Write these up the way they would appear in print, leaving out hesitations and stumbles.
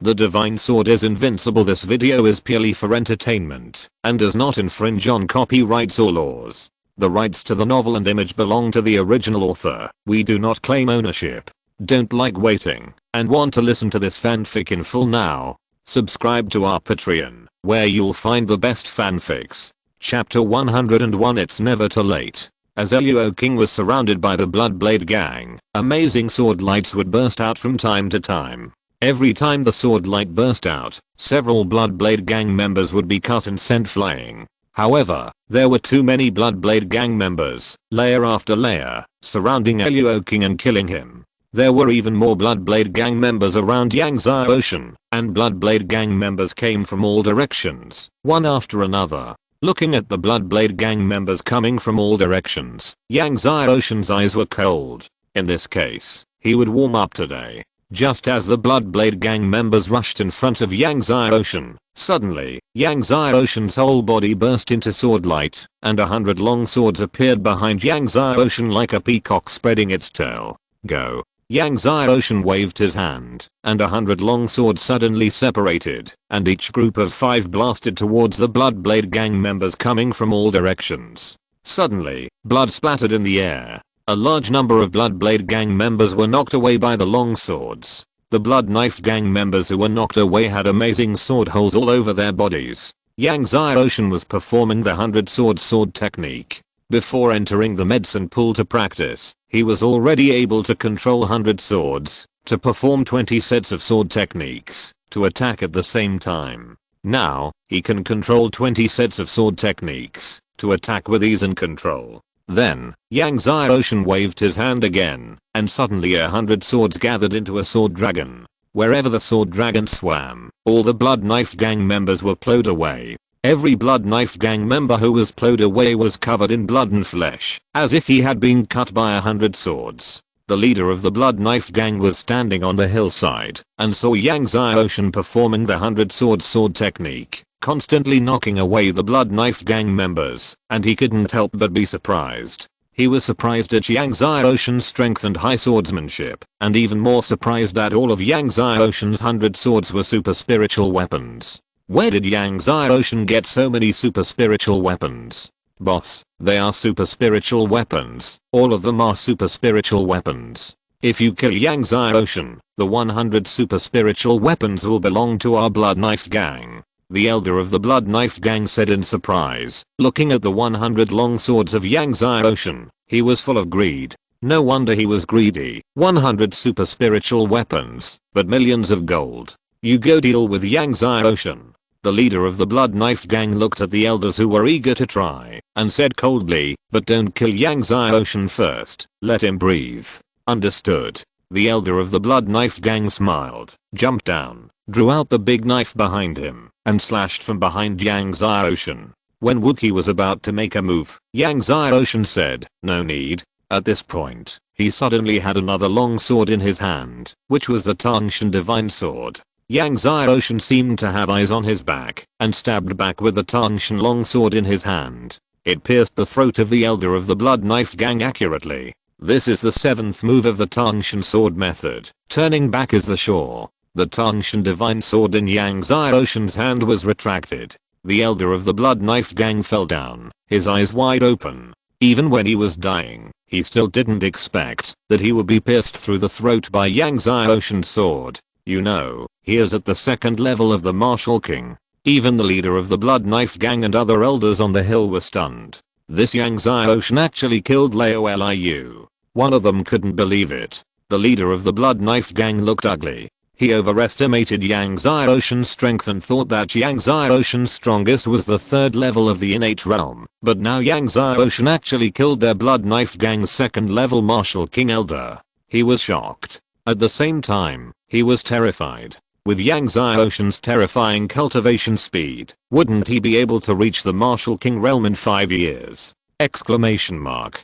The divine sword is invincible. This video is purely for entertainment and does not infringe on copyrights or laws. The rights to the novel and image belong to the original author. We do not claim ownership. Don't like waiting and want to listen to this fanfic in full now? Subscribe to our Patreon, where you'll find the best fanfics. Chapter 101. It's never too late. As King was surrounded by the Bloodblade gang, amazing sword lights would burst out from time to time. Every time the sword light burst out, several Bloodblade gang members would be cut and sent flying. However, there were too many Bloodblade gang members, layer after layer, surrounding King and killing him. There were even more Bloodblade gang members around Yangtze Ocean, and Bloodblade gang members came from all directions, one after another. Looking at the Bloodblade gang members coming from all directions, Yangtze Ocean's eyes were cold. In this case, he would warm up today. Just as the Bloodblade gang members rushed in front of Yangtze Ocean, suddenly, Yangtze Ocean's whole body burst into sword light, and 100 long swords appeared behind Yangtze Ocean like a peacock spreading its tail. Go. Yangtze Ocean waved his hand, and 100 long swords suddenly separated, and each group of 5 blasted towards the Bloodblade gang members coming from all directions. Suddenly, blood splattered in the air. A large number of Bloodblade gang members were knocked away by the long swords. The Blood Knife gang members who were knocked away had amazing sword holes all over their bodies. Yangtze Ocean was performing the 100 sword technique. Before entering the medicine pool to practice, he was already able to control 100 swords, to perform 20 sets of sword techniques, to attack at the same time. Now, he can control 20 sets of sword techniques, to attack with ease and control. Then, Yangtze Ocean waved his hand again, and suddenly 100 swords gathered into a sword dragon. Wherever the sword dragon swam, all the Blood Knife gang members were plowed away. Every Blood Knife gang member who was plowed away was covered in blood and flesh, as if he had been cut by 100 swords. The leader of the Blood Knife gang was standing on the hillside, and saw Yangtze Ocean performing the 100 sword technique, constantly knocking away the Blood Knife gang members, and he couldn't help but be surprised. He was surprised at Yangtze Ocean's strength and high swordsmanship, and even more surprised that all of Yangtze Ocean's 100 swords were super spiritual weapons. Where did Yangtze Ocean get so many super spiritual weapons? Boss, they are super spiritual weapons. All of them are super spiritual weapons. If you kill Yangtze Ocean, the 100 super spiritual weapons will belong to our Blood Knife gang. The elder of the Blood Knife gang said in surprise, looking at the 100 long swords of Yangtze Ocean. He was full of greed. No wonder he was greedy. 100 super spiritual weapons, but millions of gold. You go deal with Yangtze Ocean. The leader of the Blood Knife gang looked at the elders who were eager to try, and said coldly, but don't kill Yangtze Ocean first, let him breathe. Understood. The elder of the Blood Knife gang smiled, jumped down, drew out the big knife behind him, and slashed from behind Yangtze Ocean. When Wookiee was about to make a move, Yangtze Ocean said, no need. At this point, he suddenly had another long sword in his hand, which was the Tangshan divine sword. Yangtze Ocean seemed to have eyes on his back, and stabbed back with the Tangshan longsword in his hand. It pierced the throat of the elder of the Blood Knife gang accurately. This is the 7th move of the Tangshan sword method. Turning back is the shore. The Tangshan divine sword in Yangtze Ocean's hand was retracted. The elder of the Blood Knife gang fell down, his eyes wide open. Even when he was dying, he still didn't expect that he would be pierced through the throat by Yangtze Ocean's sword. You know, he is at the 2nd level of the Martial King. Even the leader of the Blood Knife gang and other elders on the hill were stunned. This Yangtze Ocean actually killed Liu. One of them couldn't believe it. The leader of the Blood Knife gang looked ugly. He overestimated Yangtze Ocean's strength and thought that Yangtze Ocean's strongest was the 3rd level of the innate realm. But now Yangtze Ocean actually killed their Blood Knife gang's 2nd level Martial King elder. He was shocked. At the same time, he was terrified. With Yangtze Ocean's terrifying cultivation speed, wouldn't he be able to reach the Martial King realm in 5 years? Exclamation mark.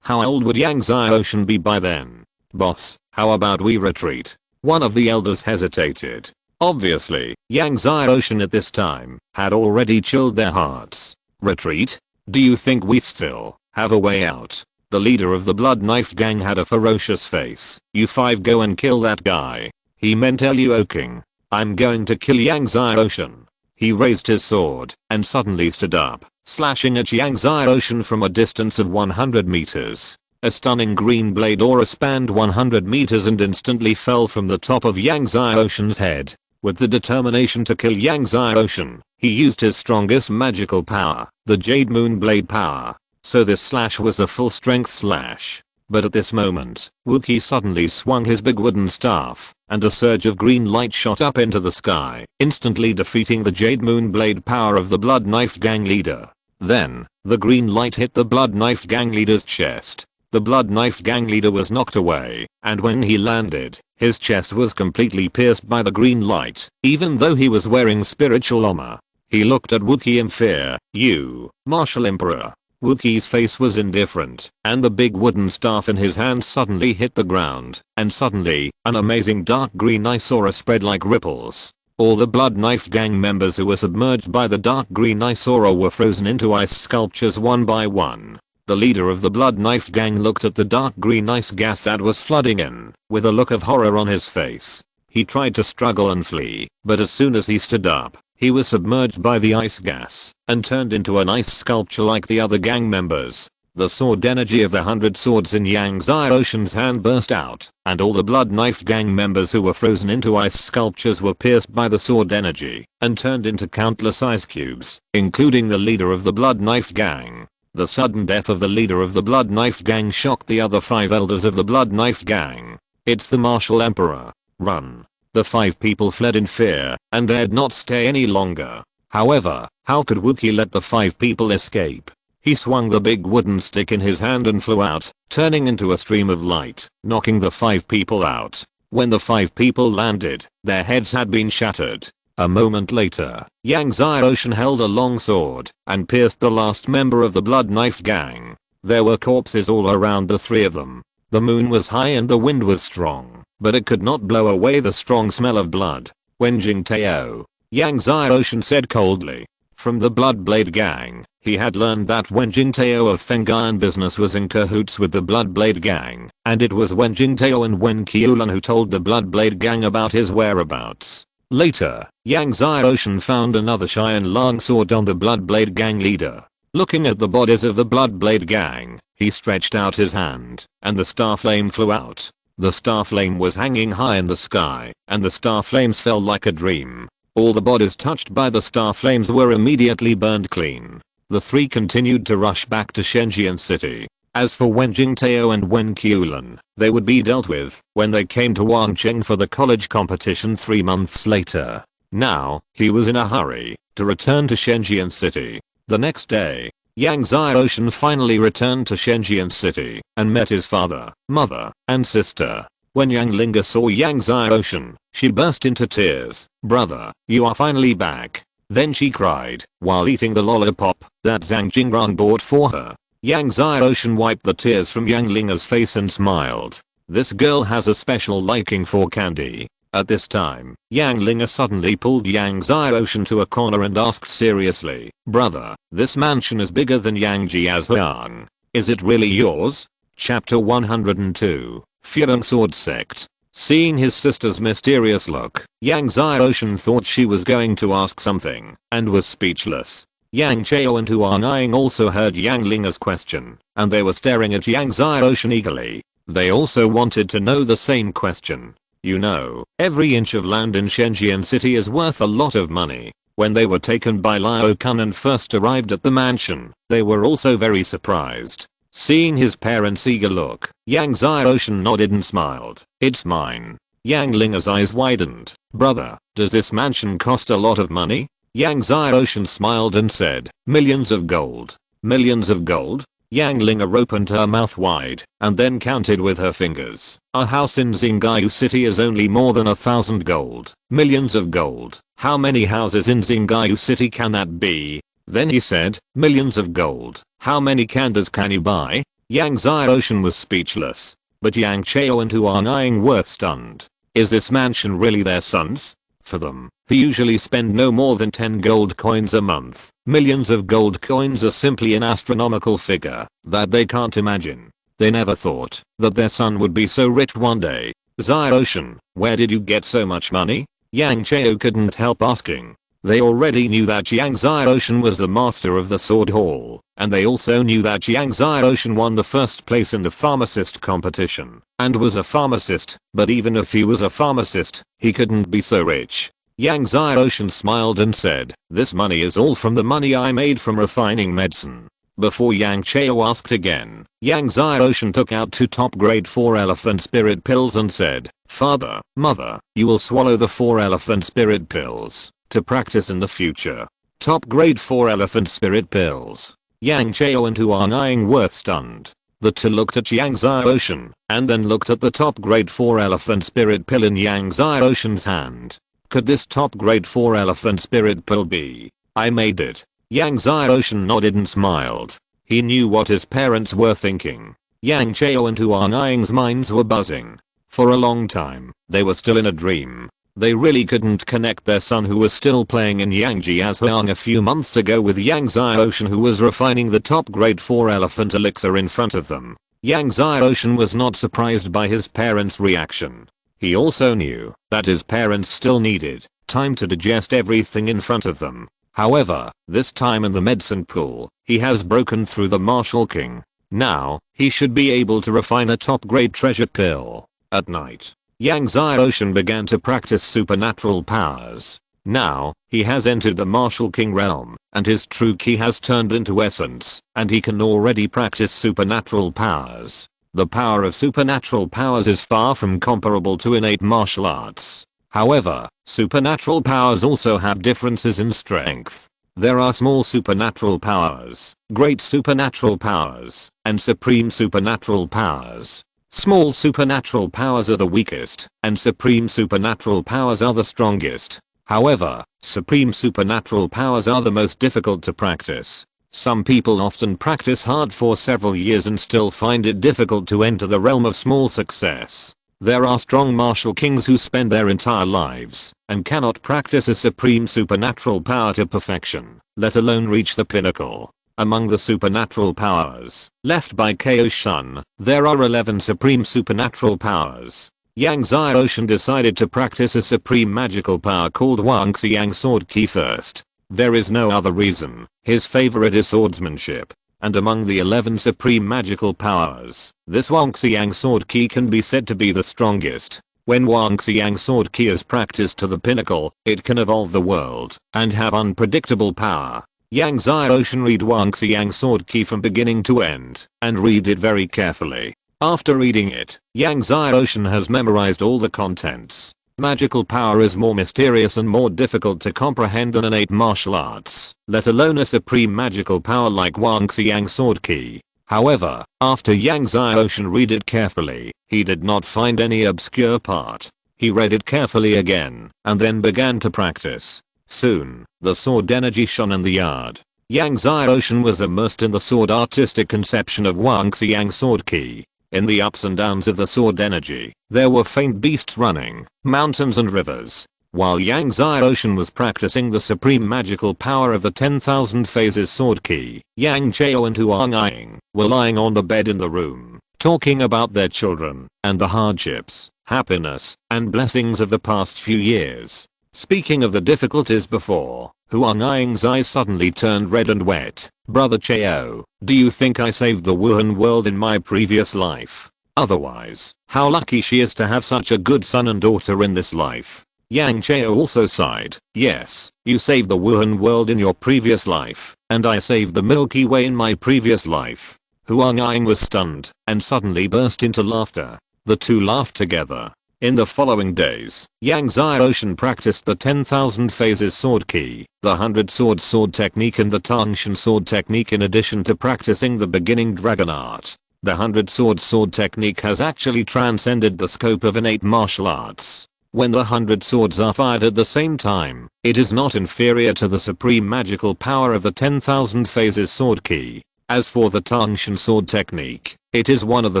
How old would Yangtze Ocean be by then? Boss, how about we retreat? One of the elders hesitated. Obviously, Yangtze Ocean at this time had already chilled their hearts. Retreat? Do you think we still have a way out? The leader of the Blood Knife gang had a ferocious face. You 5 go and kill that guy. He meant King. I'm going to kill Yang Xiaoshan. He raised his sword and suddenly stood up, slashing at Yang Xiaoshan from a distance of 100 meters. A stunning green blade aura spanned 100 meters and instantly fell from the top of Yang Xiaoshan's head. With the determination to kill Yang Xiaoshan, he used his strongest magical power, the Jade Moon Blade power. So this slash was a full strength slash. But at this moment, Wookiee suddenly swung his big wooden staff, and a surge of green light shot up into the sky, instantly defeating the Jade Moon Blade power of the Blood Knife Gang leader. Then, the green light hit the Blood Knife Gang leader's chest. The Blood Knife Gang leader was knocked away, and when he landed, his chest was completely pierced by the green light, even though he was wearing spiritual armor. He looked at Wookiee in fear. "You, Martial Emperor." Wookiee's face was indifferent, and the big wooden staff in his hand suddenly hit the ground, and suddenly, an amazing dark green ice aura spread like ripples. All the Blood Knife Gang members who were submerged by the dark green ice aura were frozen into ice sculptures one by one. The leader of the Blood Knife Gang looked at the dark green ice gas that was flooding in, with a look of horror on his face. He tried to struggle and flee, but as soon as he stood up, he was submerged by the ice gas, and turned into an ice sculpture like the other gang members. The sword energy of the 100 swords in Yang Xiaoshan's hand burst out, and all the Blood Knife Gang members who were frozen into ice sculptures were pierced by the sword energy, and turned into countless ice cubes, including the leader of the Blood Knife Gang. The sudden death of the leader of the Blood Knife Gang shocked the other 5 elders of the Blood Knife Gang. "It's the Martial Emperor. Run." The 5 people fled in fear, and dared not stay any longer. However, how could Wookiee let the 5 people escape? He swung the big wooden stick in his hand and flew out, turning into a stream of light, knocking the 5 people out. When the 5 people landed, their heads had been shattered. A moment later, Yang Xiaoshan held a long sword and pierced the last member of the Blood Knife Gang. There were corpses all around the 3 of them. The moon was high and the wind was strong, but it could not blow away the strong smell of blood. "Wenjing Tao," Yang Xiaoshan said coldly. From the Blood Blade Gang, he had learned that Wenjing Tao of Feng'an business was in cahoots with the Blood Blade Gang, and it was Wenjing Tao and Wen Qiulan who told the Blood Blade Gang about his whereabouts. Later, Yang Xiaoshan found another Xian Lang sword on the Blood Blade Gang leader. Looking at the bodies of the Blood Blade Gang, he stretched out his hand, and the star flame flew out. The star flame was hanging high in the sky, and the star flames fell like a dream. All the bodies touched by the star flames were immediately burned clean. The 3 continued to rush back to Shenzhen City. As for Wenjing Tao and Wen Qiulan, they would be dealt with when they came to Wangcheng for the college competition 3 months later. Now, he was in a hurry to return to Shenzhen City. The next day, Yang Xiaoshan finally returned to Shenzhen City and met his father, mother, and sister. When Yang Linga saw Yang Xiaoshan, she burst into tears. "Brother, you are finally back." Then she cried while eating the lollipop that Zhang Jingran bought for her. Yang Xiaoshan wiped the tears from Yang Linga's face and smiled. This girl has a special liking for candy. At this time, Yang Linga suddenly pulled Yang Xiaoshan to a corner and asked seriously, "Brother, this mansion is bigger than Yang Jiazhuang. Is it really yours?" Chapter 102, Furong Sword Sect. Seeing his sister's mysterious look, Yang Xiaoshan thought she was going to ask something, and was speechless. Yang Chao and Huan Ying also heard Yang Linga's question, and they were staring at Yang Xiaoshan eagerly. They also wanted to know the same question. "You know, every inch of land in Shenzhen City is worth a lot of money." When they were taken by Liu Kun and first arrived at the mansion, they were also very surprised. Seeing his parents' eager look, Yang Xiaoshan nodded and smiled. "It's mine." Yang Linga's eyes widened. "Brother, does this mansion cost a lot of money?" Yang Xiaoshan smiled and said, "Millions of gold." "Millions of gold?" Yang Linga opened her mouth wide and then counted with her fingers. "A house in Xingyu City is only more than 1,000 gold. Millions of gold. How many houses in Xingyu City can that be?" Then he said, "Millions of gold. How many candles can you buy?" Yang Xiaoshan was speechless, but Yang Chao and Huan Ying were stunned. Is this mansion really their son's? For them, who usually spend no more than 10 gold coins a month, millions of gold coins are simply an astronomical figure that they can't imagine. They never thought that their son would be so rich one day. "Xiaoshan, where did you get so much money?" Yang Chao couldn't help asking. They already knew that Yang Xiaoshan was the master of the sword hall, and they also knew that Yang Xiaoshan won the first place in the pharmacist competition, and was a pharmacist, but even if he was a pharmacist, he couldn't be so rich. Yang Xiaoshan smiled and said, "This money is all from the money I made from refining medicine." Before Yang Chao asked again, Yang Xiaoshan took out 2 top grade 4 elephant spirit pills and said, "Father, mother, you will swallow the 4 elephant spirit pills to practice in the future." Top grade 4 elephant spirit pills. Yang Chao and Huang Ying were stunned. The two looked at Yang Xiaoshan and then looked at the top grade 4 elephant spirit pill in Yang Xiaoshan's hand. Could this top grade 4 elephant spirit pill be? I made it. Yang Xiaoshan nodded and smiled. He knew what his parents were thinking. Yang Chao and Huang Ying's minds were buzzing. For a long time, they were still in a dream. They really couldn't connect their son who was still playing in Yangjiazhuang a few months ago with Yang Xiaoshan who was refining the top grade 4 elephant elixir in front of them. Yang Xiaoshan was not surprised by his parents' reaction. He also knew that his parents still needed time to digest everything in front of them. However, this time in the medicine pool, he has broken through the Martial King. Now, he should be able to refine a top grade treasure pill. At night, Yang Xiaoshan began to practice supernatural powers. Now, he has entered the Martial King realm, and his true ki has turned into essence, and he can already practice supernatural powers. The power of supernatural powers is far from comparable to innate martial arts. However, supernatural powers also have differences in strength. There are small supernatural powers, great supernatural powers, and supreme supernatural powers. Small supernatural powers are the weakest, and supreme supernatural powers are the strongest. However, supreme supernatural powers are the most difficult to practice. Some people often practice hard for several years and still find it difficult to enter the realm of small success. There are strong martial kings who spend their entire lives and cannot practice a supreme supernatural power to perfection, let alone reach the pinnacle. Among the supernatural powers left by Kao Shun, there are 11 supreme supernatural powers. Yang Xiaoshan decided to practice a supreme magical power called Wangxiang Sword Ki first. There is no other reason. His favorite is swordsmanship. And among the 11 supreme magical powers, this Wangxiang Sword Ki can be said to be the strongest. When Wangxiang Sword Ki is practiced to the pinnacle, it can evolve the world and have unpredictable power. Yang Xiaoshan read Wangxiang Sword Ki from beginning to end and read it very carefully. After reading it, Yang Xiaoshan has memorized all the contents. Magical power is more mysterious and more difficult to comprehend than innate martial arts, let alone a supreme magical power like Wangxiang Sword Ki. However, after Yang Xiaoshan read it carefully, he did not find any obscure part. He read it carefully again, and then began to practice. Soon, the sword energy shone in the yard. Yang Xiaoshan was immersed in the sword artistic conception of Wangxiang Sword Ki. In the ups and downs of the sword energy, there were faint beasts running, mountains and rivers. While Yang Xiaoshan was practicing the supreme magical power of the 10,000 phases sword ki, Yang Chao and Huang Ying were lying on the bed in the room, talking about their children and the hardships, happiness, and blessings of the past few years. Speaking of the difficulties before, Huang Ying's eyes suddenly turned red and wet. "Brother Chao, do you think I saved the Wuhan world in my previous life? Otherwise, how lucky she is to have such a good son and daughter in this life." Yang Chao also sighed. "Yes, you saved the Wuhan world in your previous life, and I saved the Milky Way in my previous life." Huang Ying was stunned and suddenly burst into laughter. The two laughed together. In the following days, Yang Xiaoshan practiced the 10,000 phases sword ki, the 100 sword technique and the Tangshan sword technique in addition to practicing the beginning dragon art. The 100 sword technique has actually transcended the scope of innate martial arts. When the 100 swords are fired at the same time, it is not inferior to the supreme magical power of the 10,000 phases sword ki. As for the Tangshan sword technique, it is one of the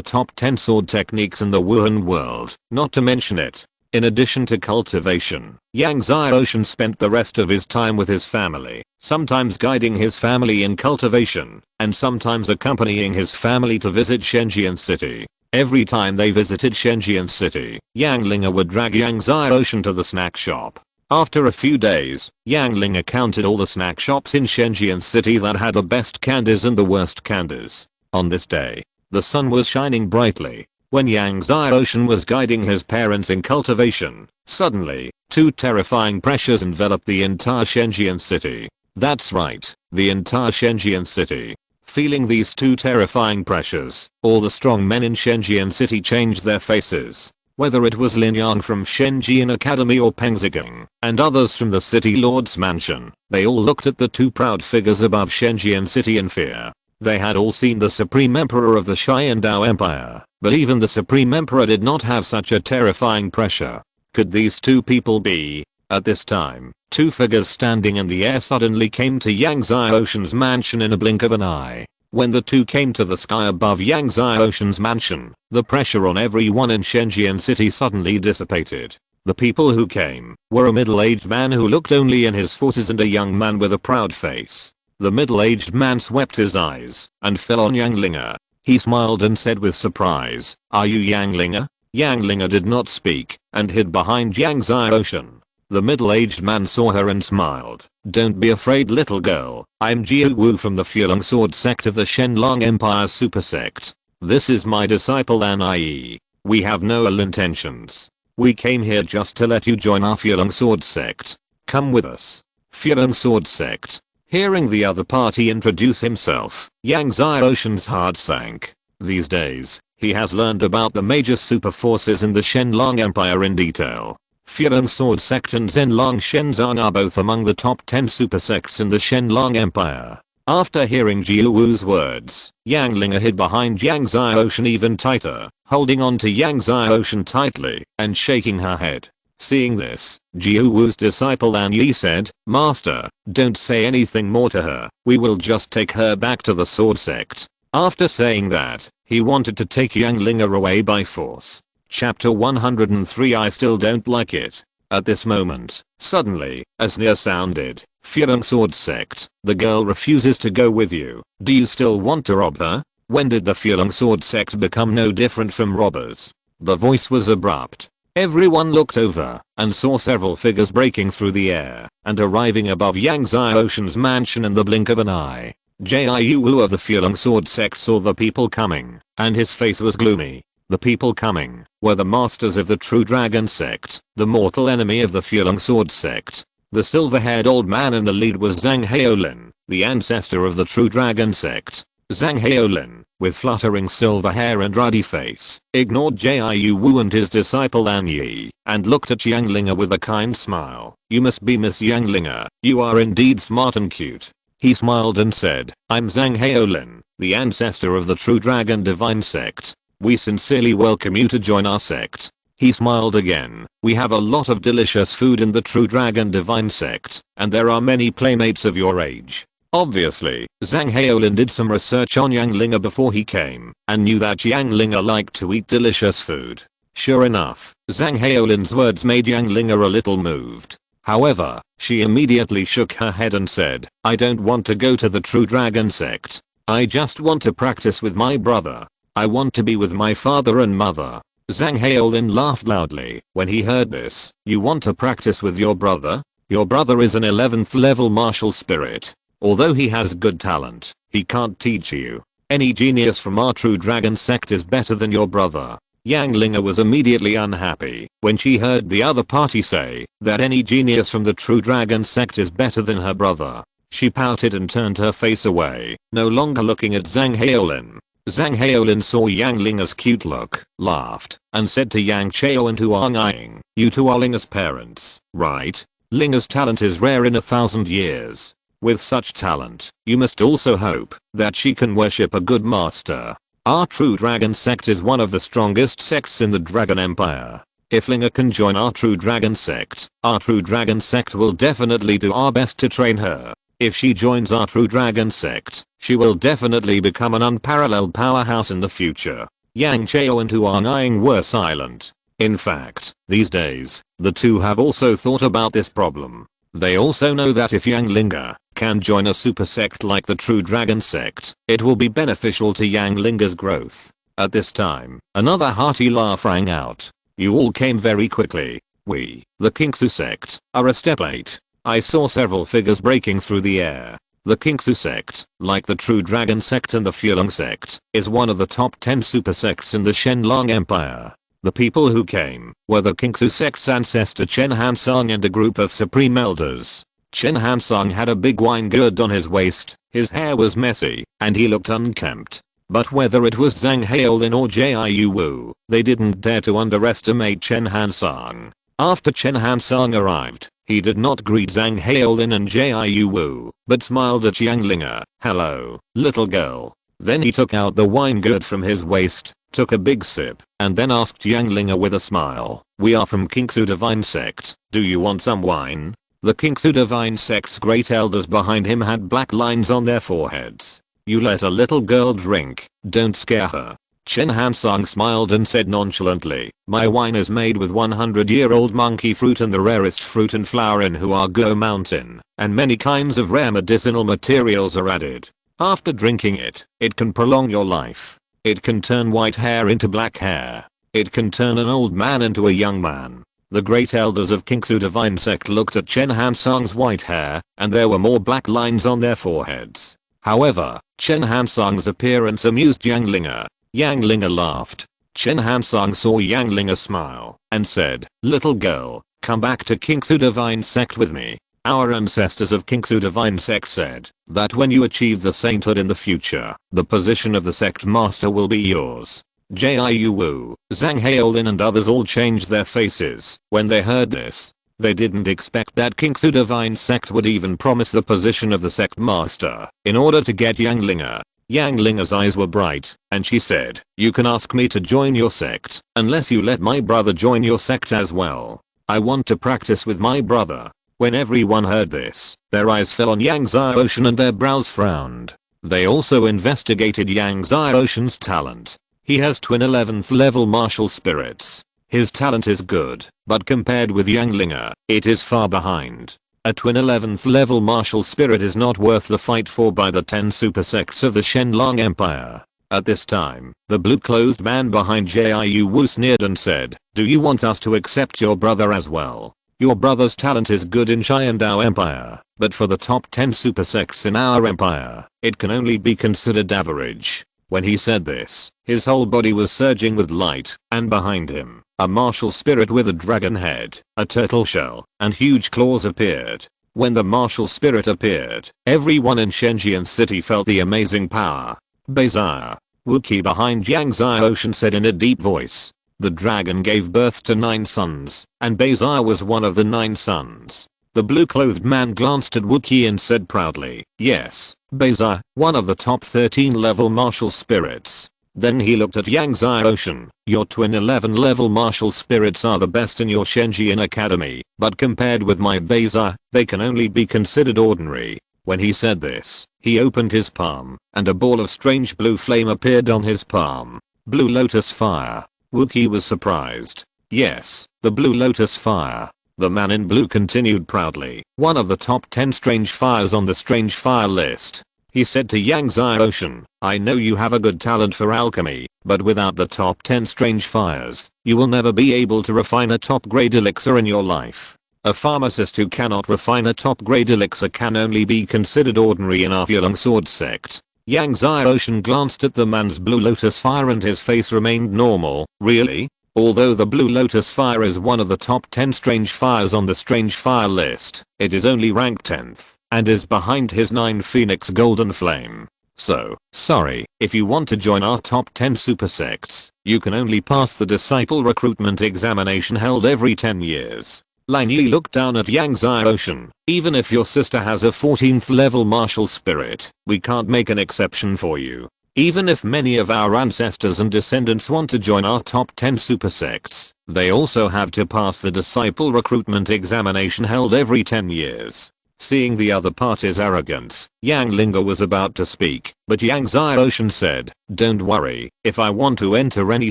top 10 sword techniques in the Wuhan world, not to mention it. In addition to cultivation, Yang Xiaoshan spent the rest of his time with his family, sometimes guiding his family in cultivation, and sometimes accompanying his family to visit Shenzhen city. Every time they visited Shenjian City, Yang Linga would drag Yang Xiaoshan to the snack shop. After a few days, Yang Linga counted all the snack shops in Shenjian City that had the best candies and the worst candies. On this day, the sun was shining brightly. When Yang Xiaoshan was guiding his parents in cultivation, suddenly, two terrifying pressures enveloped the entire Shenjian City. That's right, the entire Shenjian City. Feeling these two terrifying pressures, all the strong men in Shenjian City changed their faces. Whether it was Lin Yang from Shenjian Academy or Peng Zhigang, and others from the city lord's mansion, they all looked at the two proud figures above Shenjian City in fear. They had all seen the Supreme Emperor of the Xiandao Empire, but even the Supreme Emperor did not have such a terrifying pressure. Could these two people be? At this time, two figures standing in the air suddenly came to Yang Xiaoshan's mansion in a blink of an eye. When the two came to the sky above Yang Xiaoshan's mansion, the pressure on everyone in Shenjian City suddenly dissipated. The people who came were a middle-aged man who looked only in his 40s and a young man with a proud face. The middle-aged man swept his eyes and fell on Yang Linga. He smiled and said with surprise, "Are you Yang Linga?" Yang Linga did not speak and hid behind Yang Xiaoshan. The middle-aged man saw her and smiled. "Don't be afraid, little girl. I'm Jiu Wu from the Fulong Sword sect of the Shenlong Empire super sect. This is my disciple An'ie. We have no ill intentions. We came here just to let you join our Fulong Sword sect. Come with us." Fulong Sword sect. Hearing the other party introduce himself, Yang Xiaoshan's heart sank. These days, he has learned about the major super forces in the Shenlong Empire in detail. Fulong Sword Sect and Zhenlong Shenzong are both among the top 10 super sects in the Shenlong Empire. After hearing Jiu Wu's words, Yang Linga hid behind Yang Xiaoshan even tighter, holding on to Yang Xiaoshan tightly and shaking her head. Seeing this, Jiu Wu's disciple An'ie said, "Master, don't say anything more to her. We will just take her back to the sword sect." After saying that, he wanted to take Yang Linga away by force. Chapter 103. I still don't like it. At this moment, suddenly, a sneer sounded. "Fulong Sword Sect, the girl refuses to go with you. Do you still want to rob her?" When did the Fulong Sword Sect become no different from robbers? The voice was abrupt. Everyone looked over and saw several figures breaking through the air and arriving above Yang Xiaoshan's mansion in the blink of an eye. Jiu Wu of the Fulong Sword Sect saw the people coming, and his face was gloomy. The people coming were the masters of the True Dragon sect, the mortal enemy of the Fulong Sword sect. The silver-haired old man in the lead was Zhang Haolin, the ancestor of the True Dragon sect. Zhang Haolin, with fluttering silver hair and ruddy face, ignored Jiu Wu and his disciple An'ie, and looked at Yang Linga with a kind smile. "You must be Miss Yang Linga. You are indeed smart and cute." He smiled and said, "I'm Zhang Haolin, the ancestor of the True Dragon Divine sect. We sincerely welcome you to join our sect." He smiled again. "We have a lot of delicious food in the True Dragon Divine sect, and there are many playmates of your age." Obviously, Zhang Haolin did some research on Yang Linga before he came, and knew that Yang Linga liked to eat delicious food. Sure enough, Zhang Haolin's words made Yang Linga a little moved. However, she immediately shook her head and said, "I don't want to go to the True Dragon sect. I just want to practice with my brother. I want to be with my father and mother." Zhang Haolin laughed loudly when he heard this. "You want to practice with your brother? Your brother is an 11th level martial spirit. Although he has good talent, he can't teach you. Any genius from our True Dragon sect is better than your brother." Yang Linga was immediately unhappy when she heard the other party say that any genius from the True Dragon sect is better than her brother. She pouted and turned her face away, no longer looking at Zhang Haolin. Zhang Haolin saw Yang Linga's cute look, laughed, and said to Yang Chao and Huang Ying, "You two are Linga's parents, right? Linga's talent is rare in 1,000 years. With such talent, you must also hope that she can worship a good master. Our True Dragon sect is one of the strongest sects in the Dragon Empire. If Linga can join our True Dragon sect will definitely do our best to train her. If she joins our True Dragon sect, she will definitely become an unparalleled powerhouse in the future." Yang Chao and Huang Ying were silent. In fact, these days, the two have also thought about this problem. They also know that if Yang Linga can join a super sect like the True Dragon sect, it will be beneficial to Yang Linga's growth. At this time, another hearty laugh rang out. You all came very quickly. We, the Kingsu sect, are a step late. I saw several figures breaking through the air. The Kingsu sect, like the True Dragon sect and the Fulong sect, is one of the top 10 super sects in the Shenlong Empire. The people who came were the Kingsu sect's ancestor Chen Hansong and a group of supreme elders. Chen Hansong had a big wine gourd on his waist, his hair was messy, and he looked unkempt. But whether it was Zhang Haolin or Jiu Wu, they didn't dare to underestimate Chen Hansong. After Chen Hansong arrived, he did not greet Zhang Haolin and Jiu Wu, but smiled at Yanglinger. Hello, little girl. Then he took out the wine gourd from his waist, took a big sip, and then asked Yanglinger with a smile, we are from Kingsu Divine Sect, do you want some wine? The Kingsu Divine Sect's great elders behind him had black lines on their foreheads. You let a little girl drink, don't scare her. Chen Hansong smiled and said nonchalantly, my wine is made with 100-year-old monkey fruit and the rarest fruit and flower in Huaguo Mountain, and many kinds of rare medicinal materials are added. After drinking it, it can prolong your life. It can turn white hair into black hair. It can turn an old man into a young man. The great elders of Kingsu Divine Sect looked at Chen Hansong's white hair, and there were more black lines on their foreheads. However, Chen Hansong's appearance amused Yanglinger. Yanglinger laughed. Chen Hansong saw Yanglinger smile, and said, little girl, come back to Kingsu Divine Sect with me. Our ancestors of Kingsu Divine Sect said that when you achieve the sainthood in the future, the position of the sect master will be yours. Jiu Wu, Zhang Haolin and others all changed their faces when they heard this. They didn't expect that Kingsu Divine Sect would even promise the position of the sect master in order to get Yanglinger. Yanglinger's eyes were bright, and she said, you can ask me to join your sect, unless you let my brother join your sect as well. I want to practice with my brother. When everyone heard this, their eyes fell on Yang Xiaoshan and their brows frowned. They also investigated Yang Xiaoshan's talent. He has twin 11th level martial spirits. His talent is good, but compared with Yanglinger, it is far behind. A twin 11th level martial spirit is not worth the fight for by the 10 super sects of the Shenlong Empire. At this time, the blue-clothed man behind Jiu Wu sneered and said, do you want us to accept your brother as well? Your brother's talent is good in Xiandao Empire, but for the top 10 super sects in our empire, it can only be considered average. When he said this, his whole body was surging with light, and behind him, a martial spirit with a dragon head, a turtle shell, and huge claws appeared. When the martial spirit appeared, everyone in Shenzhen City felt the amazing power. Beizia, Wookiee behind Yang Xiaoshan said in a deep voice. The dragon gave birth to 9 sons, and Beizia was one of the 9 sons. The blue-clothed man glanced at Wookiee and said proudly, yes, Beizia, one of the top 13 level martial spirits. Then he looked at Yang Xiaoshan, your twin 11 level martial spirits are the best in your Shenzhen Academy, but compared with my Beizia, they can only be considered ordinary. When he said this, he opened his palm, and a ball of strange blue flame appeared on his palm. Blue lotus fire. Wookiee was surprised. Yes, the blue lotus fire. The man in blue continued proudly, one of the top 10 strange fires on the strange fire list. He said to Yang Xiaoshan, I know you have a good talent for alchemy, but without the top 10 strange fires, you will never be able to refine a top grade elixir in your life. A pharmacist who cannot refine a top grade elixir can only be considered ordinary in our Fulong Sword sect. Yang Xiaoshan glanced at the man's blue lotus fire and his face remained normal. Really? Although the blue lotus fire is one of the top 10 strange fires on the strange fire list, it is only ranked 10th, and is behind his 9 phoenix golden flame. So, sorry, if you want to join our top 10 super sects, you can only pass the disciple recruitment examination held every 10 years. Lan Yi looked down at Yang Xiaoshan. Even if your sister has a 14th level martial spirit, we can't make an exception for you. Even if many of our ancestors and descendants want to join our top 10 super sects, they also have to pass the disciple recruitment examination held every 10 years. Seeing the other party's arrogance, Yanglinger was about to speak, but Yang Xiaoshan said, don't worry, if I want to enter any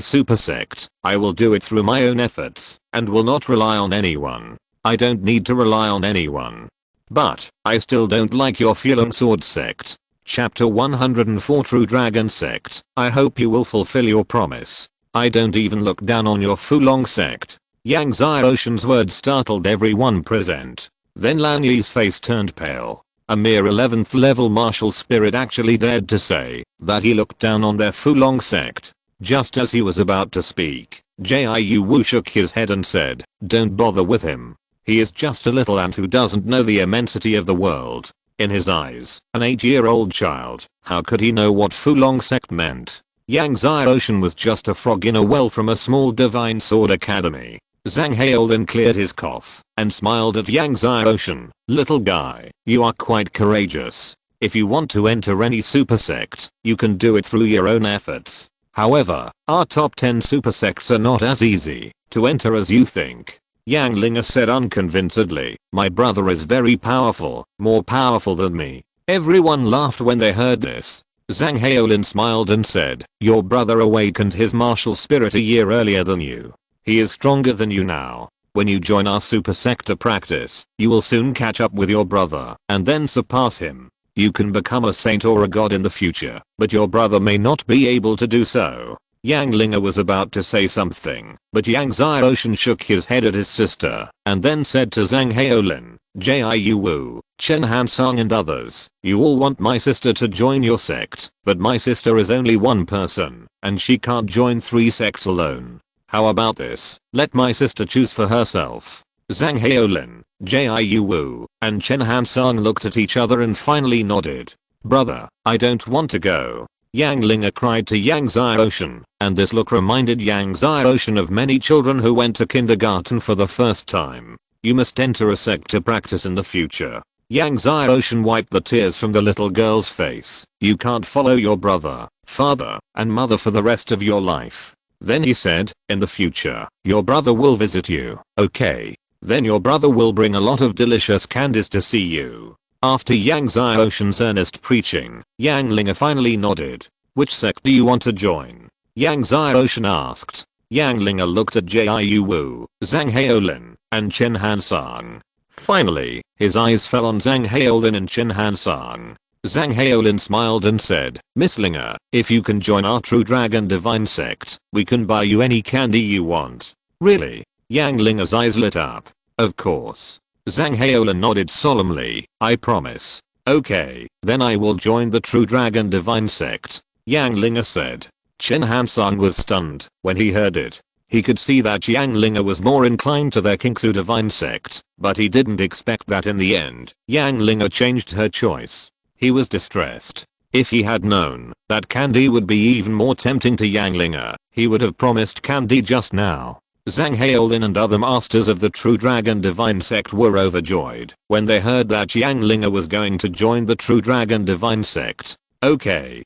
super sect, I will do it through my own efforts, and will not rely on anyone. I don't need to rely on anyone. But, I still don't like your Fulong Sword sect. Chapter 104 True Dragon Sect. I hope you will fulfill your promise. I don't even look down on your Fulong sect. Yang Xiaoshen's words startled everyone present. Then Lan Yi's face turned pale. A mere 11th level martial spirit actually dared to say that he looked down on their Fulong sect. Just as he was about to speak, Jiu Wu shook his head and said, "Don't bother with him. He is just a little ant who doesn't know the immensity of the world." In his eyes, an 8-year-old child, how could he know what Fulong sect meant? Yang Xiaoshen was just a frog in a well from a small divine sword academy. Zhang Haolin cleared his cough and smiled at Yang Xiaoshen. "Little guy, you are quite courageous. If you want to enter any super sect, you can do it through your own efforts. However, our top 10 super sects are not as easy to enter as you think." Yang Linga said unconvincedly, "My brother is very powerful, more powerful than me." Everyone laughed when they heard this. Zhang Haolin smiled and said, "Your brother awakened his martial spirit a year earlier than you. He is stronger than you now. When you join our super sect to practice, you will soon catch up with your brother and then surpass him. You can become a saint or a god in the future, but your brother may not be able to do so." Yang Linga was about to say something, but Yang Xiaoshen shook his head at his sister and then said to Zhang Haolin, "Jiu Wu, Chen Hansong and others, you all want my sister to join your sect, but my sister is only one person, and she can't join 3 sects alone. How about this? Let my sister choose for herself." Zhang Haolin, Jiu Wu, and Chen Hansong looked at each other and finally nodded. "Brother, I don't want to go." Yang Linga cried to Yang Xiaoshen, and this look reminded Yang Xiaoshen of many children who went to kindergarten for the first time. "You must enter a sect to practice in the future." Yang Xiaoshen wiped the tears from the little girl's face. "You can't follow your brother, father, and mother for the rest of your life." Then he said, "In the future, your brother will visit you, okay? Then your brother will bring a lot of delicious candies to see you." After Yang Xiaoshen's earnest preaching, Yang Linga finally nodded. "Which sect do you want to join?" Yang Xiaoshen asked. Yang Linga looked at Jiu Wu, Zhang Haolin, and Chen Hansong. Finally, his eyes fell on Zhang Haolin and Chen Hansong. Zhang Haolin smiled and said, "Miss Linga, if you can join our True Dragon Divine sect, we can buy you any candy you want." "Really?" Yang Linga's eyes lit up. "Of course." Zhang Haolin nodded solemnly. "I promise." "Okay, then I will join the True Dragon Divine sect," Yang Linga said. Chen Hansong was stunned when he heard it. He could see that Yang Linga was more inclined to their Kingsu Divine sect, but he didn't expect that in the end, Yang Linga changed her choice. He was distressed. If he had known that candy would be even more tempting to Yang Linga, he would have promised candy just now. Zhang Haolin and other masters of the True Dragon Divine sect were overjoyed when they heard that Yang Linga was going to join the True Dragon Divine sect. Okay.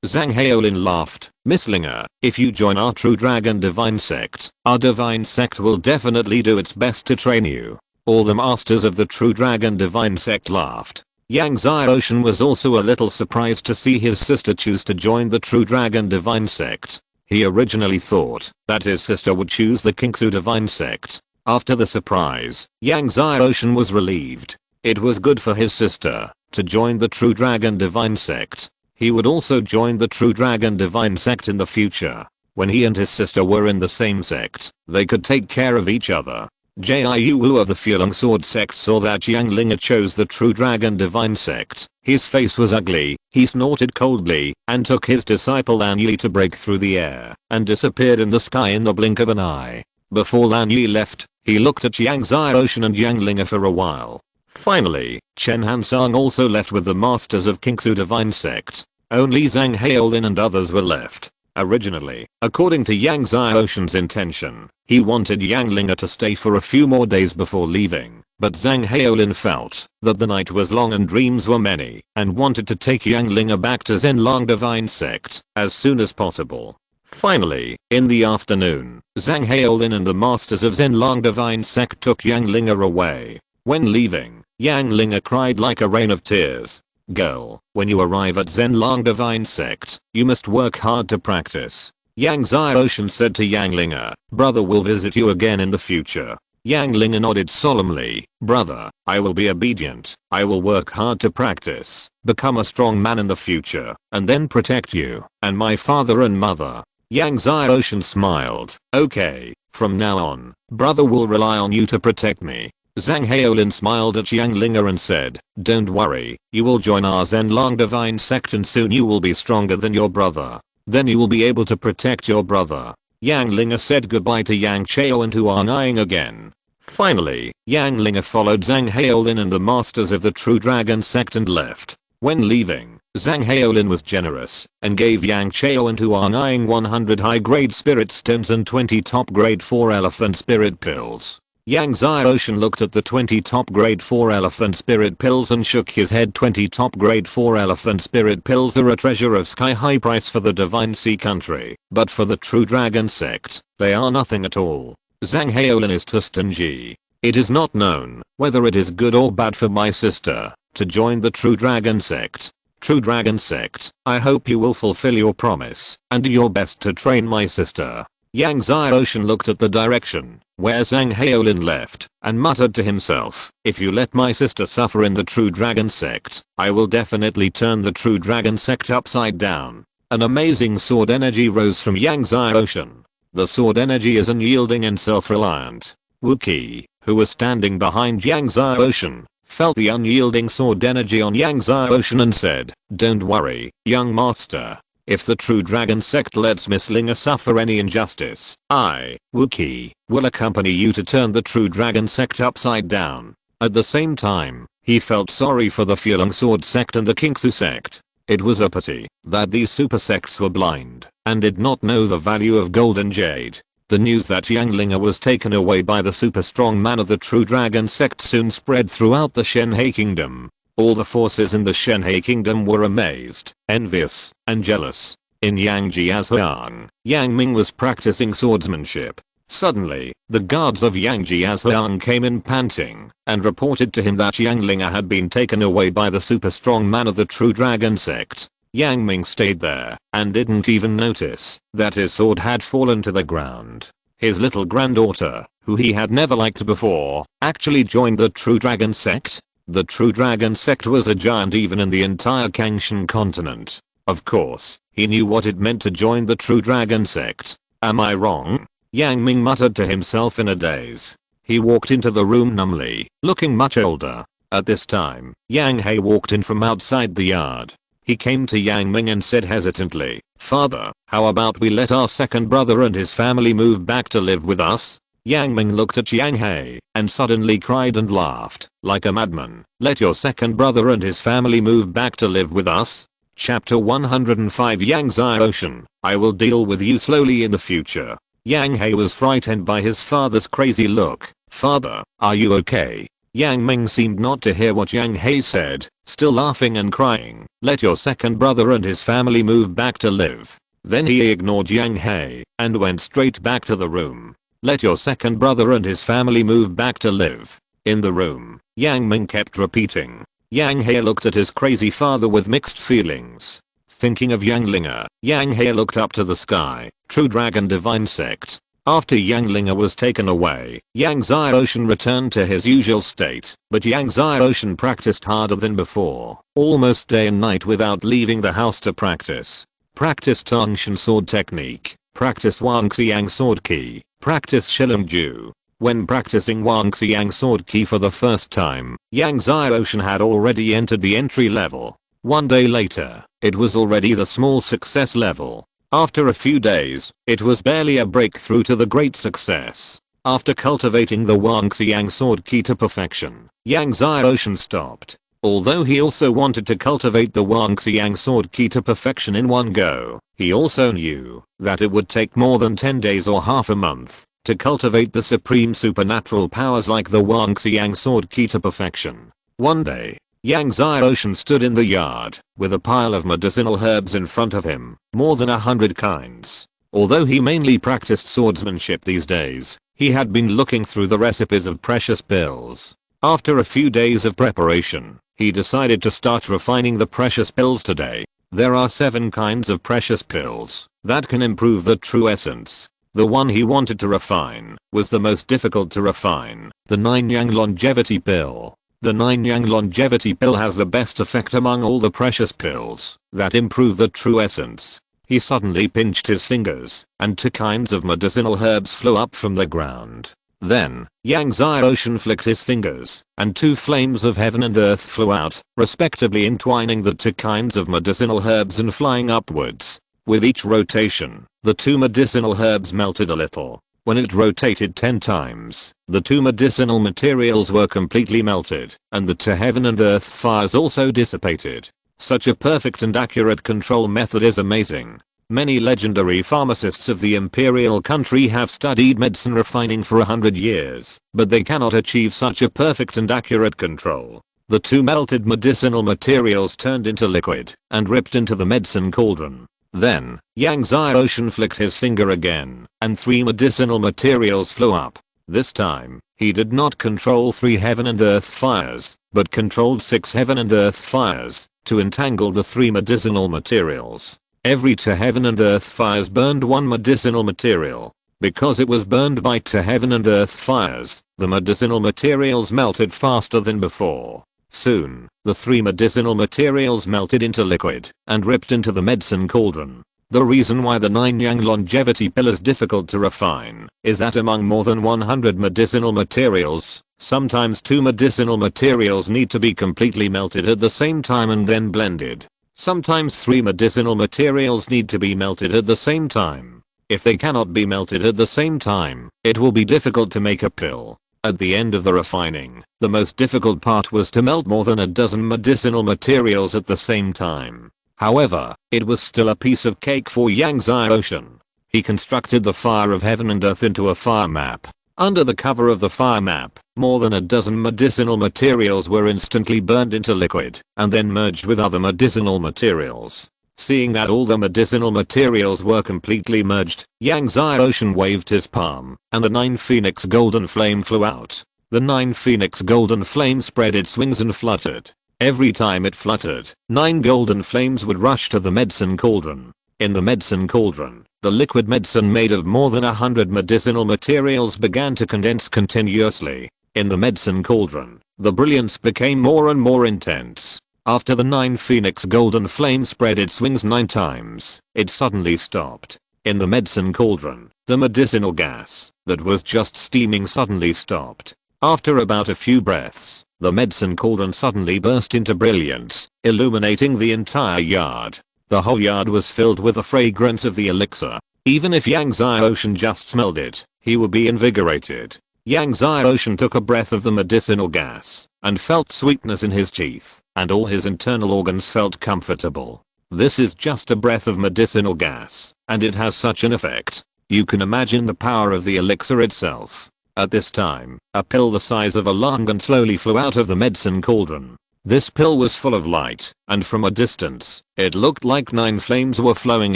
Zhang Haolin laughed. "Miss Linga, if you join our True Dragon Divine sect, our Divine sect will definitely do its best to train you." All the masters of the True Dragon Divine sect laughed. Yang Xiaoshen was also a little surprised to see his sister choose to join the True Dragon Divine sect. He originally thought that his sister would choose the Kingsu Divine sect. After the surprise, Yang Xiaoshen was relieved. It was good for his sister to join the True Dragon Divine sect. He would also join the True Dragon Divine sect in the future. When he and his sister were in the same sect, they could take care of each other. Jiu Wu of the Fulong Sword sect saw that Yang Linga chose the True Dragon Divine sect. His face was ugly, he snorted coldly, and took his disciple Lan Yi to break through the air, and disappeared in the sky in the blink of an eye. Before Lan Yi left, he looked at Yang Xiaoshen and Yang Linga for a while. Finally, Chen Hansong also left with the masters of Kingsu Divine sect. Only Zhang Haolin and others were left. Originally, according to Yang Xiaoshen's intention, he wanted Yang Linga to stay for a few more days before leaving, but Zhang Haolin felt that the night was long and dreams were many, and wanted to take Yang Linga back to Zhenlong Divine sect as soon as possible. Finally, in the afternoon, Zhang Haolin and the masters of Zhenlong Divine sect took Yang Linga away. When leaving, Yang Linga cried like a rain of tears. "Girl, when you arrive at Zhenlong Divine sect, you must work hard to practice." Yang Xiaoshen said to Yang Linga, "Brother will visit you again in the future." Yang Linga nodded solemnly. Brother, I will be obedient. I will work hard to practice, become a strong man in the future, and then protect you, and my father and mother. Yang Xiaoshan smiled. Okay, from now on, brother will rely on you to protect me. Zhang Haolin smiled at Yang Linga and said, don't worry, you will join our Zhenlong divine sect and soon you will be stronger than your brother. Then you will be able to protect your brother. Yang Linga said goodbye to Yang Chao and Huang again. Finally, Yang Linga followed Zhang Haolin and the masters of the True Dragon sect and left. When leaving, Zhang Haolin was generous and gave Yang Chao and Huang 100 high-grade spirit stones and 20 top-grade 4 elephant spirit pills. Yang Xiaoshan looked at the 20 top-grade 4 elephant spirit pills and shook his head. 20 top-grade 4 elephant spirit pills are a treasure of sky-high price for the Divine Sea country, but for the True Dragon sect, they are nothing at all. Zhang Haolin is too stingy. It is not known whether it is good or bad for my sister to join the True Dragon sect. True Dragon sect, I hope you will fulfill your promise and do your best to train my sister. Yang Xiaoshan looked at the direction where Zhang Haolin left and muttered to himself, if you let my sister suffer in the True Dragon sect, I will definitely turn the True Dragon sect upside down. An amazing sword energy rose from Yang Xiaoshan. The sword energy is unyielding and self-reliant. Wookiee, who was standing behind Yang Xiaoshan, felt the unyielding sword energy on Yang Xiaoshan and said, don't worry, young master. If the True Dragon sect lets Miss Linga suffer any injustice, I, Wookiee, will accompany you to turn the True Dragon sect upside down. At the same time, he felt sorry for the Fulong Sword sect and the Kingsu sect. It was a pity that these super sects were blind and did not know the value of golden jade. The news that Yang Linga was taken away by the super strong man of the True Dragon sect soon spread throughout the Shenhe kingdom. All the forces in the Shenhe kingdom were amazed, envious, and jealous. In Yang Jiazhuang, Yang Ming was practicing swordsmanship. Suddenly, the guards of Yang Jiazhuang came in panting and reported to him that Yang Linga had been taken away by the super strong man of the True Dragon sect. Yang Ming stayed there and didn't even notice that his sword had fallen to the ground. His little granddaughter, who he had never liked before, actually joined the True Dragon sect. The True Dragon sect was a giant even in the entire Kangshan continent. Of course, he knew what it meant to join the True Dragon sect. Am I wrong? Yang Ming muttered to himself in a daze. He walked into the room numbly, looking much older. At this time, Yang He walked in from outside the yard. He came to Yang Ming and said hesitantly, Father, how about we let our second brother and his family move back to live with us? Yang Ming looked at Yang He and suddenly cried and laughed like a madman. Let your second brother and his family move back to live with us? Chapter 105 Yang Xiaoshan, I will deal with you slowly in the future. Yang He was frightened by his father's crazy look. Father, are you okay? Yang Ming seemed not to hear what Yang He said, still laughing and crying. Let your second brother and his family move back to live. Then he ignored Yang He and went straight back to the room. Let your second brother and his family move back to live. In the room, Yang Ming kept repeating. Yang He looked at his crazy father with mixed feelings. Thinking of Yang Linga, Yang He looked up to the sky. True Dragon Divine Sect. After Yang Linga was taken away, Yang Xiaoshan returned to his usual state, but Yang Xiaoshan practiced harder than before, almost day and night without leaving the house to practice. Practice Tongshan sword technique, practice Wangxiang sword key, practice Shilingju. When practicing Wangxiang sword key for the first time, Yang Xiaoshan had already entered the entry level. One day later, it was already the small success level. After a few days, it was barely a breakthrough to the great success. After cultivating the Wangxiang sword key to perfection, Yang Xiaoshan stopped. Although he also wanted to cultivate the Wangxiang sword key to perfection in one go, he also knew that it would take more than 10 days or half a month to cultivate the supreme supernatural powers like the Wangxiang sword key to perfection. One day, Yang Xiaoshan stood in the yard with a pile of medicinal herbs in front of him, more than 100 kinds. Although he mainly practiced swordsmanship these days, he had been looking through the recipes of precious pills. After a few days of preparation, he decided to start refining the precious pills today. There are 7 kinds of precious pills that can improve the true essence. The one he wanted to refine was the most difficult to refine, the 9 Yang longevity pill. The 9 Yang longevity pill has the best effect among all the precious pills that improve the true essence. He suddenly pinched his fingers, and 2 kinds of medicinal herbs flew up from the ground. Then, Yang Ocean flicked his fingers, and 2 flames of heaven and earth flew out, respectively entwining the 2 kinds of medicinal herbs and flying upwards. With each rotation, the 2 medicinal herbs melted a little. When it rotated 10 times, the 2 medicinal materials were completely melted, and the 2 heaven and earth fires also dissipated. Such a perfect and accurate control method is amazing. Many legendary pharmacists of the imperial country have studied medicine refining for 100 years, but they cannot achieve such a perfect and accurate control. The 2 melted medicinal materials turned into liquid and ripped into the medicine cauldron. Then, Yang Ocean flicked his finger again, and 3 medicinal materials flew up. This time, he did not control 3 heaven and earth fires, but controlled 6 heaven and earth fires to entangle the 3 medicinal materials. Every 2 heaven and earth fires burned 1 medicinal material. Because it was burned by 2 heaven and earth fires, the medicinal materials melted faster than before. Soon, the 3 medicinal materials melted into liquid and ripped into the medicine cauldron. The reason why the 9 Yang longevity pill is difficult to refine is that among more than 100 medicinal materials, sometimes 2 medicinal materials need to be completely melted at the same time and then blended. Sometimes 3 medicinal materials need to be melted at the same time. If they cannot be melted at the same time, it will be difficult to make a pill. At the end of the refining, the most difficult part was to melt more than a dozen medicinal materials at the same time. However, it was still a piece of cake for Yang Ocean. He constructed the fire of heaven and earth into a fire map. Under the cover of the fire map, more than a dozen medicinal materials were instantly burned into liquid and then merged with other medicinal materials. Seeing that all the medicinal materials were completely merged, Yang Ocean waved his palm, and the 9 phoenix golden flame flew out. The 9 phoenix golden flame spread its wings and fluttered. Every time it fluttered, 9 golden flames would rush to the medicine cauldron. In the medicine cauldron, the liquid medicine made of more than 100 medicinal materials began to condense continuously. In the medicine cauldron, the brilliance became more and more intense. After the 9 phoenix golden flame spread its wings 9 times, it suddenly stopped. In the medicine cauldron, the medicinal gas that was just steaming suddenly stopped. After about a few breaths, the medicine cauldron suddenly burst into brilliance, illuminating the entire yard. The whole yard was filled with the fragrance of the elixir. Even if Yang Ocean just smelled it, he would be invigorated. Yang Ocean took a breath of the medicinal gas and felt sweetness in his teeth, and all his internal organs felt comfortable. This is just a breath of medicinal gas, and it has such an effect. You can imagine the power of the elixir itself. At this time, a pill the size of a lung slowly flew out of the medicine cauldron. This pill was full of light, and from a distance, it looked like 9 flames were flowing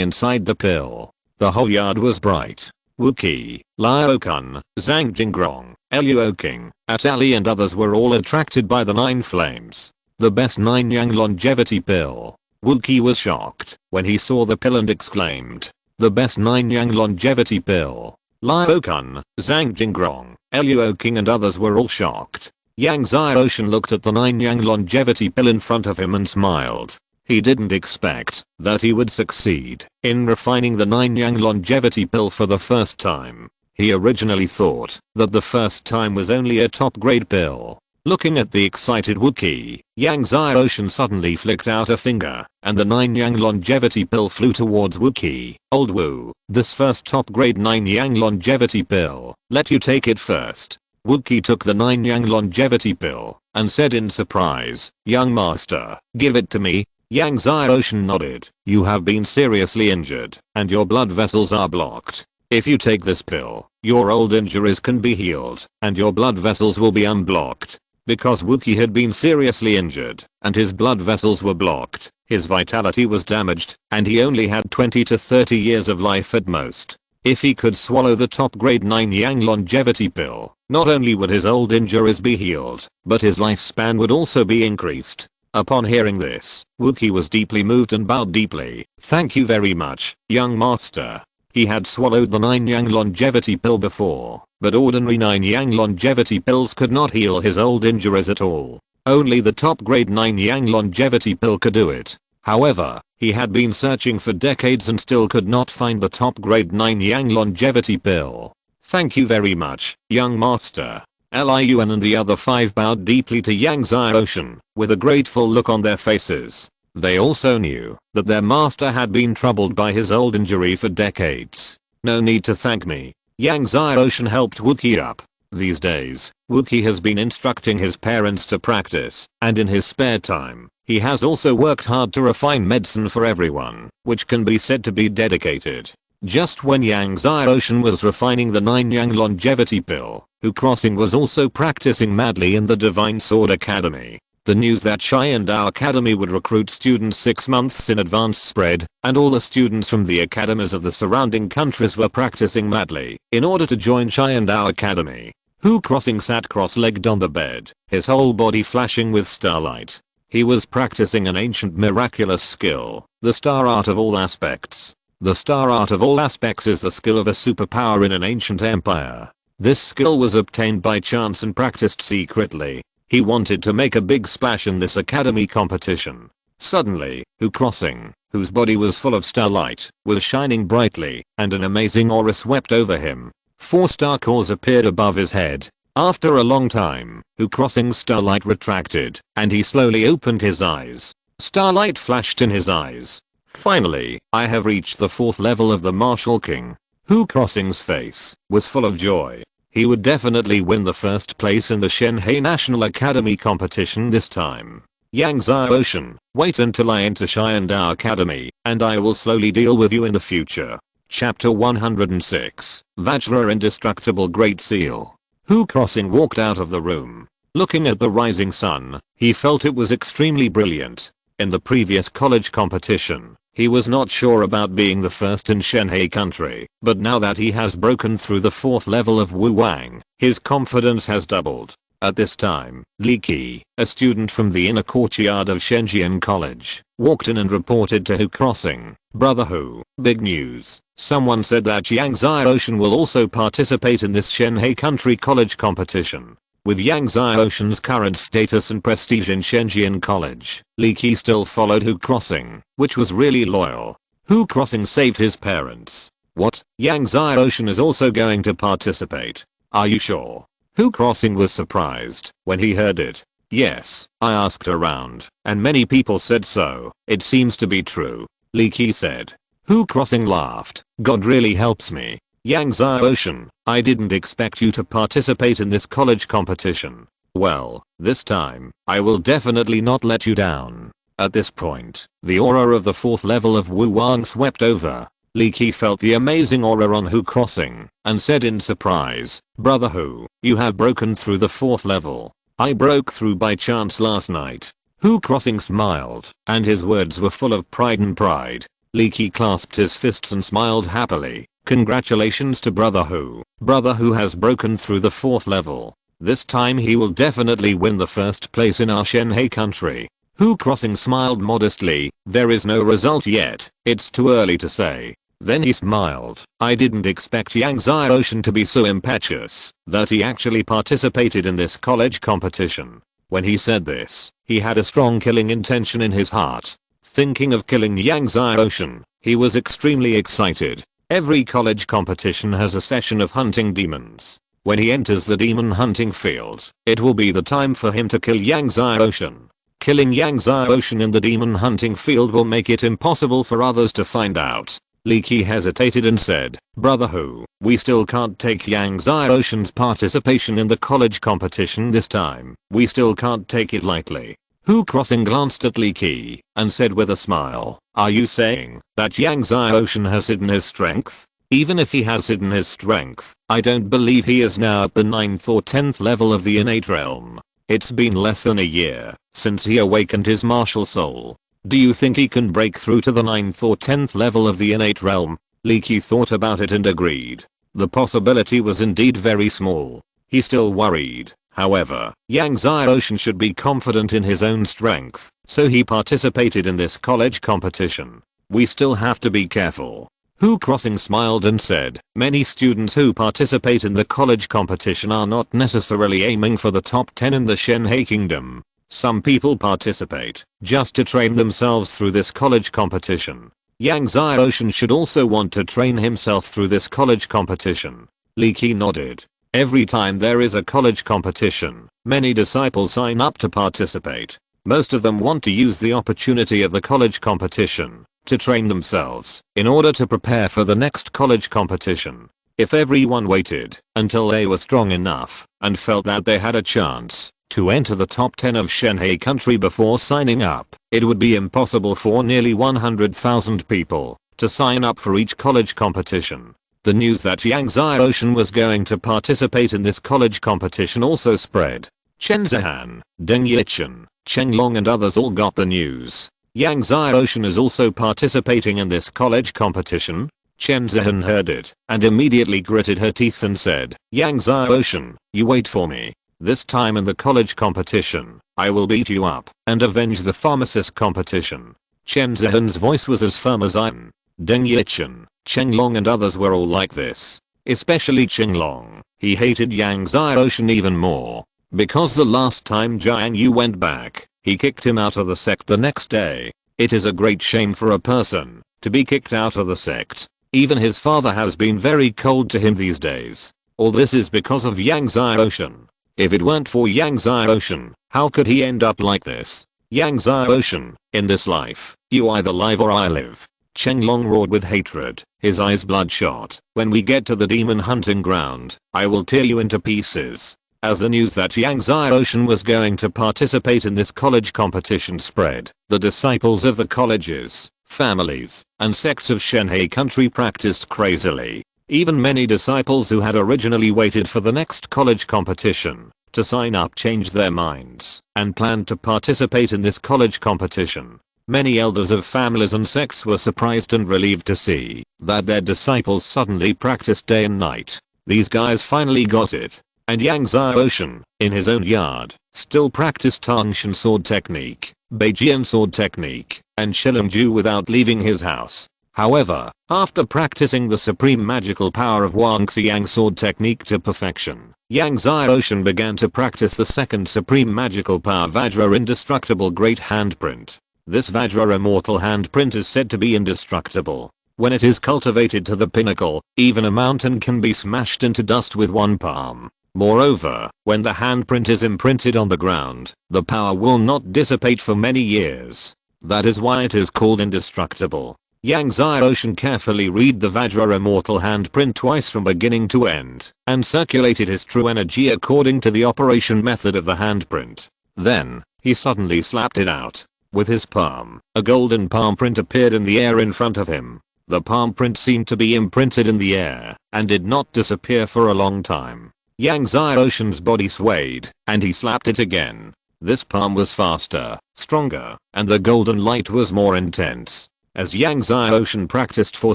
inside the pill. The whole yard was bright. Wookie, Liaokun, Zhang Jingrong, Eluoking, Atali and others were all attracted by the 9 flames. The best 9 Yang longevity pill. Wookie was shocked when he saw the pill and exclaimed, "The best 9 Yang longevity pill." Liaokun, Zhang Jingrong, Eluoking and others were all shocked. Yang Ocean looked at the 9 Yang longevity pill in front of him and smiled. He didn't expect that he would succeed in refining the 9 Yang longevity pill for the first time. He originally thought that the first time was only a top grade pill. Looking at the excited Wookiee, Yang Ocean suddenly flicked out a finger, and the 9 Yang longevity pill flew towards Wookiee. "Old Woo, this first top grade 9 Yang longevity pill, let you take it first." Wookiee took the 9 Yang longevity pill and said in surprise, "Young master, give it to me." Yang Ocean nodded. "You have been seriously injured, and your blood vessels are blocked. If you take this pill, your old injuries can be healed, and your blood vessels will be unblocked." Because Wookiee had been seriously injured, and his blood vessels were blocked, his vitality was damaged, and he only had 20 to 30 years of life at most. If he could swallow the top grade 9 Yang longevity pill, not only would his old injuries be healed, but his lifespan would also be increased. Upon hearing this, Wookiee was deeply moved and bowed deeply. "Thank you very much, young master." He had swallowed the 9 yang longevity pill before, but ordinary 9 yang longevity pills could not heal his old injuries at all. Only the top grade 9 yang longevity pill could do it. However, he had been searching for decades and still could not find the top grade 9 yang longevity pill. Thank you very much, young master. Liun and the other 5 bowed deeply to Yang Xiaoshan, with a grateful look on their faces. They also knew that their master had been troubled by his old injury for decades. No need to thank me. Yang Xiaoshan helped Wookie up. These days, Wookie has been instructing his parents to practice, and in his spare time, he has also worked hard to refine medicine for everyone, which can be said to be dedicated. Just when Yang Xiaoshan was refining the 9 yang longevity pill, Hu Crossing was also practicing madly in the Divine Sword Academy. The news that Xiandao Academy would recruit students 6 months in advance spread, and all the students from the academies of the surrounding countries were practicing madly in order to join Xiandao Academy. Hu Crossing sat cross-legged on the bed, his whole body flashing with starlight. He was practicing an ancient miraculous skill, the Star Art of All Aspects. The Star Art of All Aspects is the skill of a superpower in an ancient empire. This skill was obtained by chance and practiced secretly. He wanted to make a big splash in this academy competition. Suddenly, Hu Crossing, whose body was full of starlight, was shining brightly, and an amazing aura swept over him. 4 star cores appeared above his head. After a long time, Hu Crossing's starlight retracted, and he slowly opened his eyes. Starlight flashed in his eyes. Finally, I have reached the 4th level of the Martial King. Hu Crossing's face was full of joy. He would definitely win the first place in the Shenhe National Academy competition this time. Yang Xiaoshan, wait until I enter Xiandao Academy, and I will slowly deal with you in the future. Chapter 106, Vajra Indestructible Great Seal. Hu Crossing walked out of the room. Looking at the rising sun, he felt it was extremely brilliant. In the previous college competition, he was not sure about being the first in Shenhe country, but now that he has broken through the 4th level of Wu Wang, his confidence has doubled. At this time, Li Qi, a student from the inner courtyard of Shenjian College, walked in and reported to Hu Crossing, "Brother Hu, big news. Someone said that Yang Xiaoshan will also participate in this Shenhe country college competition." With Yang Xiaoshan's current status and prestige in Shenjian College, Li Qi still followed Hu Crossing, which was really loyal. Hu Crossing saved his parents. What? Yang Xiaoshan is also going to participate? Are you sure? Hu Crossing was surprised when he heard it. Yes, I asked around, and many people said so. It seems to be true, Li Qi said. Hu Crossing laughed. God really helps me. Yang Xiaoshan, I didn't expect you to participate in this college competition. Well, this time, I will definitely not let you down. At this point, the aura of the 4th level of Wu Wang swept over. Li Qi felt the amazing aura on Hu Crossing, and said in surprise, "Brother Hu, you have broken through the 4th level. I broke through by chance last night." Hu Crossing smiled, and his words were full of pride and pride. Li Qi clasped his fists and smiled happily. Congratulations to Brother Hu. Brother Hu has broken through the 4th level. This time he will definitely win the first place in our Shenhe country. Hu Crossing smiled modestly. There is no result yet. It's too early to say. Then he smiled. I didn't expect Yang Xiaoshan to be so impetuous that he actually participated in this college competition. When he said this, he had a strong killing intention in his heart. Thinking of killing Yang Xiaoshan, he was extremely excited. Every college competition has a session of hunting demons. When he enters the demon hunting field, it will be the time for him to kill Yang Xiaoshan. Killing Yang Xiaoshan in the demon hunting field will make it impossible for others to find out. Li Qi hesitated and said, "Brother Hu, we still can't take Yang Xiaoshan's participation in the college competition this time. We still can't take it lightly." Hu Crossing glanced at Li Qi and said with a smile, "Are you saying that Yang Xiaoshan has hidden his strength? Even if he has hidden his strength, I don't believe he is now at the 9th or 10th level of the innate realm. It's been less than a year since he awakened his martial soul. Do you think he can break through to the 9th or 10th level of the innate realm?" Li Qi thought about it and agreed. The possibility was indeed very small. He still worried. However, Yang Xiaoshan should be confident in his own strength, so he participated in this college competition. We still have to be careful. Hu Crossing smiled and said, many students who participate in the college competition are not necessarily aiming for the top 10 in the Shenhe Kingdom. Some people participate just to train themselves through this college competition. Yang Xiaoshan should also want to train himself through this college competition. Li Qi nodded. Every time there is a college competition, many disciples sign up to participate. Most of them want to use the opportunity of the college competition to train themselves in order to prepare for the next college competition. If everyone waited until they were strong enough and felt that they had a chance to enter the top 10 of Shenhe country before signing up, it would be impossible for nearly 100,000 people to sign up for each college competition. The news that Yang Xiaoshan was going to participate in this college competition also spread. Chen Zihan, Deng Yichen, Cheng Long and others all got the news. Yang Xiaoshan is also participating in this college competition. Chen Zihan heard it and immediately gritted her teeth and said, Yang Xiaoshan, you wait for me. This time in the college competition, I will beat you up and avenge the pharmacist competition. Chen Zihan's voice was as firm as iron. Deng Yichen, Cheng Long and others were all like this. Especially Cheng Long. He hated Yang Xiaoshan even more. Because the last time Jiang Yu went back, he kicked him out of the sect the next day. It is a great shame for a person to be kicked out of the sect. Even his father has been very cold to him these days. All this is because of Yang Xiaoshan. If it weren't for Yang Xiaoshan, how could he end up like this? Yang Xiaoshan, in this life, you either live or I live. Cheng Long roared with hatred, his eyes bloodshot. When we get to the demon hunting ground, I will tear you into pieces. As the news that Yang Xiaoshan was going to participate in this college competition spread, the disciples of the colleges, families, and sects of Shenhe country practiced crazily. Even many disciples who had originally waited for the next college competition to sign up changed their minds and planned to participate in this college competition. Many elders of families and sects were surprised and relieved to see that their disciples suddenly practiced day and night. These guys finally got it. And Yang Xiaoshan, in his own yard, still practiced Tangshan sword technique, Beijian sword technique, and Shilingju without leaving his house. However, after practicing the supreme magical power of Wangxiang sword technique to perfection, Yang Xiaoshan began to practice the second supreme magical power Vajra indestructible great handprint. This Vajra immortal handprint is said to be indestructible. When it is cultivated to the pinnacle, even a mountain can be smashed into dust with one palm. Moreover, when the handprint is imprinted on the ground, the power will not dissipate for many years. That is why it is called indestructible. Yang Xiaoshan carefully read the Vajra immortal handprint twice from beginning to end, and circulated his true energy according to the operation method of the handprint. Then, he suddenly slapped it out. With his palm, a golden palm print appeared in the air in front of him. The palm print seemed to be imprinted in the air, and did not disappear for a long time. Yang Xiaoshan's body swayed, and he slapped it again. This palm was faster, stronger, and the golden light was more intense. As Yang Xiaoshan practiced for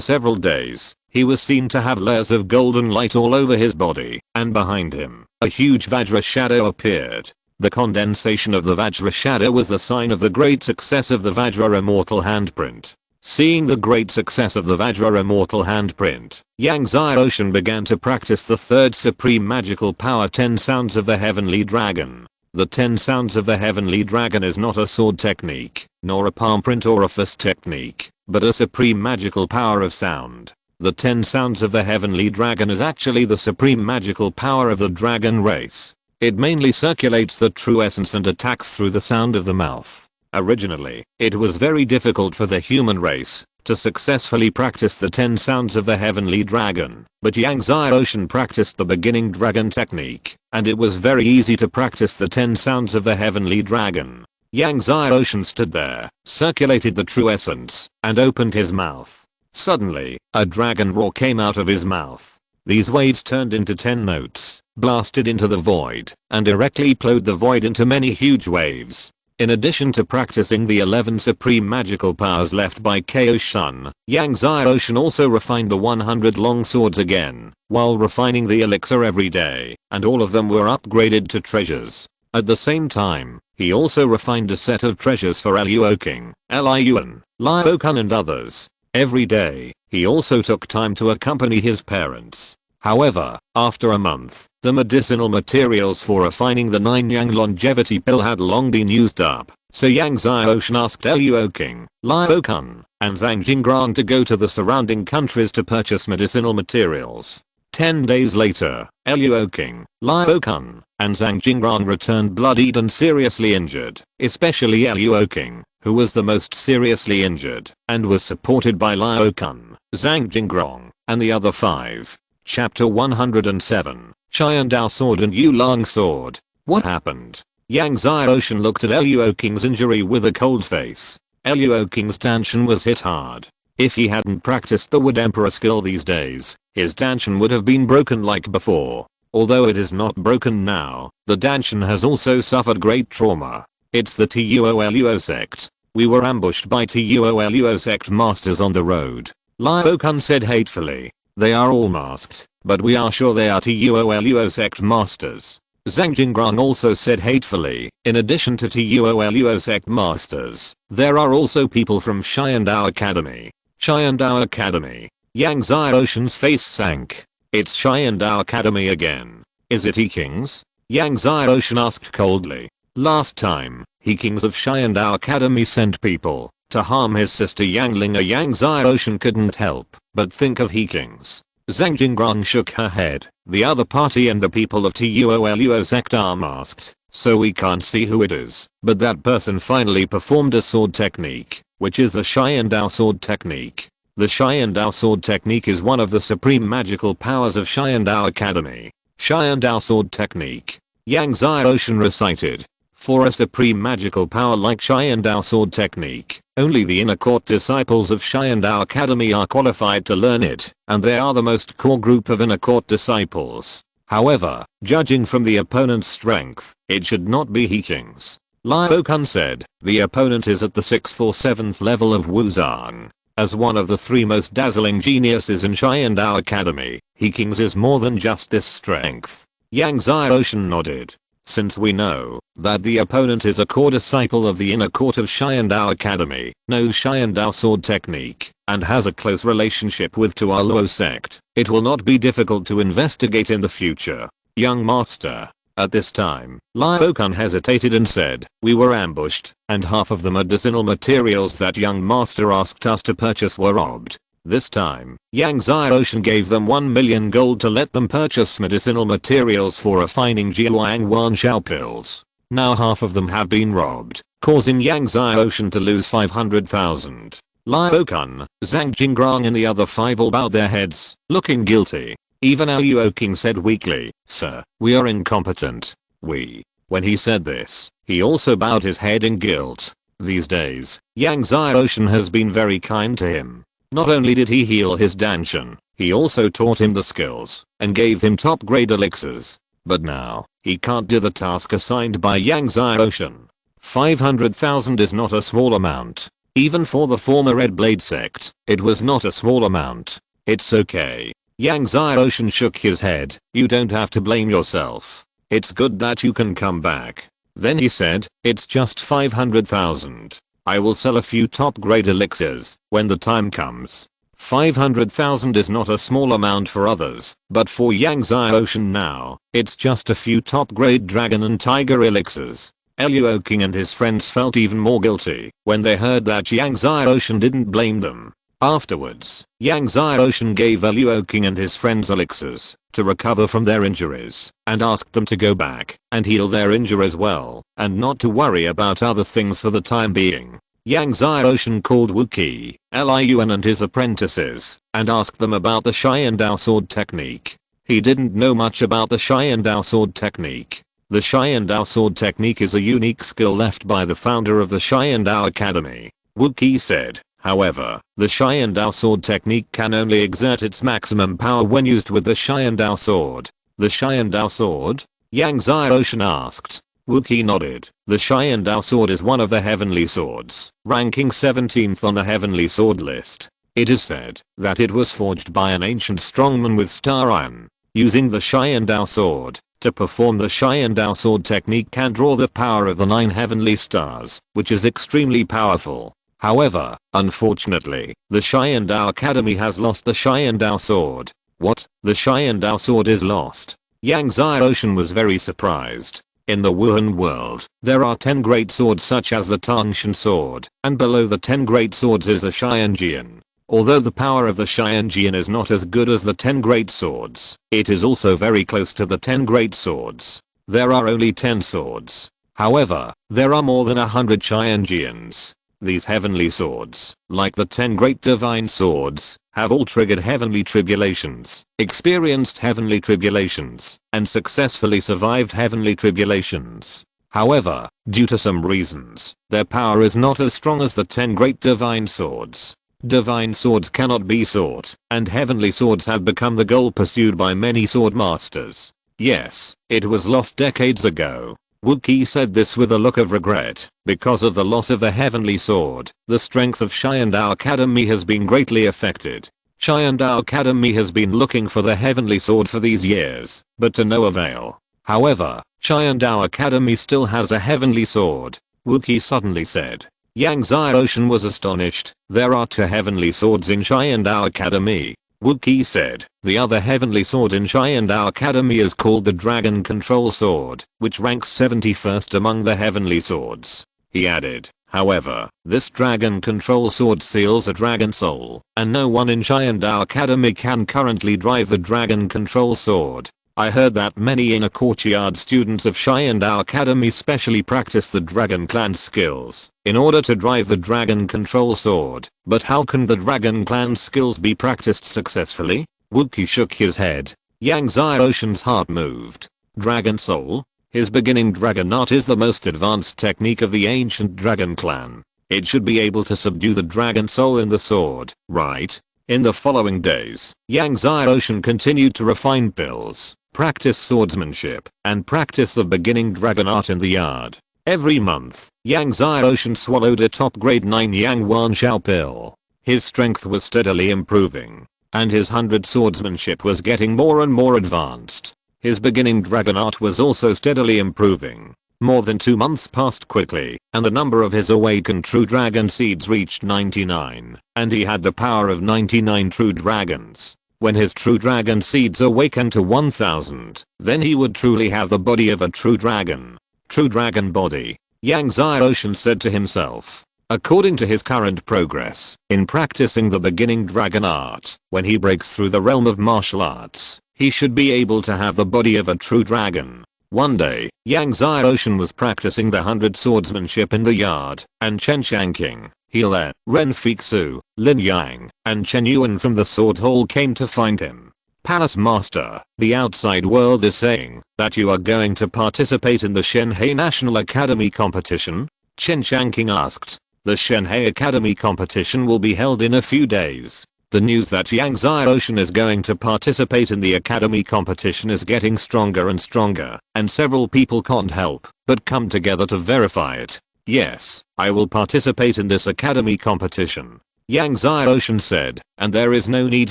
several days, he was seen to have layers of golden light all over his body, and behind him, a huge Vajra shadow appeared. The condensation of the Vajra shadow was the sign of the great success of the Vajra immortal handprint. Seeing the great success of the Vajra immortal handprint, Yang Xiaoshan began to practice the third supreme magical power 10 sounds of the heavenly dragon. The 10 sounds of the heavenly dragon is not a sword technique, nor a palm print or a fist technique, but a supreme magical power of sound. The 10 sounds of the heavenly dragon is actually the supreme magical power of the dragon race. It mainly circulates the true essence and attacks through the sound of the mouth. Originally, it was very difficult for the human race to successfully practice the 10 sounds of the heavenly dragon, but Yang Xiaoshan practiced the beginning dragon technique, and it was very easy to practice the 10 sounds of the heavenly dragon. Yang Xiaoshan stood there, circulated the true essence, and opened his mouth. Suddenly, a dragon roar came out of his mouth. These waves turned into 10 notes, blasted into the void, and directly plowed the void into many huge waves. In addition to practicing the 11 supreme magical powers left by Kao Shun, Yang Xiaoshan also refined the 100 long swords again, while refining the elixir every day, and all of them were upgraded to treasures. At the same time, he also refined a set of treasures for Liu King, Liuan, Liu Kun and others. every day. He also took time to accompany his parents. However, after a month, the medicinal materials for refining the 9-yang longevity pill had long been used up, so Yang Xiaoshan asked Liu King, Liu Kun, and Zhang Jingguang to go to the surrounding countries to purchase medicinal materials. 10 days later, Liu King, Liu Kun, and Zhang Jingguang returned bloodied and seriously injured, especially Liu King, who was the most seriously injured, and was supported by Liu Kun, Zhang Jingguang, and the other 5. Chapter 107, Qiandao Sword and Yulang Sword. What happened? Yang Xiaoshan looked at Liu King's injury with a cold face. Liu King's Danshan was hit hard. If he hadn't practiced the Wood Emperor skill these days, his Danshan would have been broken like before. Although it is not broken now, the Danshan has also suffered great trauma. It's the Tuoluo sect. We were ambushed by Tuoluo sect masters on the road. Liu Kun said hatefully. They are all masked, but we are sure they are Tuoluo sect masters. Zhang Jingguang also said hatefully, in addition to Tuoluo sect masters, there are also people from Qiandao Academy. Qiandao Academy. Yang Xiaoshan's face sank. It's Qiandao Academy again. Is it He-Kings? Yang Xiaoshan asked coldly. Last time, He-Kings of Qiandao Academy sent people to harm his sister Yangling. Yang Xiaoshan couldn't help but think of He-Kings. Zhang Jingguang shook her head. The other party and the people of Tuoluo sect are masked, so we can't see who it is. But that person finally performed a sword technique, which is the Qiandao sword technique. The Qiandao sword technique is one of the supreme magical powers of Qiandao Academy. Qiandao sword technique. Yang Xiaoshan recited. For a supreme magical power like Qiandao sword technique, only the inner court disciples of Qiandao Academy are qualified to learn it, and they are the most core group of inner court disciples. However, judging from the opponent's strength, it should not be He-Kings. Liu Kun said, the opponent is at the 6th or 7th level of Wuzang. As one of the 3 most dazzling geniuses in Qiandao Academy, He-Kings is more than just this strength. Yang Xiaoshan nodded. Since we know that the opponent is a core disciple of the inner court of Qiandao Academy, knows Qiandao sword technique, and has a close relationship with Tuoluo sect, it will not be difficult to investigate in the future. Young master. At this time, Liu Kun hesitated and said, we were ambushed, and half of the medicinal materials that young master asked us to purchase were robbed. This time, Yang Xiaoshan gave them 1 million gold to let them purchase medicinal materials for refining Jiuang Wanshao pills. Now half of them have been robbed, causing Yang Xiaoshan to lose 500,000. Liu Kun, Zhang Jingguang and the other 5 all bowed their heads, looking guilty. Even Liu King said weakly, sir, we are incompetent. When he said this, he also bowed his head in guilt. These days, Yang Xiaoshan has been very kind to him. Not only did he heal his Danshan, he also taught him the skills, and gave him top grade elixirs. But now, he can't do the task assigned by Yang Xiaoshan. 500,000 is not a small amount. Even for the former Red Blade sect, it was not a small amount. It's okay. Yang Xiaoshan shook his head. You don't have to blame yourself. It's good that you can come back. Then he said, it's just 500,000. I will sell a few top grade elixirs when the time comes. 500,000 is not a small amount for others, but for Yang Xiaoshan now, it's just a few top grade dragon and tiger elixirs. Liu King and his friends felt even more guilty when they heard that Yang Xiaoshan didn't blame them. Afterwards, Yang Xiaoshan gave Liu King and his friends elixirs to recover from their injuries and asked them to go back and heal their injuries well and not to worry about other things for the time being. Yang Xiaoshan called Wuqi, Liuan and his apprentices and asked them about the Qiandao sword technique. He didn't know much about the Qiandao sword technique. The Qiandao sword technique is a unique skill left by the founder of the Qiandao Academy. Wuqi said. However, the Qiandao sword technique can only exert its maximum power when used with the Qiandao sword. The Qiandao sword? Yang Xiaoshan asked. Wuqi nodded. The Qiandao sword is one of the heavenly swords, ranking 17th on the heavenly sword list. It is said that it was forged by an ancient strongman with star iron. Using the Qiandao sword to perform the Qiandao sword technique can draw the power of the 9 heavenly stars, which is extremely powerful. However, unfortunately, the Xiandao Academy has lost the Xiandao sword. What? The Xiandao sword is lost? Yang Xiaoshan was very surprised. In the Wuhan world, there are 10 great swords such as the Tangshan sword, and below the 10 great swords is the Xianjian. Although the power of the Xianjian is not as good as the 10 great swords, it is also very close to the 10 great swords. There are only 10 swords. However, there are more than 100 Xianjians. These heavenly swords, like the 10 great divine swords, have all triggered heavenly tribulations, experienced heavenly tribulations, and successfully survived heavenly tribulations. However, due to some reasons, their power is not as strong as the 10 great divine swords. Divine swords cannot be sought, and heavenly swords have become the goal pursued by many sword masters. Yes, it was lost decades ago. Wookiee said this with a look of regret. Because of the loss of the heavenly sword, the strength of Xiandao Academy has been greatly affected. Xiandao Academy has been looking for the heavenly sword for these years, but to no avail. However, Xiandao Academy still has a heavenly sword. Wookiee suddenly said. Yang Xiaoshan was astonished. There are 2 heavenly swords in Xiandao Academy. Wookiee said, the other heavenly sword in Xiandao Academy is called the Dragon Control Sword, which ranks 71st among the heavenly swords. He added, however, this Dragon Control Sword seals a dragon soul, and no one in Xiandao Academy can currently drive the Dragon Control Sword. I heard that many inner courtyard students of Xiandao Academy specially practice the Dragon Clan skills in order to drive the Dragon Control Sword. But how can the Dragon Clan skills be practiced successfully? Wookiee shook his head. Yang Xiaoshan's heart moved. Dragon Soul? His beginning dragon art is the most advanced technique of the ancient Dragon Clan. It should be able to subdue the Dragon Soul in the sword, right? In the following days, Yang Xiaoshan continued to refine builds, practice swordsmanship, and practice the beginning dragon art in the yard. Every month, Yang Xiaoshan swallowed a top grade 9 Yang Wanshao pill. His strength was steadily improving, and his 100 swordsmanship was getting more and more advanced. His beginning dragon art was also steadily improving. More than 2 months passed quickly, and the number of his awakened true dragon seeds reached 99, and he had the power of 99 true dragons. When his true dragon seeds awakened to 1000, then he would truly have the body of a true dragon. True dragon body. Yang Xiaoshan said to himself. According to his current progress in practicing the beginning dragon art, when he breaks through the realm of martial arts, he should be able to have the body of a true dragon. One day, Yang Xiaoshan was practicing the 100 swordsmanship in the yard, and Chen Shanqing, Hele, Ren Fixu, Lin Yang, and Chen Yuan from the sword hall came to find him. Palace Master, the outside world is saying that you are going to participate in the Shenhe National Academy competition? Chen Shanqing asked. The Shenhe Academy competition will be held in a few days. The news that Yang Xiaoshan is going to participate in the academy competition is getting stronger and stronger, and several people can't help but come together to verify it. Yes, I will participate in this academy competition, Yang Xiaoshan said, and there is no need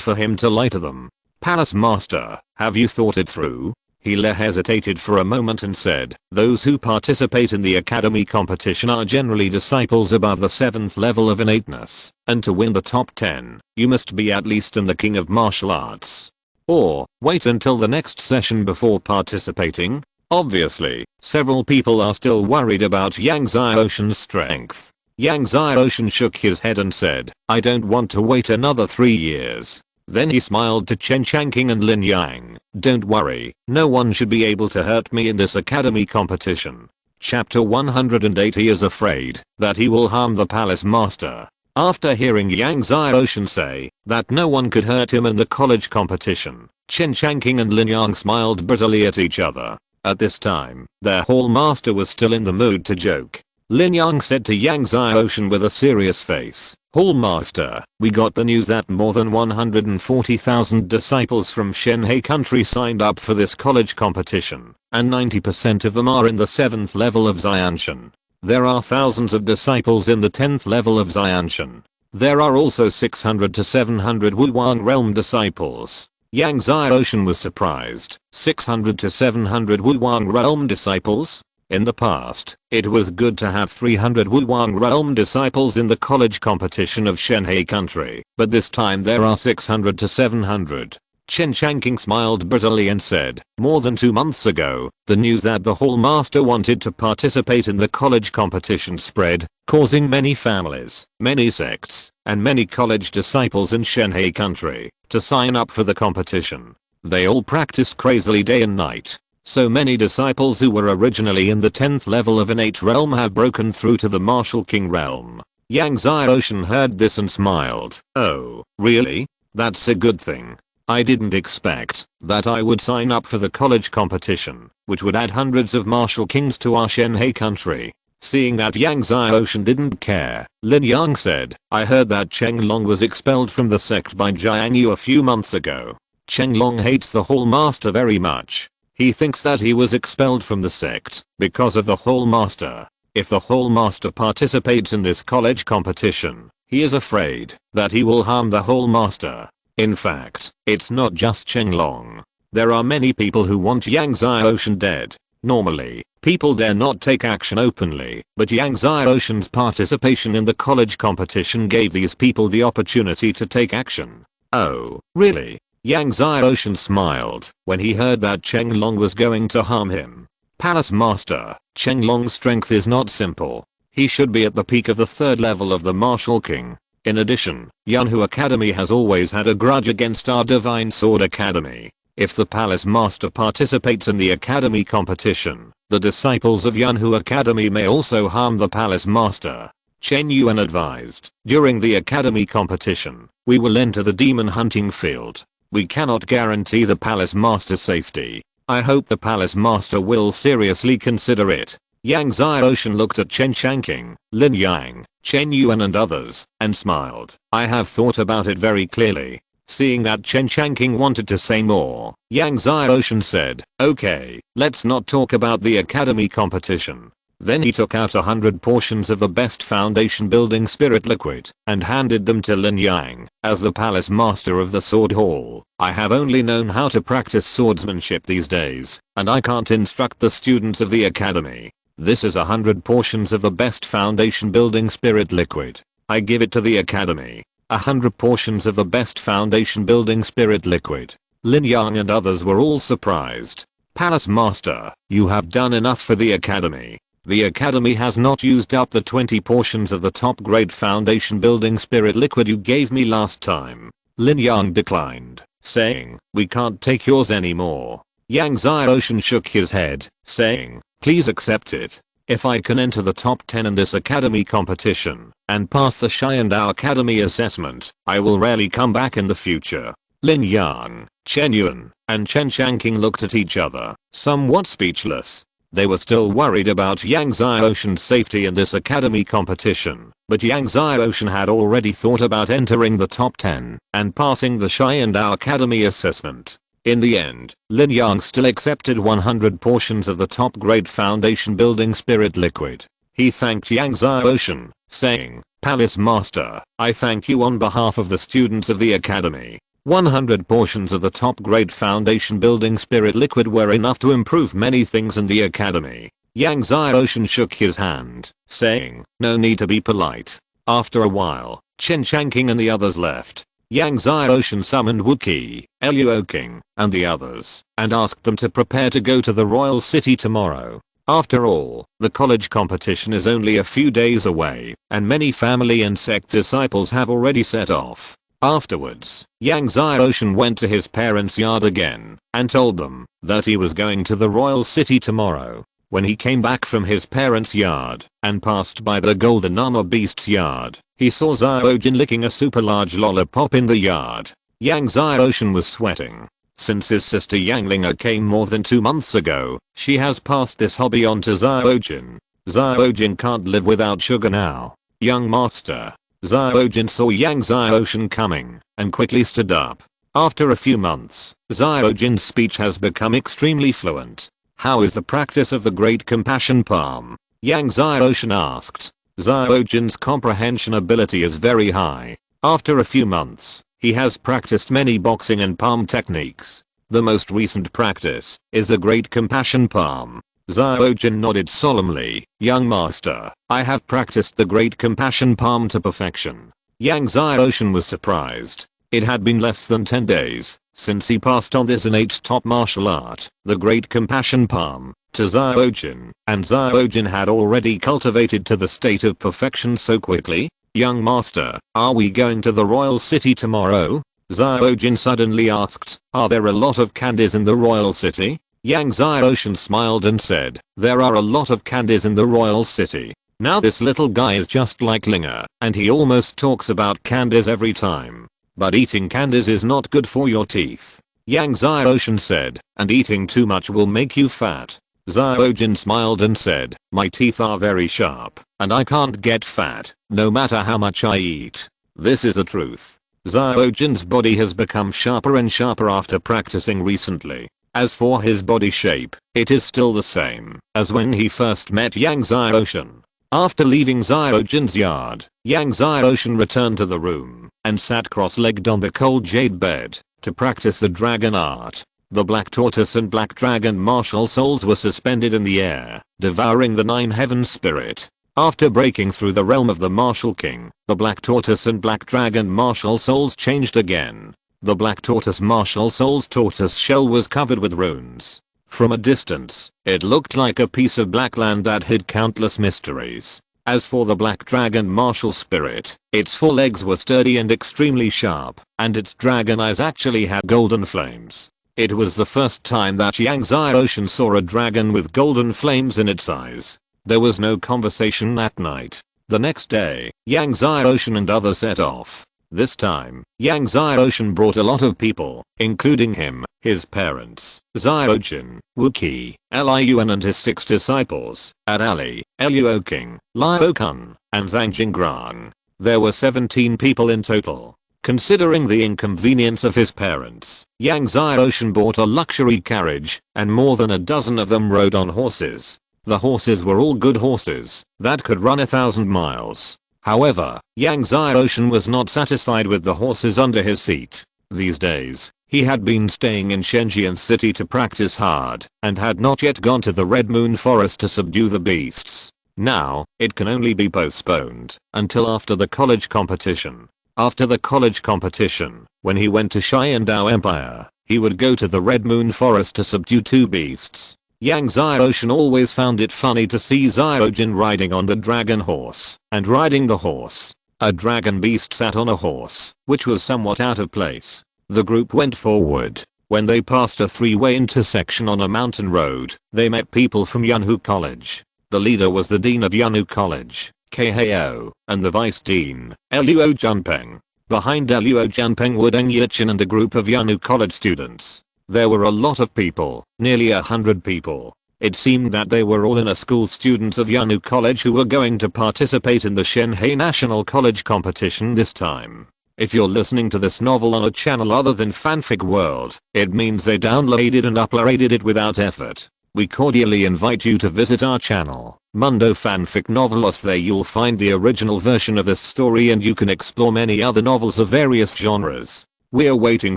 for him to lie to them. Palace Master, have you thought it through? Hele hesitated for a moment and said, those who participate in the academy competition are generally disciples above the 7th level of innateness, and to win the top 10, you must be at least in the King of Martial Arts. Or, wait until the next session before participating? Obviously, several people are still worried about Yang Xiaoshan's strength. Yang Xiaoshan shook his head and said, I don't want to wait another 3 years. Then he smiled to Chen Shanqing and Lin Yang. Don't worry, no one should be able to hurt me in this academy competition. Chapter 108. He is afraid that he will harm the Palace Master. After hearing Yang Xiaoshan say that no one could hurt him in the college competition, Chen Shanqing and Lin Yang smiled bitterly at each other. At this time, their hall master was still in the mood to joke. Lin Yang said to Yang Xiaoshan with a serious face, Hall Master, we got the news that more than 140,000 disciples from Shenhe country signed up for this college competition, and 90% of them are in the 7th level of Xianshan. There are thousands of disciples in the 10th level of Xianshan. There are also 600 to 700 Wuwang realm disciples. Yang Xiaoshan was surprised. 600 to 700 Wuwang realm disciples? In the past, it was good to have 300 Wuwang realm disciples in the college competition of Shenhe country, but this time there are 600 to 700. Chen Changqing smiled bitterly and said, more than 2 months ago, the news that the hall master wanted to participate in the college competition spread, causing many families, many sects, and many college disciples in Shenhe country to sign up for the competition. They all practiced crazily day and night. So many disciples who were originally in the 10th level of innate realm have broken through to the martial king realm. Yang Xiaoshan heard this and smiled. Oh, really? That's a good thing. I didn't expect that I would sign up for the college competition, which would add hundreds of martial kings to our Shenhe country. Seeing that Yang Xiaoshan didn't care, Lin Yang said, I heard that Cheng Long was expelled from the sect by Jiang Yu a few months ago. Cheng Long hates the hall master very much. He thinks that he was expelled from the sect because of the hall master. If the hall master participates in this college competition, he is afraid that he will harm the hall master. In fact, it's not just Cheng Long. There are many people who want Yang Xiaoshan dead. Normally, people dare not take action openly, but Yang Xiaoshan's participation in the college competition gave these people the opportunity to take action. Oh, really? Yang Xiaoshan smiled when he heard that Cheng Long was going to harm him. Palace Master, Cheng Long's strength is not simple. He should be at the peak of the 3rd level of the Martial King. In addition, Yanhu Academy has always had a grudge against our Divine Sword Academy. If the Palace Master participates in the Academy competition, the disciples of Yanhu Academy may also harm the Palace Master. Chen Yuan advised, during the Academy competition, we will enter the demon hunting field. We cannot guarantee the Palace Master's safety. I hope the Palace Master will seriously consider it. Yang Xiaoshan looked at Chen Changqing, Lin Yang, Chen Yuan and others, and smiled. I have thought about it very clearly. Seeing that Chen Changqing wanted to say more, Yang Xiaoshan said, okay, let's not talk about the academy competition. Then he took out 100 portions of the best foundation building spirit liquid and handed them to Lin Yang. As the palace master of the sword hall, I have only known how to practice swordsmanship these days, and I can't instruct the students of the academy. This is 100 portions of the best foundation building spirit liquid. I give it to the academy. 100 portions of the best foundation building spirit liquid. Lin Yang and others were all surprised. Palace Master, you have done enough for the academy. The academy has not used up the 20 portions of the top grade foundation building spirit liquid you gave me last time. Lin Yang declined, saying, we can't take yours anymore. Yang Xiaoshan shook his head, saying, please accept it. If I can enter the top 10 in this academy competition and pass the Xiandao Academy assessment, I will rarely come back in the future. Lin Yang, Chen Yuan, and Chen Changqing looked at each other, somewhat speechless. They were still worried about Yang Xiaoshan's safety in this academy competition, but Yang Xiaoshan had already thought about entering the top 10 and passing the Xiandao Academy assessment. In the end, Lin Yang still accepted 100 portions of the top grade foundation building spirit liquid. He thanked Yang Xiaoshan, saying, Palace Master, I thank you on behalf of the students of the academy. 100 portions of the top grade foundation building spirit liquid were enough to improve many things in the academy. Yang Xiaoshan shook his hand, saying, no need to be polite. After a while, Chen Changqing and the others left. Yang Xiaoshan summoned Wookie, Luo King, and the others, and asked them to prepare to go to the royal city tomorrow. After all, the college competition is only a few days away, and many family and sect disciples have already set off. Afterwards, Yang Xiaoshan went to his parents' yard again, and told them that he was going to the royal city tomorrow. When he came back from his parents' yard and passed by the golden armor beast's yard, he saw Xiaojin licking a super large lollipop in the yard. Yang Xiaoshan was sweating. Since his sister Yanglinger came more than 2 months ago, she has passed this hobby on to Xiaojin. Xiaojin can't live without sugar now. Young master. Xiaojin saw Yang Xiaoshan coming and quickly stood up. After a few months, Xiaojin's speech has become extremely fluent. How is the practice of the Great Compassion Palm? Yang Xiaoshan asked. Xiaojin's comprehension ability is very high. After a few months, he has practiced many boxing and palm techniques. The most recent practice is the Great Compassion Palm. Zyojin nodded solemnly. Young master, I have practiced the great compassion palm to perfection. Yang Zyoshin was surprised. It had been less than 10 days since he passed on this innate top martial art, the great compassion palm, to Zyojin, and Zyojin had already cultivated to the state of perfection so quickly. Young master, are we going to the royal city tomorrow? Zyojin suddenly asked. Are there a lot of candies in the royal city? Yang Zyoshin smiled and said, there are a lot of candies in the royal city. Now this little guy is just like Linger, and he almost talks about candies every time. But eating candies is not good for your teeth. Yang Zyoshin said, and eating too much will make you fat. Zyojin smiled and said, my teeth are very sharp, and I can't get fat, no matter how much I eat. This is the truth. Zyojin's body has become sharper and sharper after practicing recently. As for his body shape, it is still the same as when he first met Yang Zyoshin. After leaving Zyojin's yard, Yang Zyoshin returned to the room and sat cross-legged on the cold jade bed to practice the dragon art. The black tortoise and black dragon martial souls were suspended in the air, devouring the 9 heaven spirit. After breaking through the realm of the martial king, the black tortoise and black dragon martial souls changed again. The black tortoise martial soul's tortoise shell was covered with runes. From a distance, it looked like a piece of black land that hid countless mysteries. As for the black dragon martial spirit, its forelegs were sturdy and extremely sharp, and its dragon eyes actually had golden flames. It was the first time that Yang Zyoshin saw a dragon with golden flames in its eyes. There was no conversation that night. The next day, Yang Zyoshin and others set off. This time, Yang Zyoshin brought a lot of people, including him, his parents, Zyojin, Wookie, Liuan and his 6 disciples, Adali, Luoking, Liokun, and Zangjingrang. There were 17 people in total. Considering the inconvenience of his parents, Yang Zyoshin bought a luxury carriage, and more than a dozen of them rode on horses. The horses were all good horses that could run 1,000 miles. However, Yang Zyoshin was not satisfied with the horses under his seat. These days, he had been staying in Shenzhen City to practice hard, and had not yet gone to the Red Moon Forest to subdue the beasts. Now, it can only be postponed until after the college competition. After the college competition, when he went to Xiandao Empire, he would go to the Red Moon Forest to subdue 2 beasts. Yang Zyoshin always found it funny to see Zyojin riding on the dragon horse, and riding the horse. A dragon beast sat on a horse, which was somewhat out of place. The group went forward. When they passed a 3-way intersection on a mountain road, they met people from Yunhu College. The leader was the dean of Yunhu College, Khao, and the vice dean, Luo Junpeng. Behind Luo Junpeng were Deng Yichin and a group of Yunhu College students. There were a lot of people, nearly 100 people. It seemed that they were all in a school students of Yunhu College who were going to participate in the Shenhei National College competition this time. If you're listening to this novel on a channel other than Fanfic World, it means they downloaded and uploaded it without effort. We cordially invite you to visit our channel, Mundo Fanfic Novelos. There you'll find the original version of this story and you can explore many other novels of various genres. We're waiting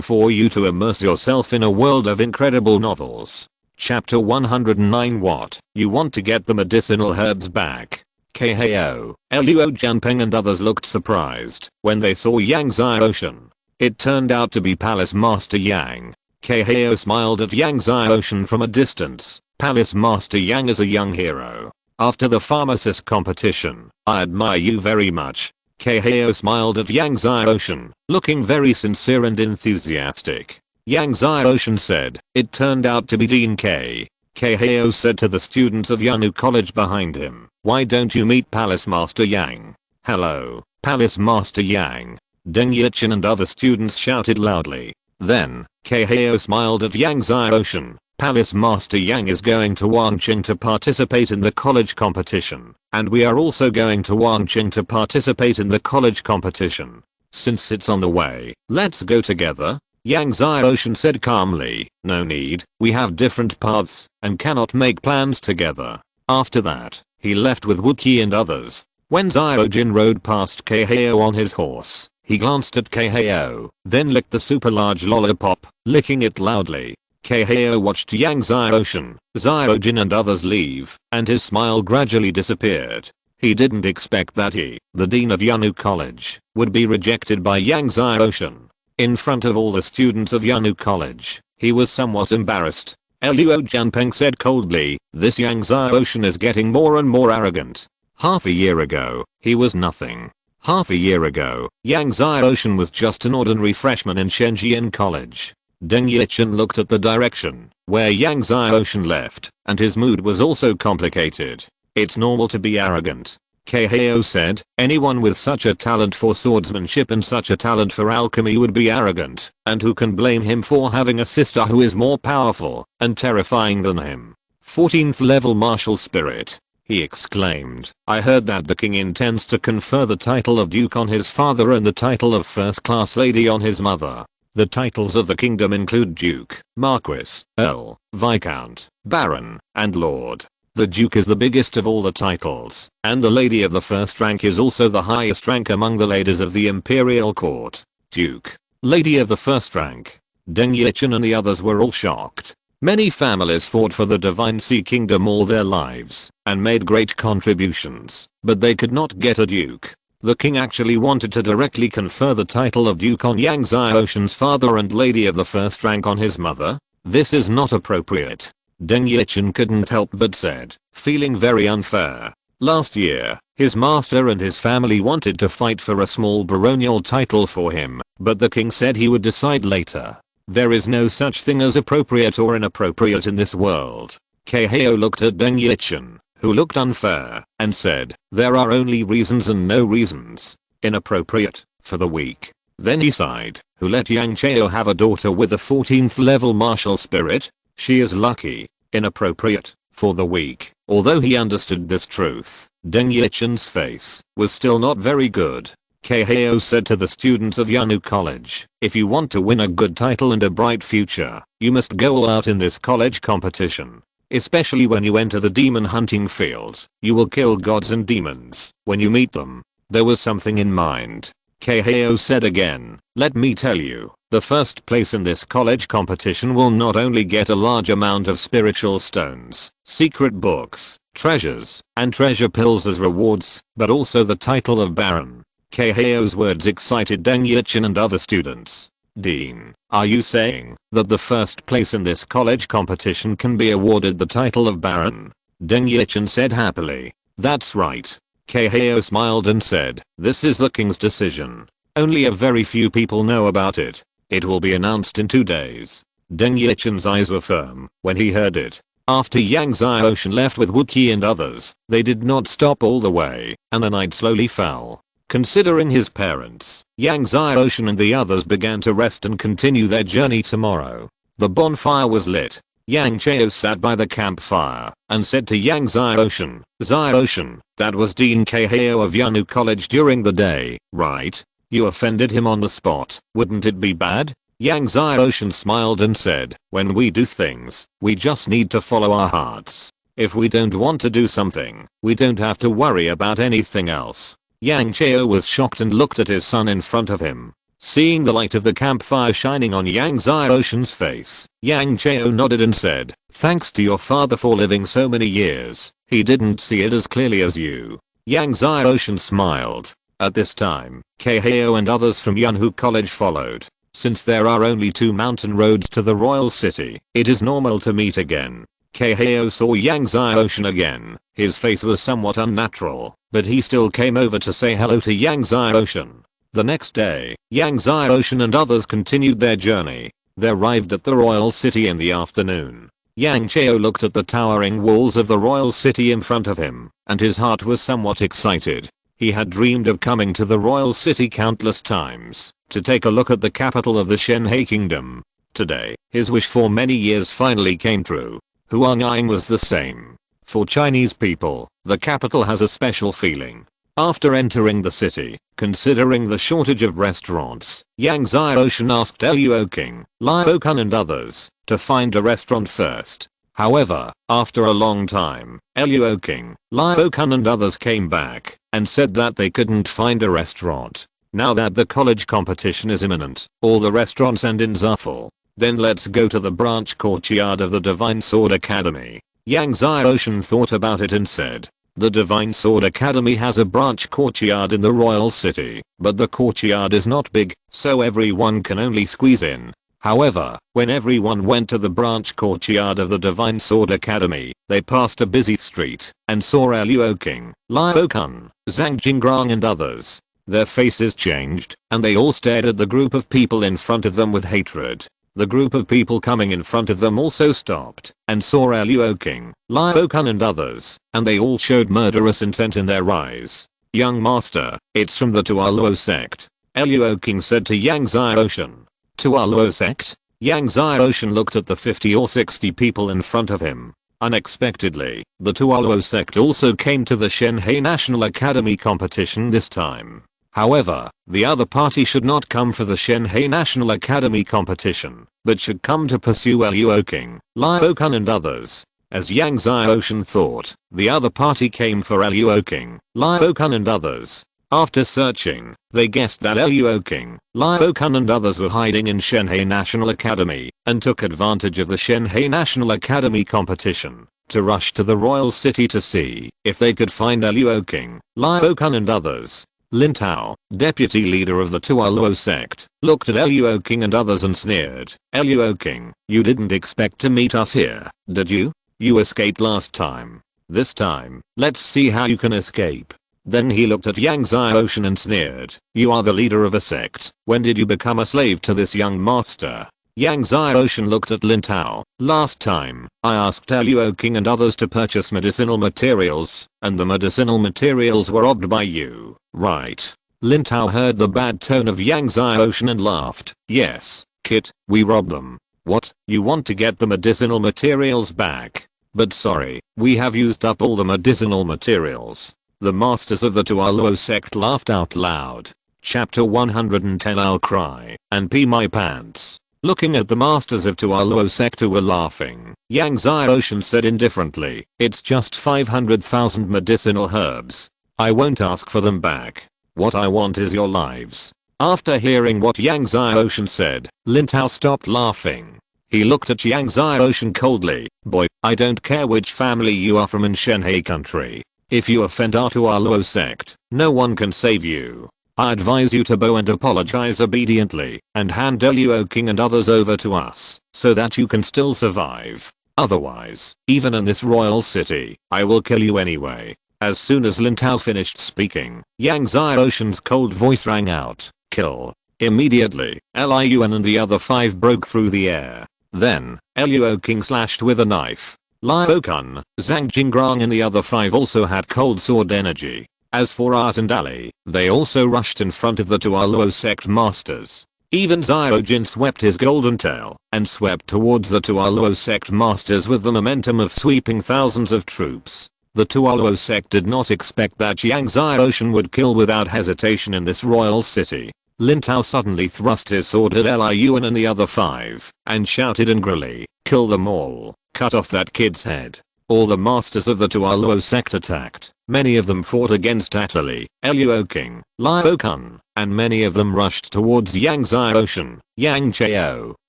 for you to immerse yourself in a world of incredible novels. Chapter 109. What? You want to get the medicinal herbs back? Khao, Luo Junpeng and others looked surprised when they saw Yang Zyoshin. It turned out to be Palace Master Yang. Khao smiled at Yang Zyoshin from a distance. Palace Master Yang is a young hero. After the pharmacist competition, I admire you very much. Khao smiled at Yang Zyoshin, looking very sincere and enthusiastic. Yang Zyoshin said, it turned out to be Dean K. Khao said to the students of Yunhu College behind him, why don't you meet Palace Master Yang? Hello, Palace Master Yang. Deng Yichin and other students shouted loudly. Then, Khao smiled at Yang Zyoshin. Palace Master Yang is going to Wangqing to participate in the college competition, and we are also going to Wangqing to participate in the college competition. Since it's on the way, let's go together. Yang Zyoshin said calmly, no need, we have different paths, and cannot make plans together. After that, he left with Wookie and others. When Zyojin rode past Khao on his horse, he glanced at Khao, then licked the super large lollipop, licking it loudly. Kaheo watched Yang Xiaoshan, Xiaojin and others leave, and his smile gradually disappeared. He didn't expect that he, the dean of Yanu College, would be rejected by Yang Xiaoshan. In front of all the students of Yanu College, he was somewhat embarrassed. Luo Jianpeng said coldly, "This Yang Xiaoshan is getting more and more arrogant. Half a year ago, he was nothing. Half a year ago, Yang Xiaoshan was just an ordinary freshman in Shenzhen College." Deng Yichen looked at the direction where Yang Xiaoshan left, and his mood was also complicated. "It's normal to be arrogant," Kaheo said. "Anyone with such a talent for swordsmanship and such a talent for alchemy would be arrogant, and who can blame him for having a sister who is more powerful and terrifying than him?" 14th level martial spirit. He exclaimed, "I heard that the king intends to confer the title of duke on his father and the title of first-class lady on his mother. The titles of the kingdom include Duke, Marquis, Earl, Viscount, Baron, and Lord. The Duke is the biggest of all the titles, and the Lady of the first rank is also the highest rank among the ladies of the Imperial Court." Duke, Lady of the first rank. Deng Yichen and the others were all shocked. Many families fought for the Divine Sea Kingdom all their lives, and made great contributions, but they could not get a duke. The king actually wanted to directly confer the title of duke on Yang Xiaoshan's father and lady of the first rank on his mother? This is not appropriate. Deng Yichen couldn't help but said, feeling very unfair. Last year, his master and his family wanted to fight for a small baronial title for him, but the king said he would decide later. There is no such thing as appropriate or inappropriate in this world. Kaheo looked at Deng Yichen, who looked unfair, and said, "There are only reasons and no reasons. Inappropriate, for the weak." Then he sighed, "Who let Yang Chao have a daughter with a 14th level martial spirit? She is lucky." Inappropriate, for the weak. Although he understood this truth, Deng Yichen's face was still not very good. Kaheo said to the students of Yanu College, "If you want to win a good title and a bright future, you must go all out in this college competition. Especially when you enter the demon hunting field, you will kill gods and demons when you meet them." There was something in mind. Kaheo said again, "Let me tell you, the first place in this college competition will not only get a large amount of spiritual stones, secret books, treasures, and treasure pills as rewards, but also the title of Baron." Kaheo's words excited Deng Yichen and other students. "Dean, are you saying that the first place in this college competition can be awarded the title of Baron?" Deng Yichen said happily. "That's right." Kaheo smiled and said, "This is the king's decision. Only a very few people know about it. It will be announced in 2 days." Deng Yichen's eyes were firm when he heard it. After Yang Xiaoshan left with Wookiee and others, they did not stop all the way, and the night slowly fell. Considering his parents, Yang Xiaoshan and the others began to rest and continue their journey tomorrow. The bonfire was lit. Yang Chao sat by the campfire and said to Yang Xiaoshan, "Xiaoshan, that was Dean Kaheo of Yanu College during the day, right? You offended him on the spot. Wouldn't it be bad?" Yang Xiaoshan smiled and said, "When we do things, we just need to follow our hearts. If we don't want to do something, we don't have to worry about anything else." Yang Chao was shocked and looked at his son in front of him. Seeing the light of the campfire shining on Yang Xiaoshan's face, Yang Chao nodded and said, "Thanks to your father for living so many years. He didn't see it as clearly as you." Yang Xiaoshan smiled. At this time, Kaheo and others from Yunhu College followed. Since there are only 2 mountain roads to the royal city, it is normal to meet again. Kaheo saw Yang Xiaoshan again. His face was somewhat unnatural, but he still came over to say hello to Yang Xiaoshan. The next day, Yang Xiaoshan and others continued their journey. They arrived at the royal city in the afternoon. Yang Chao looked at the towering walls of the royal city in front of him, and his heart was somewhat excited. He had dreamed of coming to the royal city countless times, to take a look at the capital of the Shenhe kingdom. Today, his wish for many years finally came true. Huang'an was the same. For Chinese people, the capital has a special feeling. After entering the city, considering the shortage of restaurants, Yang Xiaoshan asked Luo King, Luo Kun and others, to find a restaurant first. However, after a long time, Luo King, Luo Kun and others came back and said that they couldn't find a restaurant. Now that the college competition is imminent, all the restaurants and inns are full. Then let's go to the branch courtyard of the Divine Sword Academy. Yang Xiaoshan thought about it and said, the Divine Sword Academy has a branch courtyard in the royal city, but the courtyard is not big, so everyone can only squeeze in. However, when everyone went to the branch courtyard of the Divine Sword Academy, they passed a busy street and saw Liu King, Liu Kun, Zhang Jinggrang and others. Their faces changed, and they all stared at the group of people in front of them with hatred. The group of people coming in front of them also stopped and saw Liu King, Liu Kun and others, and they all showed murderous intent in their eyes. Young master, it's from the Tualuo sect, Liu King said to Yang Xiaoshan. Tualuo sect? Yang Xiaoshan looked at the 50 or 60 people in front of him. Unexpectedly, the Tualuo sect also came to the Shenhe National Academy competition this time. However, the other party should not come for the Shenhe National Academy competition, but should come to pursue Liu King, Liu Kun and others. As Yang Xiaoshan thought, the other party came for Liu King, Liu Kun and others. After searching, they guessed that Liu King, Liu Kun and others were hiding in Shenhe National Academy and took advantage of the Shenhe National Academy competition to rush to the royal city to see if they could find Liu King, Liu Kun and others. Lin Tao, deputy leader of the Tualuo sect, looked at Liu King and others and sneered. Liu King, you didn't expect to meet us here, did you? You escaped last time. This time, let's see how you can escape. Then he looked at Yang Xiaoshan and sneered. You are the leader of a sect. When did you become a slave to this young master? Yang Xiaoshan looked at Lin Tao. Last time, I asked Liu King and others to purchase medicinal materials, and the medicinal materials were robbed by you, right? Lin Tao heard the bad tone of Yang Xiaoshan and laughed. Yes, kid, we robbed them. What, you want to get the medicinal materials back? But sorry, we have used up all the medicinal materials. The masters of the Tualuo sect laughed out loud. Chapter 110 I'll cry and pee my pants. Looking at the masters of Tualuo sect who were laughing, Yang Xiaoshan said indifferently, it's just 500,000 medicinal herbs. I won't ask for them back. What I want is your lives. After hearing what Yang Xiaoshan said, Lin Tao stopped laughing. He looked at Yang Xiaoshan coldly. Boy, I don't care which family you are from in Shenhe country. If you offend our Tualuo sect, no one can save you. I advise you to bow and apologize obediently and hand Liu King and others over to us so that you can still survive. Otherwise, even in this royal city, I will kill you anyway. As soon as Lin Tao finished speaking, Yang Xiaoshan's cold voice rang out, kill. Immediately, Liu and the other 5 broke through the air. Then, Liu King slashed with a knife. Liu Kun, Zhang Jinggrang and the other 5 also had cold sword energy. As for Art and Ali, they also rushed in front of the Tualuo sect masters. Even Xiaojin swept his golden tail and swept towards the Tualuo sect masters with the momentum of sweeping thousands of troops. The Tualuo sect did not expect that Yang Xiaoshan would kill without hesitation in this royal city. Lin Tao suddenly thrust his sword at Liu and the other 5 and shouted angrily, kill them all, cut off that kid's head. All the masters of the Tualuo sect attacked. Many of them fought against Atali, Liu King, Liu Kun, and many of them rushed towards Yang Xiaoshan, Yang Chao,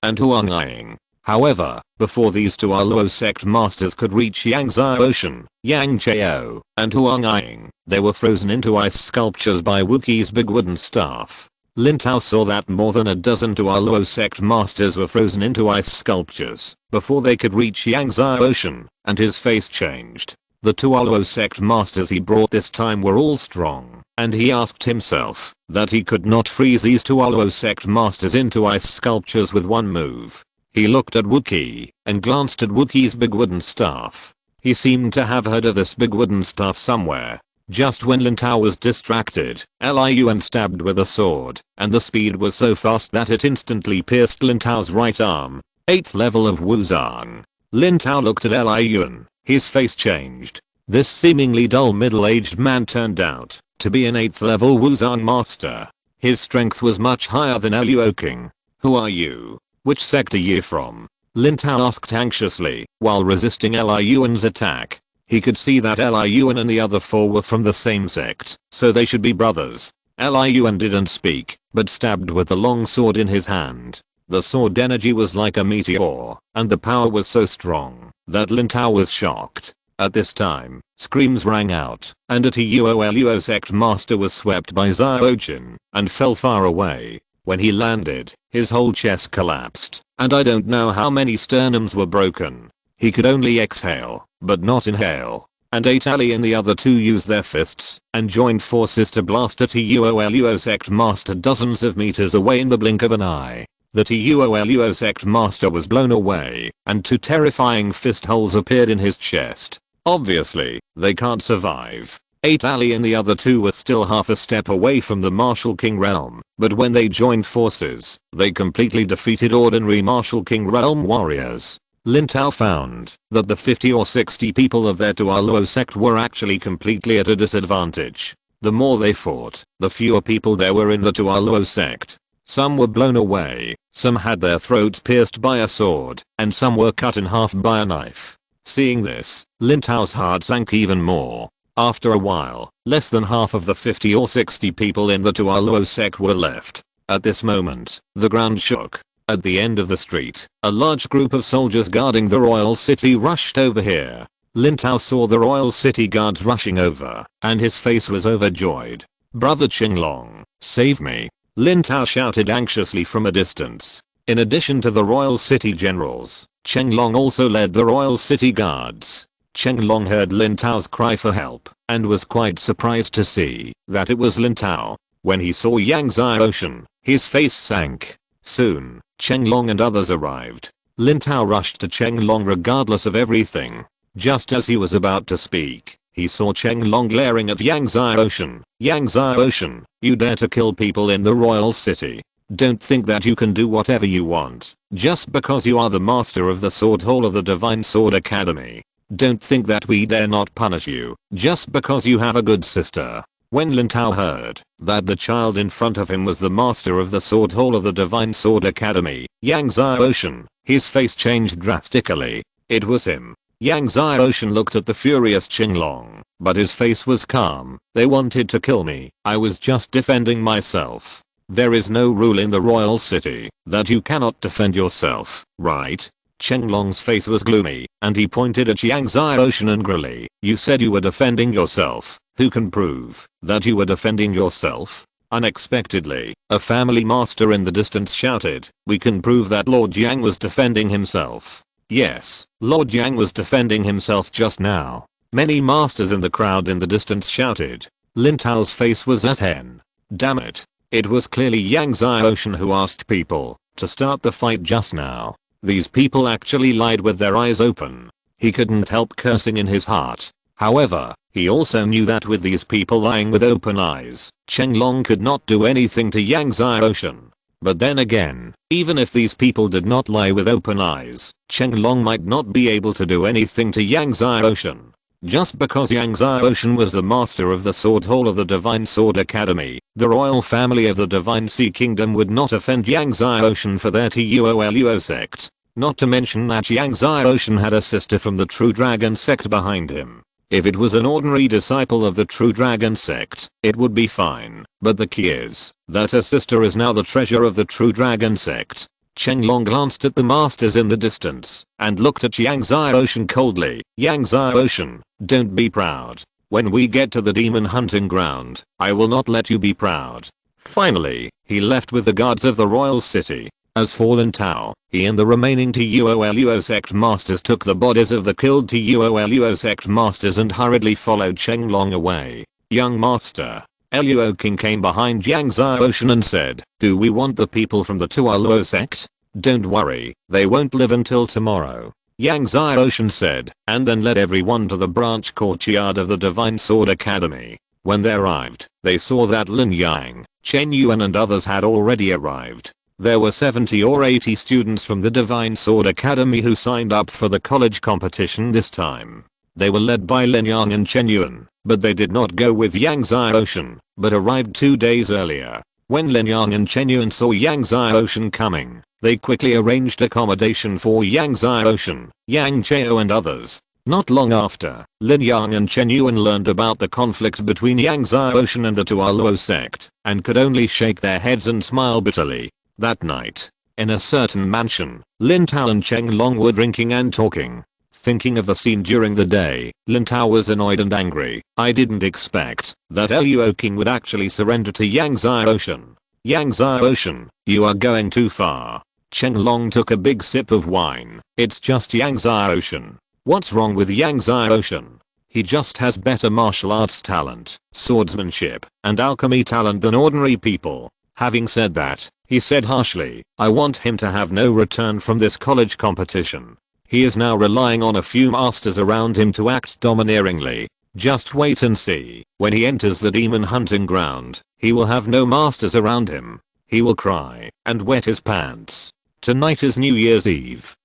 and Huang Ying. However, before these Tualuo sect masters could reach Yang Xiaoshan, Yang Chao, and Huang Ying, they were frozen into ice sculptures by Wookiee's big wooden staff. Lin Tao saw that more than a dozen Tualuo sect masters were frozen into ice sculptures before they could reach Yang Xiaoshan, and his face changed. The Tualuo sect masters he brought this time were all strong, and he asked himself that he could not freeze these Tualuo sect masters into ice sculptures with one move. He looked at Wookiee and glanced at Wookiee's big wooden staff. He seemed to have heard of this big wooden staff somewhere. Just when Lin Tao was distracted, Liu stabbed with a sword, and the speed was so fast that it instantly pierced Lin Tao's right arm. 8th level of Wuzang. Lin Tao looked at Liu. His face changed. This seemingly dull middle-aged man turned out to be an 8th level Wuzang master. His strength was much higher than Liu King. Who are you? Which sect are you from? Lin Tao asked anxiously while resisting Liu's attack. He could see that Liu and the other 4 were from the same sect, so they should be brothers. Liu didn't speak, but stabbed with the long sword in his hand. The sword energy was like a meteor, and the power was so strong that Lin Tao was shocked. At this time, screams rang out, and a Tuoluo sect master was swept by Xiaojin and fell far away. When he landed, his whole chest collapsed, and I don't know how many sternums were broken. He could only exhale, but not inhale. And Ali and the other two used their fists and joined forces to blast a Tuoluo sect master dozens of meters away in the blink of an eye. The Tuoluo sect master was blown away, and two terrifying fist holes appeared in his chest. Obviously, they can't survive. Ali and the other two were still half a step away from the Martial King realm, but when they joined forces, they completely defeated ordinary Martial King realm warriors. Lin Tao found that the 50 or 60 people of their Tuoluo sect were actually completely at a disadvantage. The more they fought, the fewer people there were in the Tuoluo sect. Some were blown away, some had their throats pierced by a sword, and some were cut in half by a knife. Seeing this, Lin Tao's heart sank even more. After a while, less than half of the 50 or 60 people in the Tuoluo sect were left. At this moment, the ground shook. At the end of the street, a large group of soldiers guarding the royal city rushed over here. Lin Tao saw the royal city guards rushing over, and his face was overjoyed. "Brother Qinglong, save me!" Lin Tao shouted anxiously from a distance. In addition to the royal city generals, Qinglong also led the royal city guards. Qinglong heard Lin Tao's cry for help, and was quite surprised to see that it was Lin Tao. When he saw Yang Xiaoshan, his face sank. Soon, Qinglong and others arrived. Lin Tao rushed to Qinglong regardless of everything. Just as he was about to speak, he saw Qinglong glaring at Yang Xiaoshan. "Yang Xiaoshan, you dare to kill people in the royal city. Don't think that you can do whatever you want, just because you are the master of the sword hall of the Divine Sword Academy. Don't think that we dare not punish you, just because you have a good sister." When Lin Tao heard that the child in front of him was the master of the sword hall of the Divine Sword Academy, Yang Xiaoshan, his face changed drastically. It was him. Yang Xiaoshan looked at the furious Qinglong, but his face was calm. "They wanted to kill me. I was just defending myself. There is no rule in the royal city that you cannot defend yourself, right?" Qinglong's face was gloomy, and he pointed at Yang Xiaoshan angrily. "You said you were defending yourself. Who can prove that you were defending yourself?" Unexpectedly, a family master in the distance shouted, "We can prove that Lord Yang was defending himself." Yes, Lord Yang was defending himself just now. Many masters in the crowd in the distance shouted. Lin Tao's face was as hen. Damn it. It was clearly Yang Xiaoshan who asked people to start the fight just now. These people actually lied with their eyes open. He couldn't help cursing in his heart. However, he also knew that with these people lying with open eyes, Qinglong could not do anything to Yang Xiaoshan. But then again, even if these people did not lie with open eyes, Qinglong might not be able to do anything to Yang Xiaoshan. Just because Yang Xiaoshan was the master of the sword hall of the Divine Sword Academy, the royal family of the Divine Sea Kingdom would not offend Yang Xiaoshan for their Tuoluo sect. Not to mention that Yang Xiaoshan had a sister from the True Dragon sect behind him. If it was an ordinary disciple of the True Dragon sect, it would be fine, but the key is that her sister is now the treasure of the True Dragon sect. Qinglong glanced at the masters in the distance and looked at Yang Xiaoshan coldly. "Yang Xiaoshan, don't be proud. When we get to the demon hunting ground, I will not let you be proud." Finally, he left with the guards of the royal city. As for Lin Tao, he and the remaining Tuoluo sect masters took the bodies of the killed Tuoluo sect masters and hurriedly followed Qinglong away. "Young master." Luo King came behind Yang Xiaoshan and said, "Do we want the people from the Tuoluo sect?" "Don't worry, they won't live until tomorrow," Yang Xiaoshan said, and then led everyone to the branch courtyard of the Divine Sword Academy. When they arrived, they saw that Lin Yang, Chen Yuan and others had already arrived. There were 70 or 80 students from the Divine Sword Academy who signed up for the college competition this time. They were led by Lin Yang and Chen Yuan, but they did not go with Yang Xiaoshan, but arrived 2 days earlier. When Lin Yang and Chen Yuan saw Yang Xiaoshan coming, they quickly arranged accommodation for Yang Xiaoshan, Yang Cheo and others. Not long after, Lin Yang and Chen Yuan learned about the conflict between Yang Xiaoshan and the Tuoluo sect, and could only shake their heads and smile bitterly. That night, In a certain mansion, Lin Tao and Cheng Long were drinking and talking. Thinking of the scene during the day, Lin Tao was annoyed and angry. I didn't expect that Luo King would actually surrender to Yang Xiaoshan. Yang Xiaoshan, you are going too far. Cheng Long took a big sip of wine. It's just Yang Xiaoshan. What's wrong with Yang Xiaoshan? He just has better martial arts talent, swordsmanship, and alchemy talent than ordinary people. Having said that, he said harshly, I want him to have no return from this college competition. He is now relying on a few masters around him to act domineeringly. Just wait and see. When he enters the demon hunting ground, he will have no masters around him. He will cry and wet his pants. Tonight is New Year's Eve.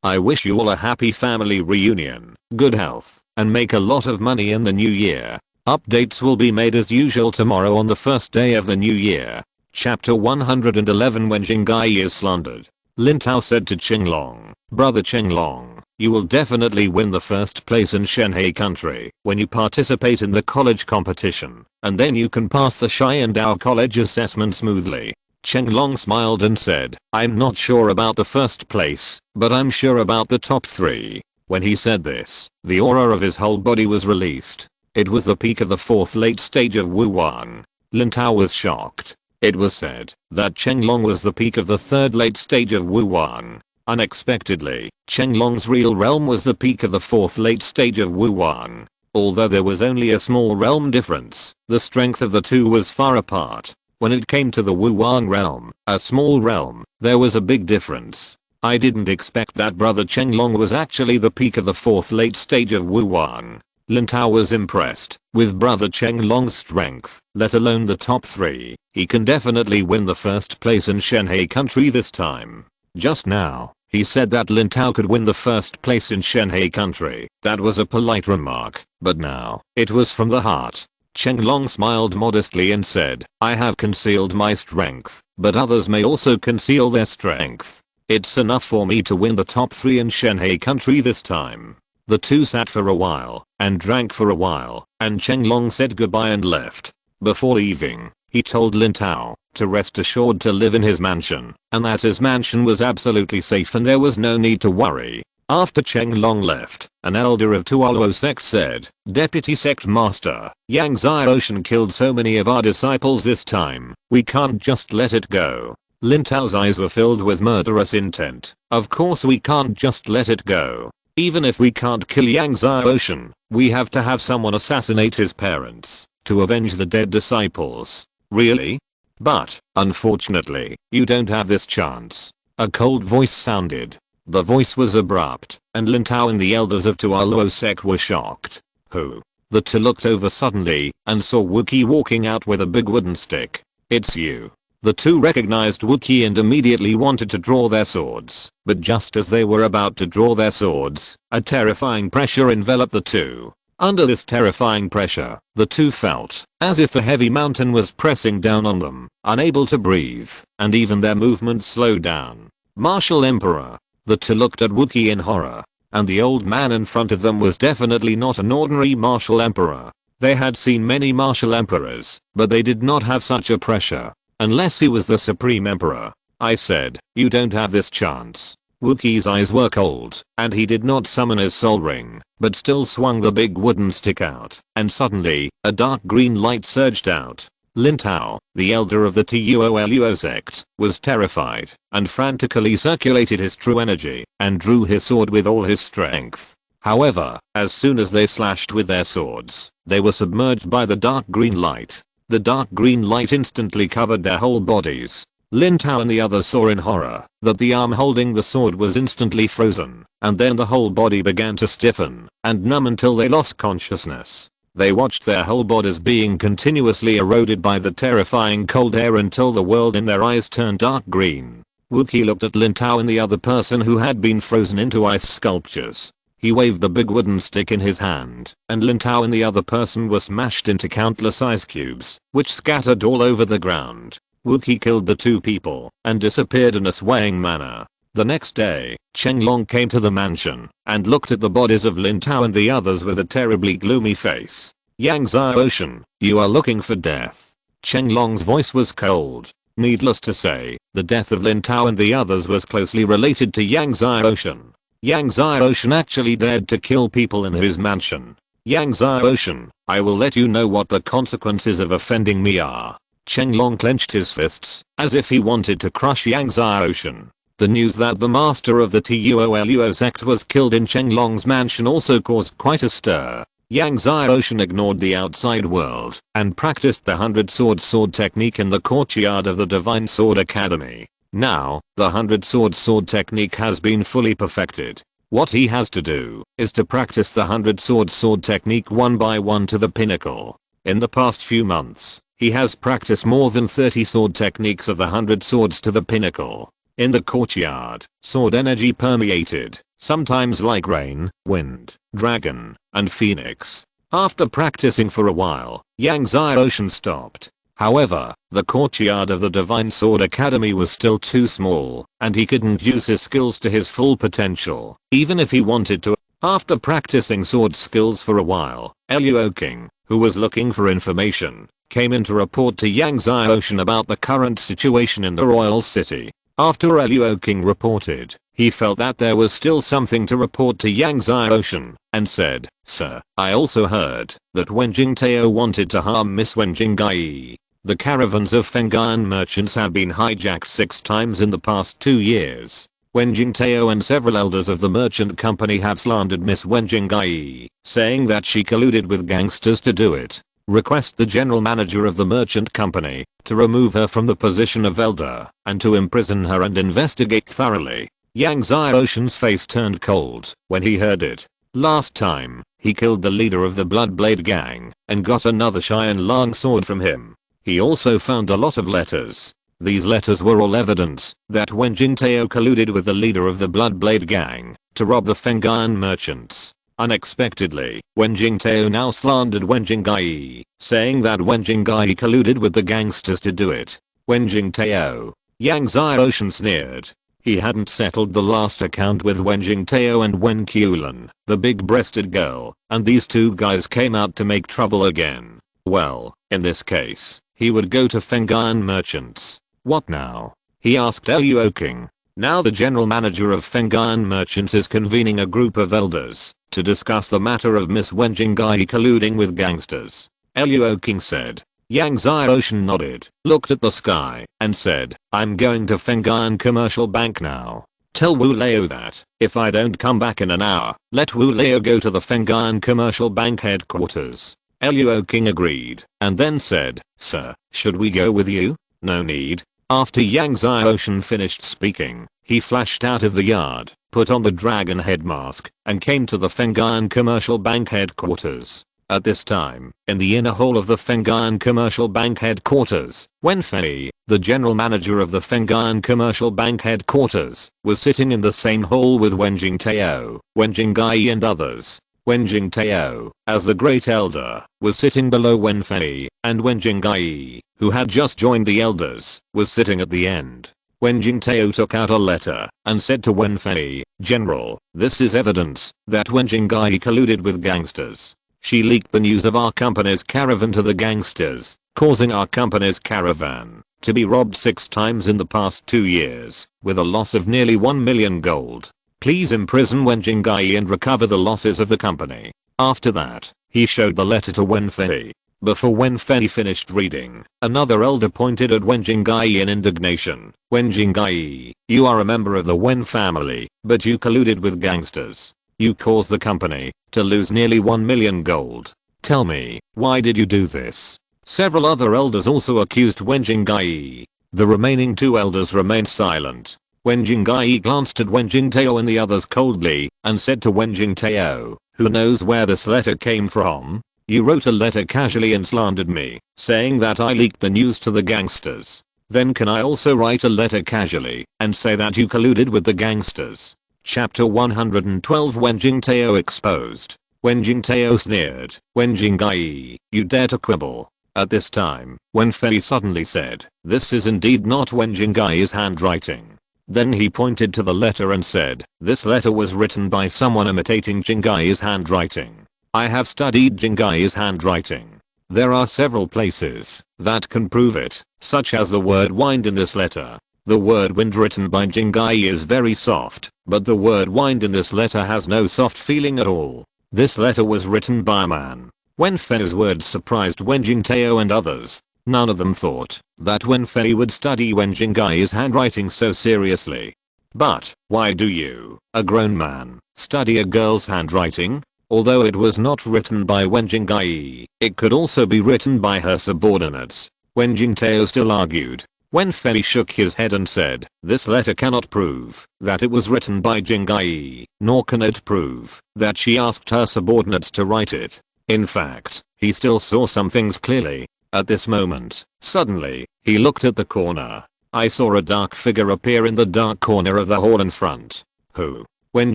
I wish you all a happy family reunion, good health, and make a lot of money in the new year. Updates will be made as usual tomorrow on the first day of the new year. Chapter 111 When Jinggai is slandered. Lin Tao said to Cheng Long, Brother Cheng Long, you will definitely win the first place in Shenhe country when you participate in the college competition, and then you can pass the Xiandao college assessment smoothly. Cheng Long smiled and said, I'm not sure about the first place, but I'm sure about the top 3. When he said this, the aura of his whole body was released. It was the peak of the 4th late stage of Wu Wang. Lin Tao was shocked. It was said that Cheng Long was the peak of the 3rd late stage of Wu Wang. Unexpectedly, Cheng Long's real realm was the peak of the 4th late stage of Wu Wang. Although there was only a small realm difference, the strength of the two was far apart. When it came to the Wu Wang realm, a small realm, there was a big difference. I didn't expect that brother Cheng Long was actually the peak of the 4th late stage of Wu Wang. Lin Tao was impressed with brother Cheng Long's strength, let alone the top 3. He can definitely win the first place in Shenhe country this time. Just now, he said that Lin Tao could win the first place in Shenhe country. That was a polite remark, but now, it was from the heart. Cheng Long smiled modestly and said, I have concealed my strength, but others may also conceal their strength. It's enough for me to win the top 3 in Shenhe country this time. The two sat for a while, and drank for a while, and Cheng Long said goodbye and left. Before leaving, he told Lin Tao to rest assured to live in his mansion, and that his mansion was absolutely safe and there was no need to worry. After Cheng Long left, an elder of Tuoluo sect said, Deputy Sect Master, Yang Xiaoshan killed so many of our disciples this time, we can't just let it go. Lin Tao's eyes were filled with murderous intent. Of course we can't just let it go. Even if we can't kill Yang Xiaoshan, we have to have someone assassinate his parents to avenge the dead disciples. Really? But, unfortunately, you don't have this chance. A cold voice sounded. The voice was abrupt, and Lin Tao and the elders of Tuoluo sect were shocked. Who? The two looked over suddenly and saw Wookie walking out with a big wooden stick. It's you. The two recognized Wookie and immediately wanted to draw their swords, but just as they were about to draw their swords, a terrifying pressure enveloped the two. Under this terrifying pressure, the two felt as if a heavy mountain was pressing down on them, unable to breathe, and even their movements slowed down. Martial Emperor. The two looked at Wookie in horror, and the old man in front of them was definitely not an ordinary martial emperor. They had seen many martial emperors, but they did not have such a pressure. Unless he was the supreme emperor. I said, you don't have this chance. Wookie's eyes were cold, and he did not summon his soul ring, but still swung the big wooden stick out, and suddenly, a dark green light surged out. Lin Tao, the elder of the Tuoluo sect, was terrified, and frantically circulated his true energy, and drew his sword with all his strength. However, as soon as they slashed with their swords, they were submerged by the dark green light. The dark green light instantly covered their whole bodies. Lin Tao and the others saw in horror that the arm holding the sword was instantly frozen, and then the whole body began to stiffen and numb until they lost consciousness. They watched their whole bodies being continuously eroded by the terrifying cold air until the world in their eyes turned dark green. Wookie looked at Lin Tao and the other person who had been frozen into ice sculptures. He waved the big wooden stick in his hand, and Lin Tao and the other person were smashed into countless ice cubes, which scattered all over the ground. Wookie killed the two people and disappeared in a swaying manner. The next day, Cheng Long came to the mansion and looked at the bodies of Lin Tao and the others with a terribly gloomy face. Yang Xiaoshan, you are looking for death. Cheng Long's voice was cold. Needless to say, the death of Lin Tao and the others was closely related to Yang Xiaoshan. Yang Xiaoshan actually dared to kill people in his mansion. Yang Xiaoshan, I will let you know what the consequences of offending me are. Chenglong clenched his fists, as if he wanted to crush Yang Xiaoshan. The news that the master of the Tuoluo sect was killed in Chenglong's mansion also caused quite a stir. Yang Xiaoshan ignored the outside world and practiced the 100-sword technique in the courtyard of the Divine Sword Academy. Now, the 100-sword technique has been fully perfected. What he has to do is to practice the 100-sword technique one by one to the pinnacle. In the past few months, he has practiced more than 30 sword techniques of the 100 swords to the pinnacle. In the courtyard, sword energy permeated, sometimes like rain, wind, dragon, and phoenix. After practicing for a while, Yang Xiaoshan stopped. However, the courtyard of the Divine Sword Academy was still too small, and he couldn't use his skills to his full potential, even if he wanted to. After practicing sword skills for a while, Luo King, who was looking for information, came in to report to Yang Xiaoshan about the current situation in the royal city. After Luo King reported, he felt that there was still something to report to Yang Xiaoshan, and said, "Sir, I also heard that Wen Jingtao wanted to harm Miss Wen Jinggai. The caravans of Feng'an merchants have been hijacked 6 times in the past 2 years. Wen Jingtao and several elders of the merchant company have slandered Miss Wen Jinggai, saying that she colluded with gangsters to do it. Request the general manager of the merchant company to remove her from the position of elder and to imprison her and investigate thoroughly." Yang Xiaoshan's face turned cold when he heard it. Last time, he killed the leader of the Bloodblade gang and got another Xian Lang sword from him. He also found a lot of letters. These letters were all evidence that Wen Jingtao colluded with the leader of the Bloodblade gang to rob the Feng'an merchants. Unexpectedly, Wen Jingtao now slandered Wen Jinggai, saying that Wen Jinggai colluded with the gangsters to do it. Wen Jingtao. Yang Xiaoshan sneered. He hadn't settled the last account with Wen Jingtao and Wen Qiulan, the big-breasted girl, and these two guys came out to make trouble again. Well, in this case, he would go to Feng'an merchants. What now? He asked Luo King. Now the general manager of Feng'an merchants is convening a group of elders to discuss the matter of Miss Wen Jinggai colluding with gangsters. Luo King said. Yang Xiaoshan nodded, looked at the sky, and said, "I'm going to Feng'an Commercial Bank now. Tell Wu Leo that, if I don't come back in an hour, let Wu Leo go to the Feng'an Commercial Bank headquarters." Luo King agreed, and then said, "Sir, should we go with you?" "No need." After Yang Xiaoshan finished speaking, he flashed out of the yard, put on the dragon head mask, and came to the Feng'an Commercial Bank headquarters. At this time, in the inner hall of the Feng'an Commercial Bank headquarters, Wen Fei, the general manager of the Feng'an Commercial Bank headquarters, was sitting in the same hall with Wen Jingtao, Wen Jinggai and others. Wen Jingtao, as the great elder, was sitting below Wen Fei, and Wen Jinggai, who had just joined the elders, was sitting at the end. Wen Jingtao took out a letter and said to Wen Fei, "General, this is evidence that Wen Jinggai colluded with gangsters. She leaked the news of our company's caravan to the gangsters, causing our company's caravan to be robbed 6 times in the past 2 years, with a loss of nearly 1 million gold. Please imprison Wen Jinggai and recover the losses of the company." After that, he showed the letter to Wen Fei. Before Wen Fei finished reading, another elder pointed at Wen Jinggai in indignation. "Wen Jinggai, you are a member of the Wen family, but you colluded with gangsters. You caused the company to lose nearly 1 million gold. Tell me, why did you do this?" Several other elders also accused Wen Jinggai. The remaining 2 elders remained silent. Wen Jinggai glanced at Wen Jingtao and the others coldly, and said to Wen Jingtao, "Who knows where this letter came from? You wrote a letter casually and slandered me, saying that I leaked the news to the gangsters. Then can I also write a letter casually and say that you colluded with the gangsters?" Chapter 112 Wen Jingtao exposed. Wen Jingtao sneered. "Wen Jinggai, you dare to quibble." At this time, Wen Fei suddenly said, "This is indeed not Wen Jinggai's handwriting." Then he pointed to the letter and said, "This letter was written by someone imitating Jinggai's handwriting. I have studied Jinggai's handwriting. There are several places that can prove it, such as the word wind in this letter. The word wind written by Jingai is very soft, but the word wind in this letter has no soft feeling at all. This letter was written by a man. When Fei's words surprised Wen Jingtao and others. None of them thought that Wen Fei would study Wen Jingai's handwriting so seriously. But why do you, a grown man, study a girl's handwriting? Although it was not written by Wen Jingai, it could also be written by her subordinates. Wen Jingtao still argued. Wen Fei shook his head and said, this letter cannot prove that it was written by Jingai, nor can it prove that she asked her subordinates to write it. In fact, he still saw some things clearly. At this moment, suddenly, he looked at the corner. I saw a dark figure appear in the dark corner of the hall in front. Who? Wen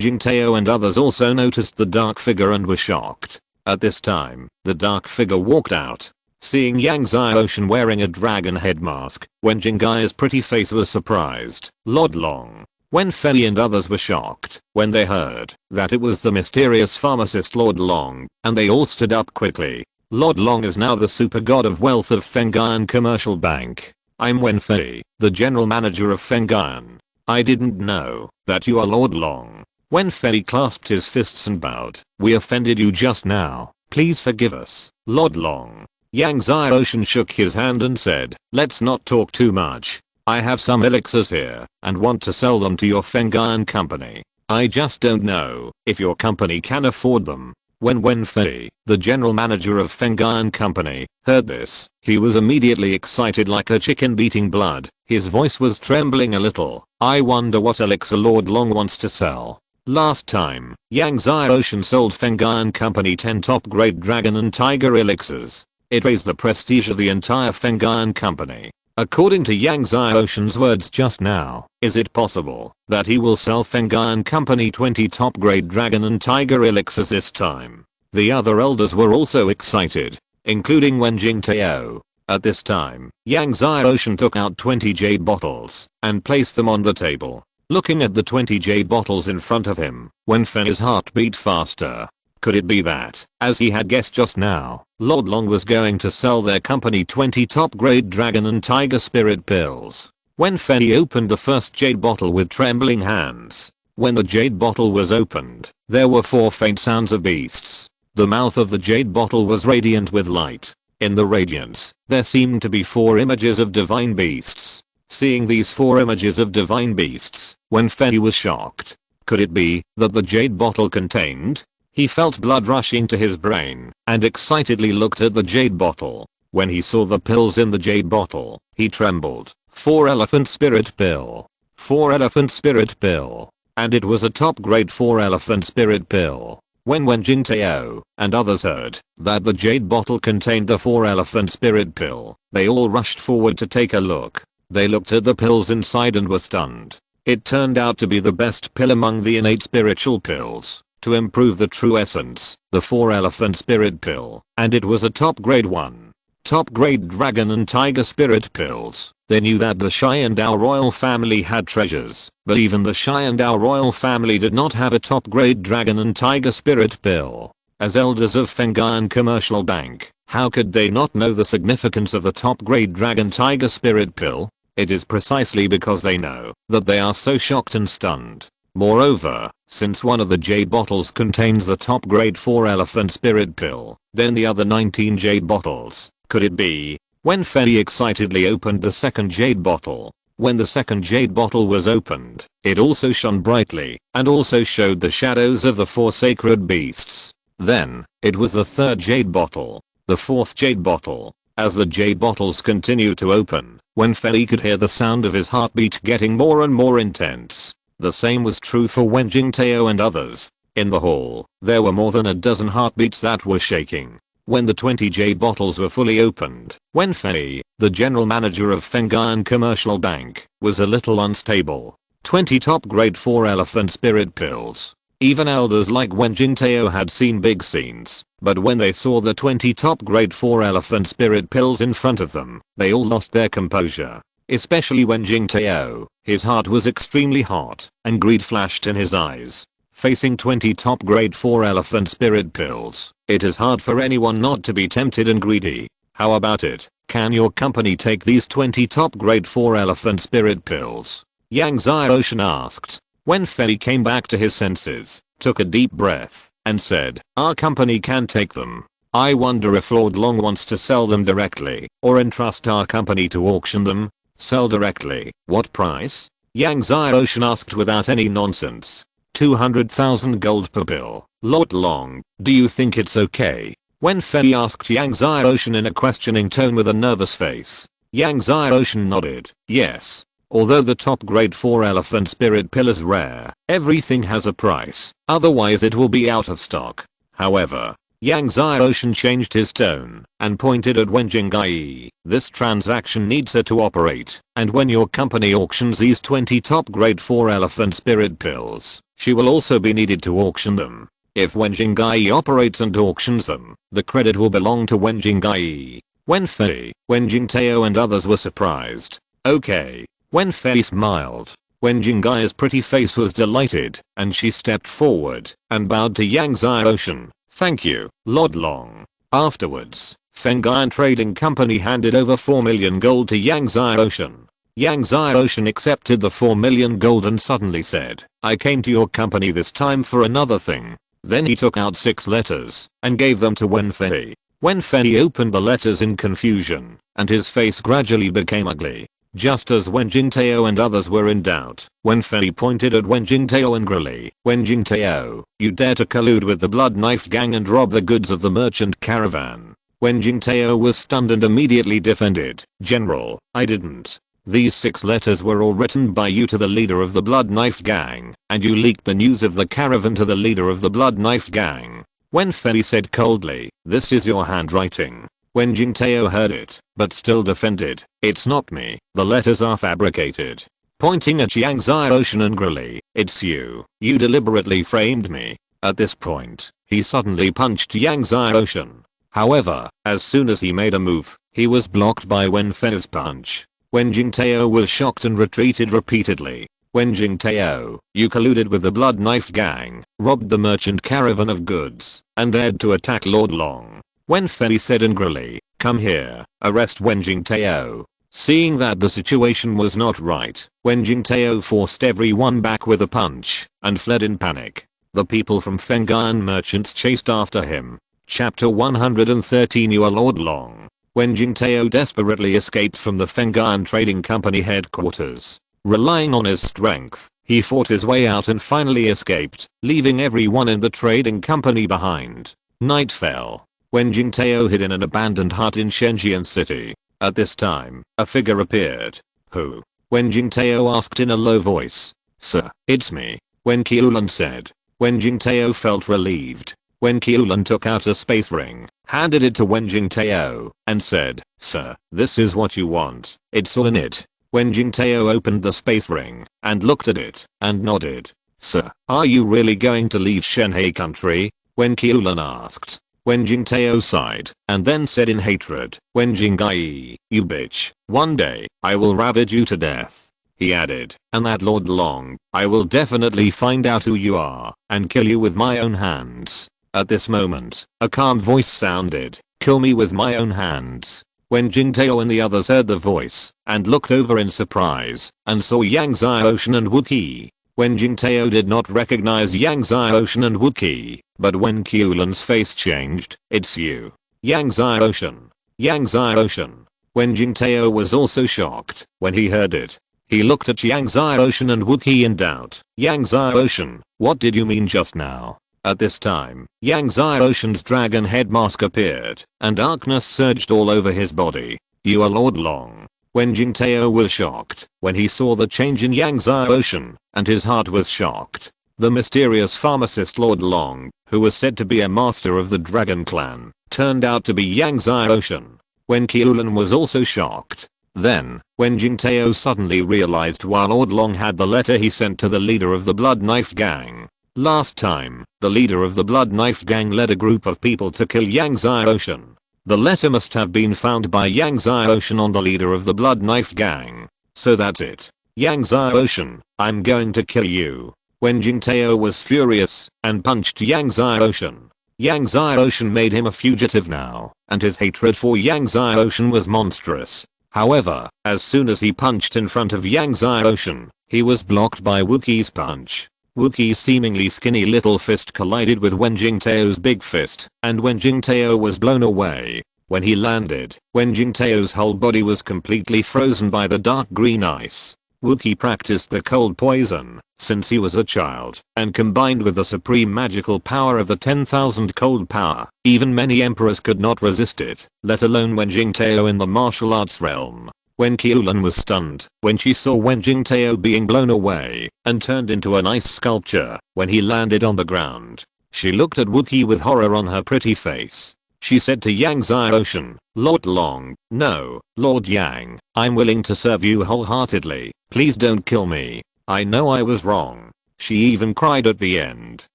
Jingtao and others also noticed the dark figure and were shocked. At this time, the dark figure walked out. Seeing Yang Xiaoshan wearing a dragon head mask, Wen Jingai's pretty face was surprised. Lord Long. Wen Fei and others were shocked when they heard that it was the mysterious pharmacist Lord Long, and they all stood up quickly. Lord Long is now the super god of wealth of Feng'an Commercial Bank. I'm Wen Fei, the general manager of Feng'an. I didn't know that you are Lord Long. Wen Fei clasped his fists and bowed. We offended you just now. Please forgive us, Lord Long. Yang Xiaoshan shook his hand and said, let's not talk too much. I have some elixirs here and want to sell them to your Feng'an company. I just don't know if your company can afford them. When Wen Fei, the general manager of Feng'an company, heard this, he was immediately excited like a chicken beating blood. His voice was trembling a little. I wonder what elixir Lord Long wants to sell. Last time, Yang Xiaoshan sold Feng'an company 10 top grade dragon and tiger elixirs. It raised the prestige of the entire Feng'an company. According to Yang Xiaoshan's words just now, is it possible that he will sell Feng'an company 20 top grade dragon and tiger elixirs this time? The other elders were also excited, including Wen Jingtao. At this time, Yang Xiaoshan took out 20 jade bottles and placed them on the table. Looking at the 20 jade bottles in front of him, Wen Fei's heart beat faster. Could it be that, as he had guessed just now, Lord Long was going to sell their company 20 top grade dragon and tiger spirit pills? Wen Fei opened the first jade bottle with trembling hands. When the jade bottle was opened, there were 4 faint sounds of beasts. The mouth of the jade bottle was radiant with light. In the radiance, there seemed to be 4 images of divine beasts. Seeing these 4 images of divine beasts, Wen Fei was shocked. Could it be that the jade bottle contained? He felt blood rushing to his brain and excitedly looked at the jade bottle. When he saw the pills in the jade bottle, he trembled. 4 elephant spirit pill. 4 elephant spirit pill. And it was a top grade 4 elephant spirit pill. When Wen Jingtao and others heard that the jade bottle contained the 4 elephant spirit pill, they all rushed forward to take a look. They looked at the pills inside and were stunned. It turned out to be the best pill among the innate spiritual pills. To improve the true essence, the 4 elephant spirit pill, and it was a top grade one. Top grade dragon and tiger spirit pills. They knew that the Xiandao royal family had treasures, but even the Xiandao royal family did not have a top grade dragon and tiger spirit pill. As elders of Feng'an Commercial Bank, how could they not know the significance of the top grade dragon tiger spirit pill? It is precisely because they know that they are so shocked and stunned. Moreover, since one of the jade bottles contains the top grade 4 elephant spirit pill, then the other 19 jade bottles, could it be? Wen Fei excitedly opened the second jade bottle. When the second jade bottle was opened, it also shone brightly and also showed the shadows of the 4 sacred beasts. Then, it was the third jade bottle, the fourth jade bottle. As the jade bottles continued to open, Wen Fei could hear the sound of his heartbeat getting more and more intense. The same was true for Wen Jingtao and others. In the hall, there were more than a dozen heartbeats that were shaking. When the 20 jade bottles were fully opened, Wen Fei, the general manager of Feng'an Commercial Bank, was a little unstable. 20 top grade 4 elephant spirit pills. Even elders like Wen Jingtao had seen big scenes, but when they saw the 20 top grade 4 elephant spirit pills in front of them, they all lost their composure. Especially Wen Jingtao, his heart was extremely hot, and greed flashed in his eyes. Facing 20 top grade 4 elephant spirit pills, it is hard for anyone not to be tempted and greedy. How about it? Can your company take these 20 top grade 4 elephant spirit pills? Yang Xiaoshan asked. When Fei came back to his senses, took a deep breath, and said, our company can take them. I wonder if Lord Long wants to sell them directly, or entrust our company to auction them. Sell directly, what price? Yang Xiaoshan asked without any nonsense. 200,000 gold per bill. Lord Long, do you think it's okay? When Fei asked Yang Xiaoshan in a questioning tone with a nervous face, Yang Xiaoshan nodded, yes. Although the top grade 4 elephant spirit pill is rare, everything has a price, otherwise it will be out of stock. However, Yang Xiaoshan changed his tone and pointed at Wen Jinggai. This transaction needs her to operate, and when your company auctions these 20 top grade 4 elephant spirit pills, she will also be needed to auction them. If Wen Jinggai operates and auctions them, the credit will belong to Wen Jinggai. Wen Fei, Wen Jingtao and others were surprised. Okay. Wen Fei smiled. Wen Jinggai's pretty face was delighted, and she stepped forward and bowed to Yang Xiaoshan. Thank you, Lord Long. Afterwards, Feng'an Trading Company handed over 4 million gold to Yang Xiaoshan. Yang Xiaoshan accepted the 4 million gold and suddenly said, I came to your company this time for another thing. Then he took out 6 letters and gave them to Wen Fei. Wen Fei opened the letters in confusion, and his face gradually became ugly. Just as Wen Jingtao and others were in doubt, Wen Fei pointed at Wen Jingtao angrily. Wen Jingtao, you dare to collude with the Blood Knife Gang and rob the goods of the merchant caravan. Wen Jingtao was stunned and immediately defended. General, I didn't. These 6 letters were all written by you to the leader of the Blood Knife Gang, and you leaked the news of the caravan to the leader of the Blood Knife Gang. Wen Fei said coldly, this is your handwriting. Wen Jingtao heard it, but still defended, it's not me, the letters are fabricated. Pointing at Yang Xiaoshan angrily, it's you, you deliberately framed me. At this point, he suddenly punched Yang Xiaoshan. However, as soon as he made a move, he was blocked by Wen Fei's punch. Wen Jingtao was shocked and retreated repeatedly. Wen Jingtao, you colluded with the Blood Knife Gang, robbed the merchant caravan of goods, and dared to attack Lord Long. Wen Fei said angrily, come here, arrest Wen Jingtao. Seeing that the situation was not right, Wen Jingtao forced everyone back with a punch, and fled in panic. The people from Feng'an merchants chased after him. Chapter 113 You are Lord Long. Wen Jingtao desperately escaped from the Feng'an Trading Company headquarters. Relying on his strength, he fought his way out and finally escaped, leaving everyone in the trading company behind. Night fell. Wen Jingtao hid in an abandoned hut in Shenzhen City. At this time, a figure appeared. Who? Wen Jingtao asked in a low voice. Sir, it's me. Wen Qiulan said. Wen Jingtao felt relieved. Wen Qiulan took out a space ring, handed it to Wen Jingtao, and said, Sir, this is what you want. It's all in it. Wen Jingtao opened the space ring, and looked at it, and nodded. Sir, are you really going to leave Shenhe country? Wen Qiulan asked. Wen Jingtao sighed, and then said in hatred, Wen Jinggai, you bitch, one day, I will ravage you to death. He added, and that Lord Long, I will definitely find out who you are, and kill you with my own hands. At this moment, a calm voice sounded, kill me with my own hands. Wen Jingtao and the others heard the voice, and looked over in surprise, and saw Yang Xiaoshan and Wookiee. Wen Jingtao did not recognize Yang Xiaoshan and Wookiee, but when Qiulan's face changed, it's you. Yang Xiaoshan. Yang Xiaoshan. Wen Jingtao was also shocked when he heard it. He looked at Yang Xiaoshan and Wookiee in doubt. Yang Xiaoshan, what did you mean just now? At this time, Yang Xiaoshan's dragon head mask appeared, and darkness surged all over his body. You are Lord Long. Wen Jingtao was shocked when he saw the change in Yang Xiaoshan, and his heart was shocked. The mysterious pharmacist Lord Long, who was said to be a master of the Dragon Clan, turned out to be Yang Xiaoshan. Wen Qiulan was also shocked. Then, Wen Jingtao suddenly realized why Lord Long had the letter he sent to the leader of the Blood Knife Gang. Last time, the leader of the Blood Knife Gang led a group of people to kill Yang Xiaoshan. The letter must have been found by Yang Xiaoshan on the leader of the Blood Knife Gang. So that's it. Yang Xiaoshan, I'm going to kill you. Wen Jingtao was furious and punched Yang Xiaoshan. Yang Xiaoshan made him a fugitive now, and his hatred for Yang Xiaoshan was monstrous. However, as soon as he punched in front of Yang Xiaoshan, he was blocked by Wookiee's punch. Wookiee's seemingly skinny little fist collided with Wen Jingtao's big fist, and Wen Jingtao was blown away. When he landed, Wen Jingtao's whole body was completely frozen by the dark green ice. Wookiee practiced the cold poison since he was a child, and combined with the supreme magical power of the 10,000 cold power, even many emperors could not resist it, let alone Wen Jingtao in the martial arts realm. Wen Qiulan was stunned when she saw Wen Jingtao being blown away and turned into an ice sculpture when he landed on the ground. She looked at Wookiee with horror on her pretty face. She said to Yang Xiaoshan, "Lord Long, no, Lord Yang, I'm willing to serve you wholeheartedly. Please don't kill me. I know I was wrong." She even cried at the end.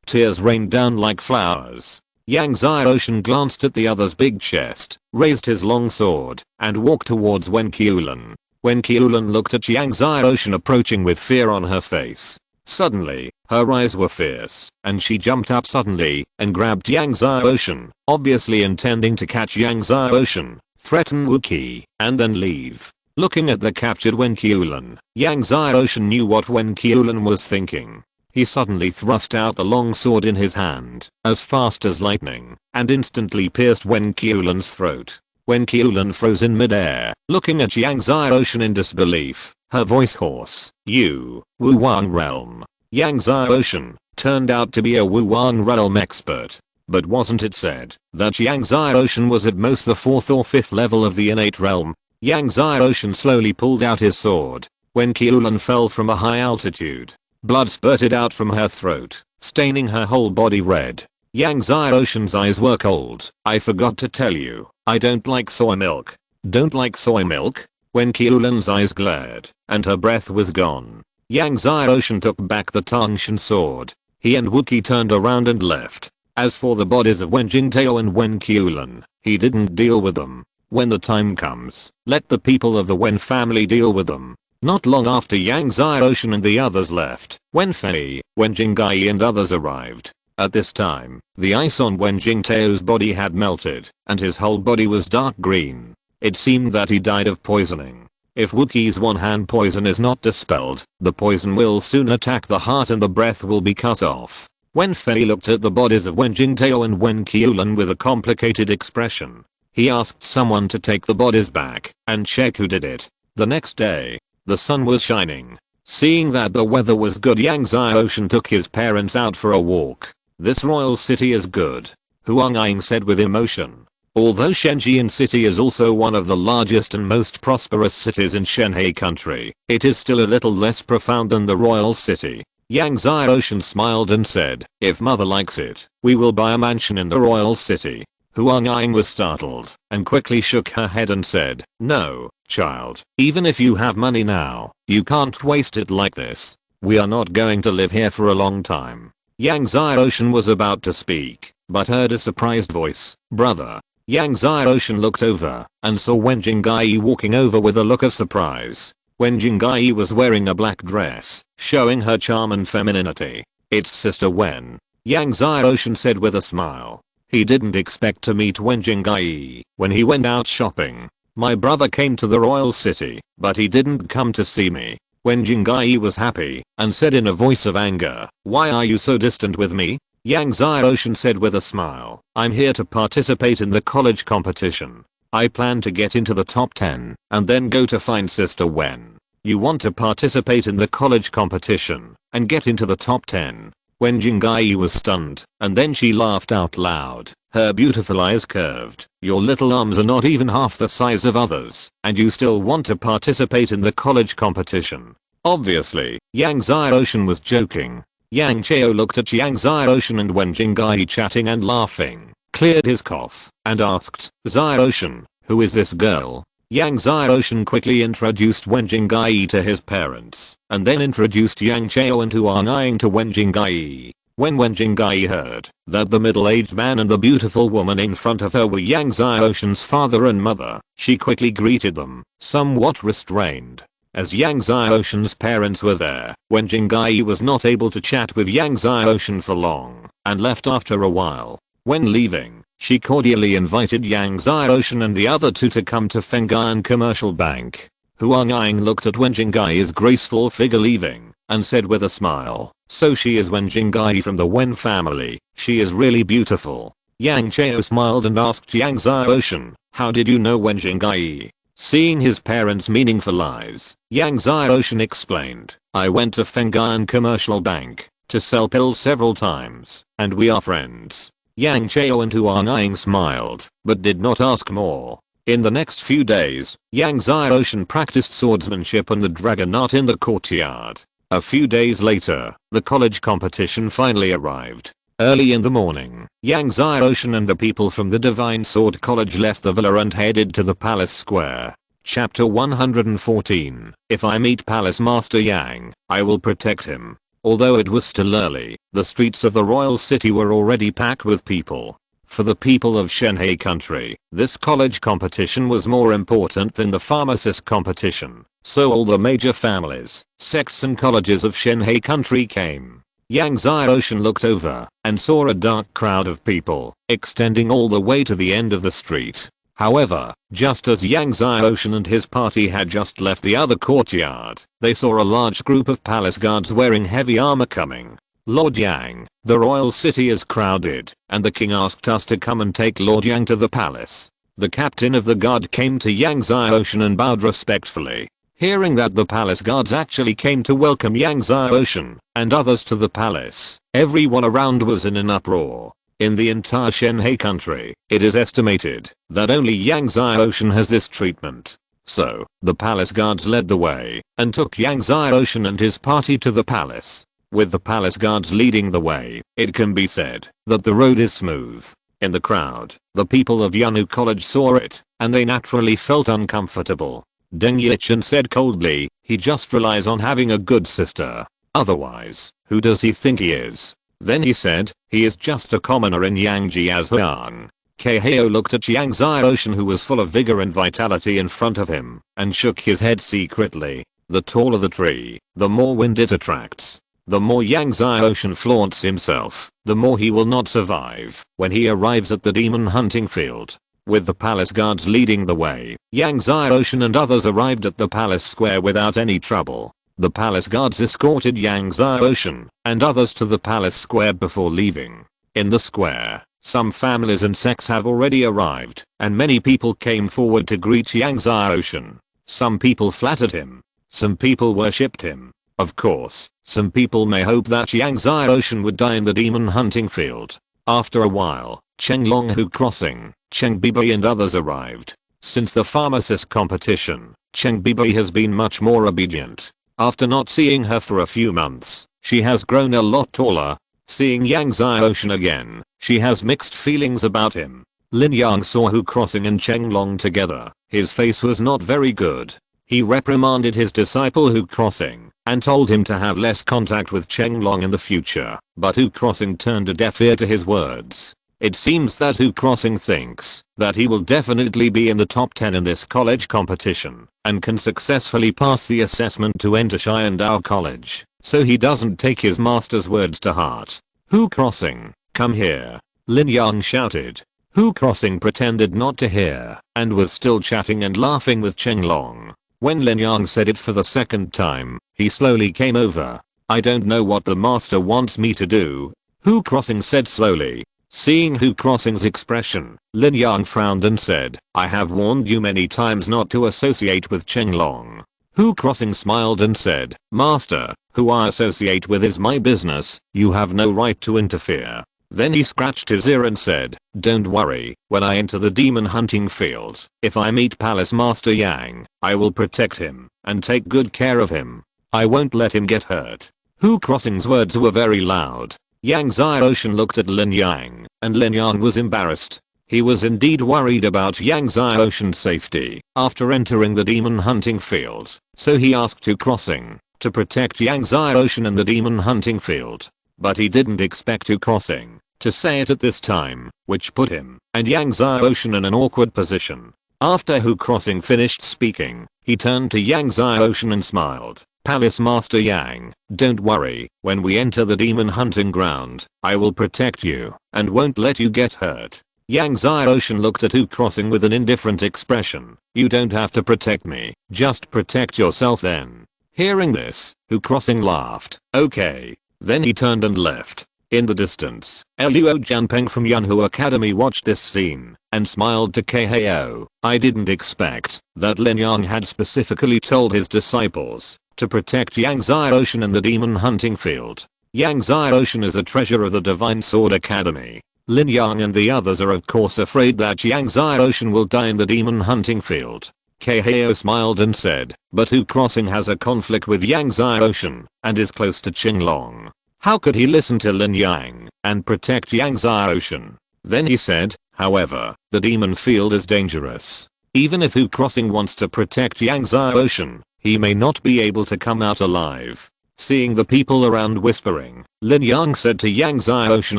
Tears rained down like flowers. Yang Xiaoshan glanced at the other's big chest, raised his long sword, and walked towards Wen Qiulan. Wen Qiulan looked at Yang Xiaoshan approaching with fear on her face. Suddenly, her eyes were fierce, and she jumped up suddenly and grabbed Yang Xiaoshan, obviously intending to catch Yang Xiaoshan, threaten Wookiee, and then leave. Looking at the captured Wen Qiulan, Yang Xiaoshan knew what Wen Qiulan was thinking. He suddenly thrust out the long sword in his hand, as fast as lightning, and instantly pierced Wen Qiulan's throat. Wen Qiulan froze in midair, looking at Yang Xiaoshan in disbelief, her voice hoarse. "You, Wu Wang realm." Yang Xiaoshan turned out to be a Wu Wang realm expert. But wasn't it said that Yang Xiaoshan was at most the 4th or 5th level of the innate realm? Yang Xiaoshan slowly pulled out his sword. Wen Qiulan fell from a high altitude. Blood spurted out from her throat, staining her whole body red. Yang Xiaoshan's eyes were cold. "I forgot to tell you, I don't like soy milk." "Don't like soy milk?" Wen Qiulan's eyes glared, and her breath was gone. Yang Xiaoshan took back the Tangshan sword. He and Wookiee turned around and left. As for the bodies of Wen Jingtao and Wen Qiulan, he didn't deal with them. When the time comes, let the people of the Wen family deal with them. Not long after Yang Xiaoshan and the others left, Wen Fei, Wen Jinggai and others arrived. At this time, the ice on Wen Jingtao's body had melted, and his whole body was dark green. It seemed that he died of poisoning. If Wookiee's one-hand poison is not dispelled, the poison will soon attack the heart and the breath will be cut off. Wen Fei looked at the bodies of Wen Jingtao and Wen Qiulan with a complicated expression. He asked someone to take the bodies back and check who did it. The next day, the sun was shining. Seeing that the weather was good, Yang Xiaoshan took his parents out for a walk. "This royal city is good," Huang Ying said with emotion. Although Shenjian City is also one of the largest and most prosperous cities in Shenhe country, it is still a little less profound than the royal city. Yang Xiaoshan smiled and said, "If mother likes it, we will buy a mansion in the royal city." Huang Ying was startled and quickly shook her head and said, "No, child, even if you have money now, you can't waste it like this. We are not going to live here for a long time." Yang Xiaoshan was about to speak, but heard a surprised voice, "Brother." Yang Xiaoshan looked over and saw Wen Jinggai walking over with a look of surprise. Wen Jinggai was wearing a black dress, showing her charm and femininity. "It's Sister Wen," Yang Xiaoshan said with a smile. He didn't expect to meet Wen Jinggai when he went out shopping. "My brother came to the royal city, but he didn't come to see me." Wen Jinggai was happy and said in a voice of anger, "Why are you so distant with me?" Yang Xiaoshan said with a smile, "I'm here to participate in the college competition. I plan to get into the top 10 and then go to find Sister Wen." "You want to participate in the college competition and get into the top 10? Wen Jinggai was stunned, and then she laughed out loud. Her beautiful eyes curved. "Your little arms are not even half the size of others, and you still want to participate in the college competition?" Obviously, Yang Xiaoshan was joking. Yang Chao looked at Yang Xiaoshan and Wen Jinggai chatting and laughing, cleared his cough, and asked, "Xiaoshan, who is this girl?" Yang Xiaoshan quickly introduced Wen Jinggai to his parents, and then introduced Yang Chao and Huang Ying to Wen Jinggai. When Wen Jinggai heard that the middle-aged man and the beautiful woman in front of her were Yang Xiaoshan's father and mother, she quickly greeted them, somewhat restrained. as Yang Xiaoshen's parents were there. When Jingai was not able to chat with Yang Xiaoshen for long and left after a while. When leaving, she cordially invited Yang Xiaoshen and the other two to come to Feng'an Commercial Bank. Huang Ying looked at Wen Jingai's graceful figure leaving and said with a smile, "So she is Wen Jingai from the Wen family. She is really beautiful." Yang Chao smiled and asked Yang Xiaoshen, "How did you know Wen Jingai?" Seeing his parents' meaningful eyes, Yang Xiaoshen explained, "I went to Feng'an Commercial Bank to sell pills several times, and we are friends." Yang Chao and Huang Ying smiled, but did not ask more. In the next few days, Yang Xiaoshen practiced swordsmanship and the dragon art in the courtyard. A few days later, the college competition finally arrived. Early in the morning, Yang Xiaoshen and the people from the Divine Sword College left the villa and headed to the palace square. Chapter 114. If I meet Palace Master Yang, I will protect him. Although it was still early, the streets of the royal city were already packed with people. For the people of Shenhe country, this college competition was more important than the pharmacist competition. So all the major families, sects and colleges of Shenhe country came. Yang Xiaoshen looked over and saw a dark crowd of people extending all the way to the end of the street. However, just as Yang Xiaoshen and his party had just left the other courtyard, they saw a large group of palace guards wearing heavy armor coming. "Lord Yang, the royal city is crowded, and the king asked us to come and take Lord Yang to the palace." The captain of the guard came to Yang Xiaoshen and bowed respectfully. Hearing that the palace guards actually came to welcome Yang Xiaoshen and others to the palace, everyone around was in an uproar. In the entire Shenhe country, it is estimated that only Yang Xiaoshen has this treatment. So, the palace guards led the way and took Yang Xiaoshen and his party to the palace. With the palace guards leading the way, it can be said that the road is smooth. In the crowd, the people of Yanu College saw it, and they naturally felt uncomfortable. Deng Yichen said coldly, "He just relies on having a good sister. Otherwise, who does he think he is?" Then he said, "He is just a commoner in Yangji as Huang." Kaheo looked at Yang Xiaoshen, who was full of vigor and vitality in front of him, and shook his head secretly. The taller the tree, the more wind it attracts. The more Yang Xiaoshen flaunts himself, the more he will not survive when he arrives at the demon hunting field. With the palace guards leading the way, Yang Xiaoshen and others arrived at the palace square without any trouble. The palace guards escorted Yang Xiaoshen and others to the palace square before leaving. In the square, some families and sects have already arrived, and many people came forward to greet Yang Xiaoshen. Some people flattered him. Some people worshipped him. Of course, some people may hope that Yang Xiaoshen would die in the demon hunting field. After a while, Chenglonghu Crossing, Cheng Bibi and others arrived. Since the pharmacist competition, Cheng Bibi has been much more obedient. After not seeing her for a few months, she has grown a lot taller. Seeing Yang Xiaoshen again, she has mixed feelings about him. Lin Yang saw Hu Crossing and Chenglong together. His face was not very good. He reprimanded his disciple Hu Crossing and told him to have less contact with Chenglong in the future, but Hu Crossing turned a deaf ear to his words. It seems that Hu Crossing thinks that he will definitely be in the top 10 in this college competition and can successfully pass the assessment to enter Xiandao College, so he doesn't take his master's words to heart. "Hu Crossing, come here," Lin Yang shouted. Hu Crossing pretended not to hear and was still chatting and laughing with Chenglong. When Lin Yang said it for the second time, he slowly came over. "I don't know what the master wants me to do," Hu Crossing said slowly. Seeing Hu Crossing's expression, Lin Yang frowned and said, "I have warned you many times not to associate with Chenglong." Hu Crossing smiled and said, "Master, who I associate with is my business, you have no right to interfere." Then he scratched his ear and said, "Don't worry, when I enter the demon hunting field, if I meet Palace Master Yang, I will protect him and take good care of him. I won't let him get hurt." Hu Crossing's words were very loud. Yang Xiaoshen looked at Lin Yang, and Lin Yang was embarrassed. He was indeed worried about Yang Xiaoshen's safety after entering the demon hunting field, so he asked Hu Crossing to protect Yang Xiaoshen in the demon hunting field. But he didn't expect Hu Crossing to say it at this time, which put him and Yang Xiaoshen in an awkward position. After Hu Crossing finished speaking, he turned to Yang Ocean and smiled. Palace Master Yang, don't worry, when we enter the demon hunting ground, I will protect you, and won't let you get hurt. Yang Ocean looked at Hu Crossing with an indifferent expression. You don't have to protect me, just protect yourself then. Hearing this, Hu Crossing laughed. Okay. Then he turned and left. In the distance, Luo Jianpeng from Yunhu Academy watched this scene, and smiled to Kao. I didn't expect that Lin Yang had specifically told his disciples to protect Yang Ocean in the demon hunting field. Yang Ocean is a treasure of the Divine Sword Academy. Lin Yang and the others are of course afraid that Yang Ocean will die in the demon hunting field. Kao smiled and said, but Hu Crossing has a conflict with Yang Ocean, and is close to Qinglong. How could he listen to Lin Yang and protect Yang Ocean? Then he said, however, the demon field is dangerous. Even if Hu Crossing wants to protect Yang Ocean, he may not be able to come out alive. Seeing the people around whispering, Lin Yang said to Yang Ocean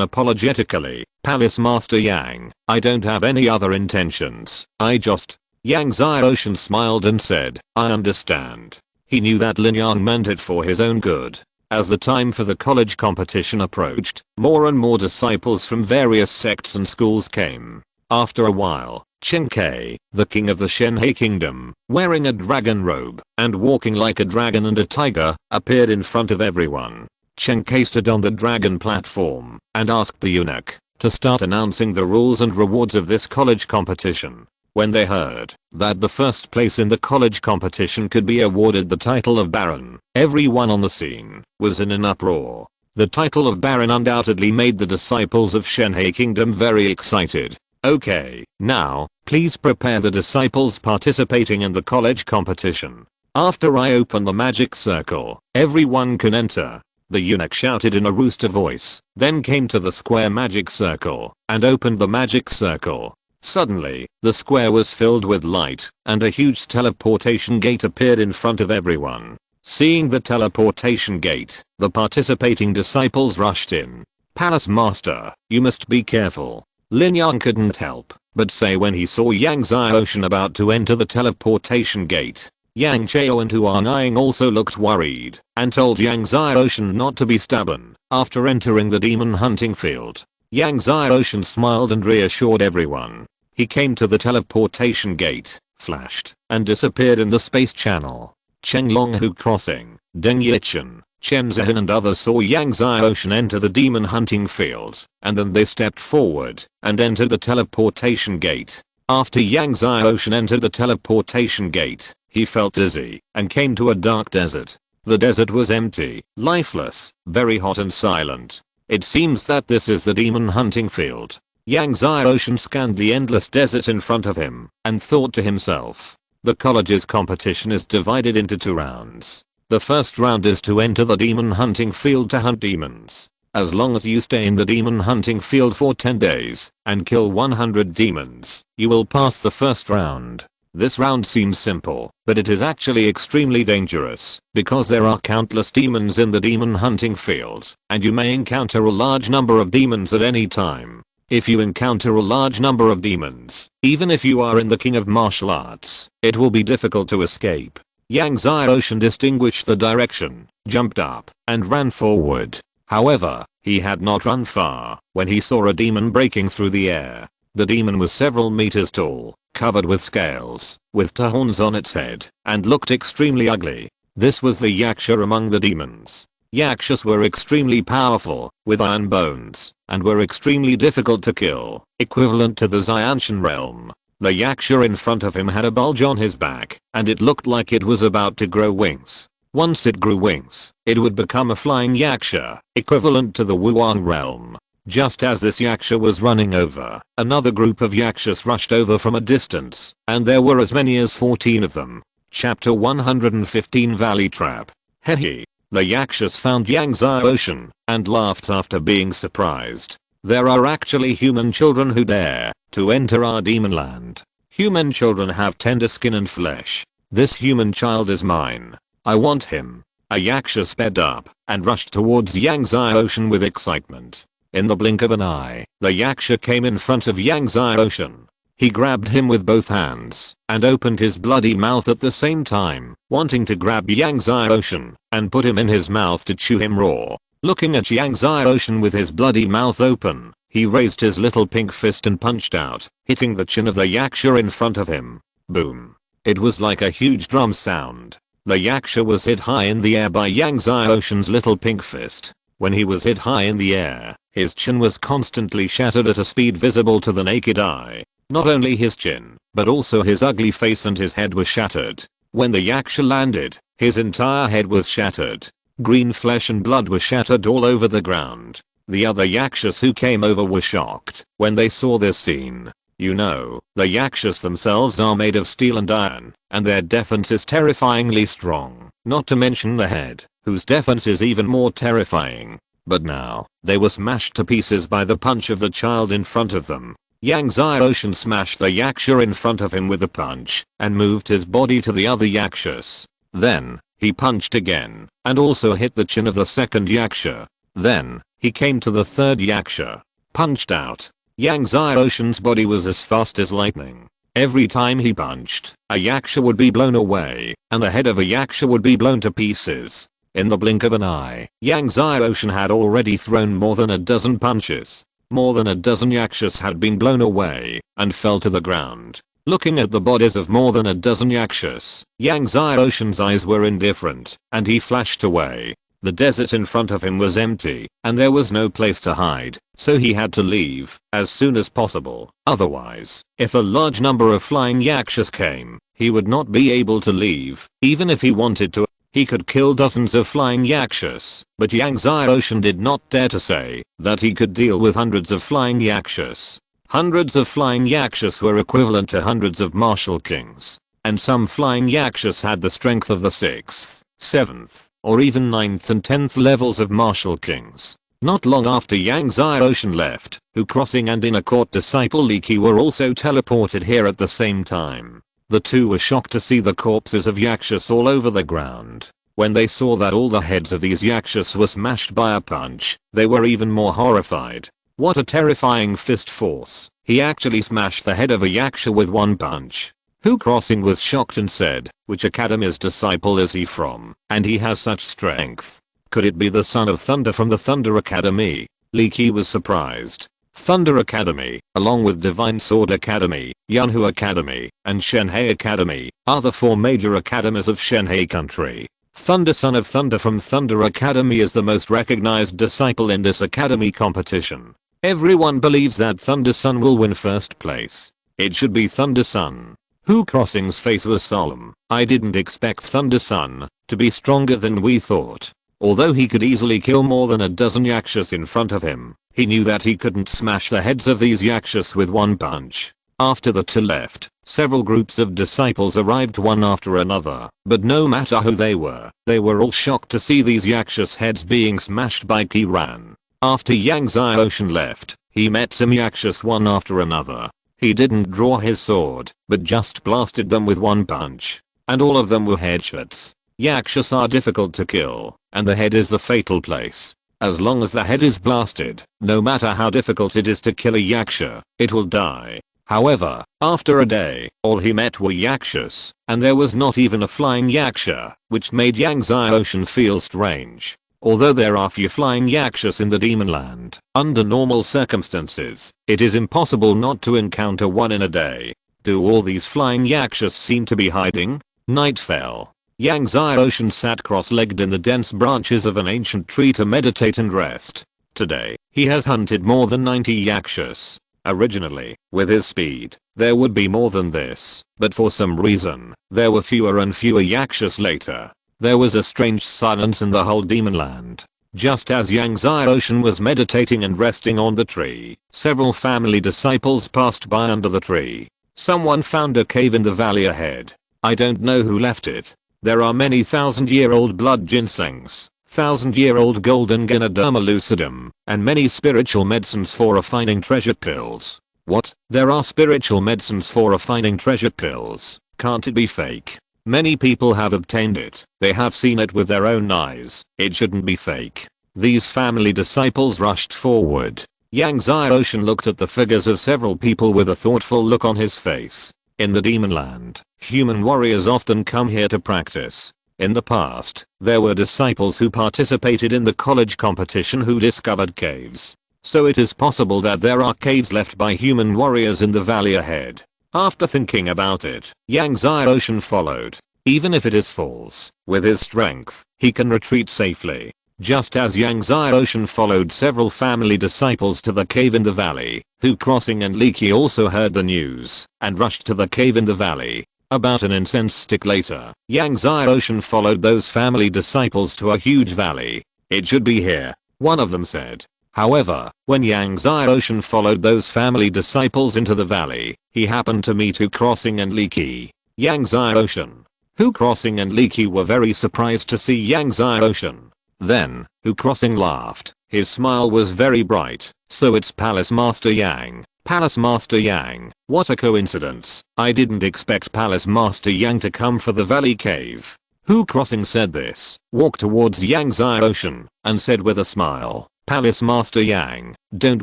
apologetically, Palace Master Yang, I don't have any other intentions, I just... Yang Ocean smiled and said, I understand. He knew that Lin Yang meant it for his own good. As the time for the college competition approached, more and more disciples from various sects and schools came. After a while, Chen Kai, the king of the Shenhe kingdom, wearing a dragon robe and walking like a dragon and a tiger, appeared in front of everyone. Chen Kai stood on the dragon platform and asked the eunuch to start announcing the rules and rewards of this college competition. When they heard that the first place in the college competition could be awarded the title of Baron, everyone on the scene was in an uproar. The title of Baron undoubtedly made the disciples of Shenhe Kingdom very excited. Okay, now, please prepare the disciples participating in the college competition. After I open the magic circle, everyone can enter. The eunuch shouted in a rooster voice, then came to the square magic circle and opened the magic circle. Suddenly, the square was filled with light, and a huge teleportation gate appeared in front of everyone. Seeing the teleportation gate, the participating disciples rushed in. Palace Master, you must be careful. Lin Yang couldn't help but say when he saw Yang Ocean about to enter the teleportation gate. Yang Chao and Huang Ying also looked worried, and told Yang Ocean not to be stubborn after entering the demon hunting field. Yang Ocean smiled and reassured everyone. He came to the teleportation gate, flashed, and disappeared in the space channel. Qinglong Hu Crossing, Deng Yichen, Chen Zhen and others saw Yang Ocean enter the demon hunting field, and then they stepped forward and entered the teleportation gate. After Yang Ocean entered the teleportation gate, he felt dizzy and came to a dark desert. The desert was empty, lifeless, very hot and silent. It seems that this is the demon hunting field. Yang Ocean scanned the endless desert in front of him and thought to himself, the college's competition is divided into 2 rounds. The first round is to enter the demon hunting field to hunt demons. As long as you stay in the demon hunting field for 10 days and kill 100 demons, you will pass the first round. This round seems simple, but it is actually extremely dangerous because there are countless demons in the demon hunting field, and you may encounter a large number of demons at any time. If you encounter a large number of demons, even if you are in the king of martial arts, it will be difficult to escape. Yang Ocean distinguished the direction, jumped up, and ran forward. However, he had not run far when he saw a demon breaking through the air. The demon was several meters tall, covered with scales, with 2 horns on its head, and looked extremely ugly. This was the Yaksha among the demons. Yakshas were extremely powerful, with iron bones, and were extremely difficult to kill, equivalent to the Xianshan realm. The Yaksha in front of him had a bulge on his back, and it looked like it was about to grow wings. Once it grew wings, it would become a flying Yaksha, equivalent to the Wuang realm. Just as this Yaksha was running over, another group of Yakshas rushed over from a distance, and there were as many as 14 of them. Chapter 115 Valley Trap. Hehe. The Yakshas found Yang Ocean, and laughed after being surprised. There are actually human children who dare to enter our demon land. Human children have tender skin and flesh. This human child is mine. I want him. A Yaksha sped up and rushed towards Yang Ocean with excitement. In the blink of an eye, the Yaksha came in front of Yang Ocean. He grabbed him with both hands and opened his bloody mouth at the same time, wanting to grab Yang Xiaoshan and put him in his mouth to chew him raw. Looking at Yang Xiaoshan with his bloody mouth open, he raised his little pink fist and punched out, hitting the chin of the yaksha in front of him. Boom. It was like a huge drum sound. The yaksha was hit high in the air by Yang Xiaoshan's little pink fist. When he was hit high in the air, his chin was constantly shattered at a speed visible to the naked eye. Not only his chin, but also his ugly face and his head was shattered. When the yaksha landed, his entire head was shattered. Green flesh and blood were shattered all over the ground. The other yakshas who came over were shocked when they saw this scene. You know, the yakshas themselves are made of steel and iron, and their defense is terrifyingly strong, not to mention the head, whose defense is even more terrifying. But now, they were smashed to pieces by the punch of the child in front of them. Yang Xiaoshan smashed the yaksha in front of him with a punch, and moved his body to the other yakshas. Then, he punched again, and also hit the chin of the second yaksha. Then, he came to the third yaksha. Punched out. Yang Xiaoshan's body was as fast as lightning. Every time he punched, a yaksha would be blown away, and the head of a yaksha would be blown to pieces. In the blink of an eye, Yang Xiaoshan had already thrown more than a dozen punches. More than a dozen yakshas had been blown away, and fell to the ground. Looking at the bodies of more than a dozen yakshas, Yang Xiaoshan's eyes were indifferent, and he flashed away. The desert in front of him was empty, and there was no place to hide, so he had to leave as soon as possible. Otherwise, if a large number of flying yakshas came, he would not be able to leave, even if he wanted to. He could kill dozens of flying yakshas, but Yang Xiaoshan did not dare to say that he could deal with hundreds of flying yakshas. Hundreds of flying yakshas were equivalent to hundreds of martial kings, and some flying yakshas had the strength of the 6th, 7th, or even 9th and 10th levels of martial kings. Not long after Yang Xiaoshan left, Hu Crossing and inner court disciple Li Qi were also teleported here at the same time. The two were shocked to see the corpses of yakshas all over the ground. When they saw that all the heads of these yakshas were smashed by a punch, they were even more horrified. What a terrifying fist force. He actually smashed the head of a yaksha with one punch. Hu Crossing was shocked and said, which academy's disciple is he from, and he has such strength? Could it be the son of Thunder from the Thunder Academy? Li Qi was surprised. Thunder Academy, along with Divine Sword Academy, Yunhu Academy, and Shenhe Academy, are the 4 major academies of Shenhe country. Thunder Son of Thunder from Thunder Academy is the most recognized disciple in this academy competition. Everyone believes that Thunder Son will win first place. It should be Thunder Son. Hu Crossing's face was solemn. I didn't expect Thunder Son to be stronger than we thought. Although he could easily kill more than a dozen yakshas in front of him, he knew that he couldn't smash the heads of these yakshas with one punch. After the two left, several groups of disciples arrived one after another, but no matter who they were all shocked to see these yakshas' heads being smashed by Kiran. After Yang Xiaoshan left, he met some yakshas one after another. He didn't draw his sword, but just blasted them with one punch. And all of them were headshots. Yakshas are difficult to kill, and the head is the fatal place. As long as the head is blasted, no matter how difficult it is to kill a yaksha, it will die. However, after a day, all he met were yakshas, and there was not even a flying yaksha, which made Yang Xiaoshan feel strange. Although there are few flying yakshas in the demon land, under normal circumstances, it is impossible not to encounter one in a day. Do all these flying yakshas seem to be hiding? Night fell. Yang Xiaoshan sat cross-legged in the dense branches of an ancient tree to meditate and rest. Today, he has hunted more than 90 yakshas. Originally, with his speed, there would be more than this, but for some reason, there were fewer and fewer yakshas later. There was a strange silence in the whole demon land. Just as Yang Xiaoshan was meditating and resting on the tree, several family disciples passed by under the tree. Someone found a cave in the valley ahead. I don't know who left it. There are many thousand-year-old blood ginsengs, thousand-year-old golden Ganoderma lucidum, and many spiritual medicines for refining treasure pills. What? There are spiritual medicines for refining treasure pills? Can't it be fake? Many people have obtained it. They have seen it with their own eyes. It shouldn't be fake. These family disciples rushed forward. Yang Xiaoshan looked at the figures of several people with a thoughtful look on his face. In the demon land, human warriors often come here to practice. In the past, there were disciples who participated in the college competition who discovered caves. So it is possible that there are caves left by human warriors in the valley ahead. After thinking about it, Yang Xiaoshan followed. Even if it is false, with his strength, he can retreat safely. Just as Yang Xiaoshan followed several family disciples to the cave in the valley, Hu Crossing and Li Qi also heard the news and rushed to the cave in the valley. About an incense stick later, Yang Xiaoshan followed those family disciples to a huge valley. It should be here, one of them said. However, when Yang Xiaoshan followed those family disciples into the valley, he happened to meet Hu Crossing and Li Qi. Yang Xiaoshan, Hu Crossing and Li Qi were very surprised to see Yang Xiaoshan. Then, Hu Crossing laughed. His smile was very bright. So it's Palace Master Yang. Palace Master Yang, what a coincidence. I didn't expect Palace Master Yang to come for the valley cave. Hu Crossing said this, walked towards Yang Xiaoshan, and said with a smile, Palace Master Yang, don't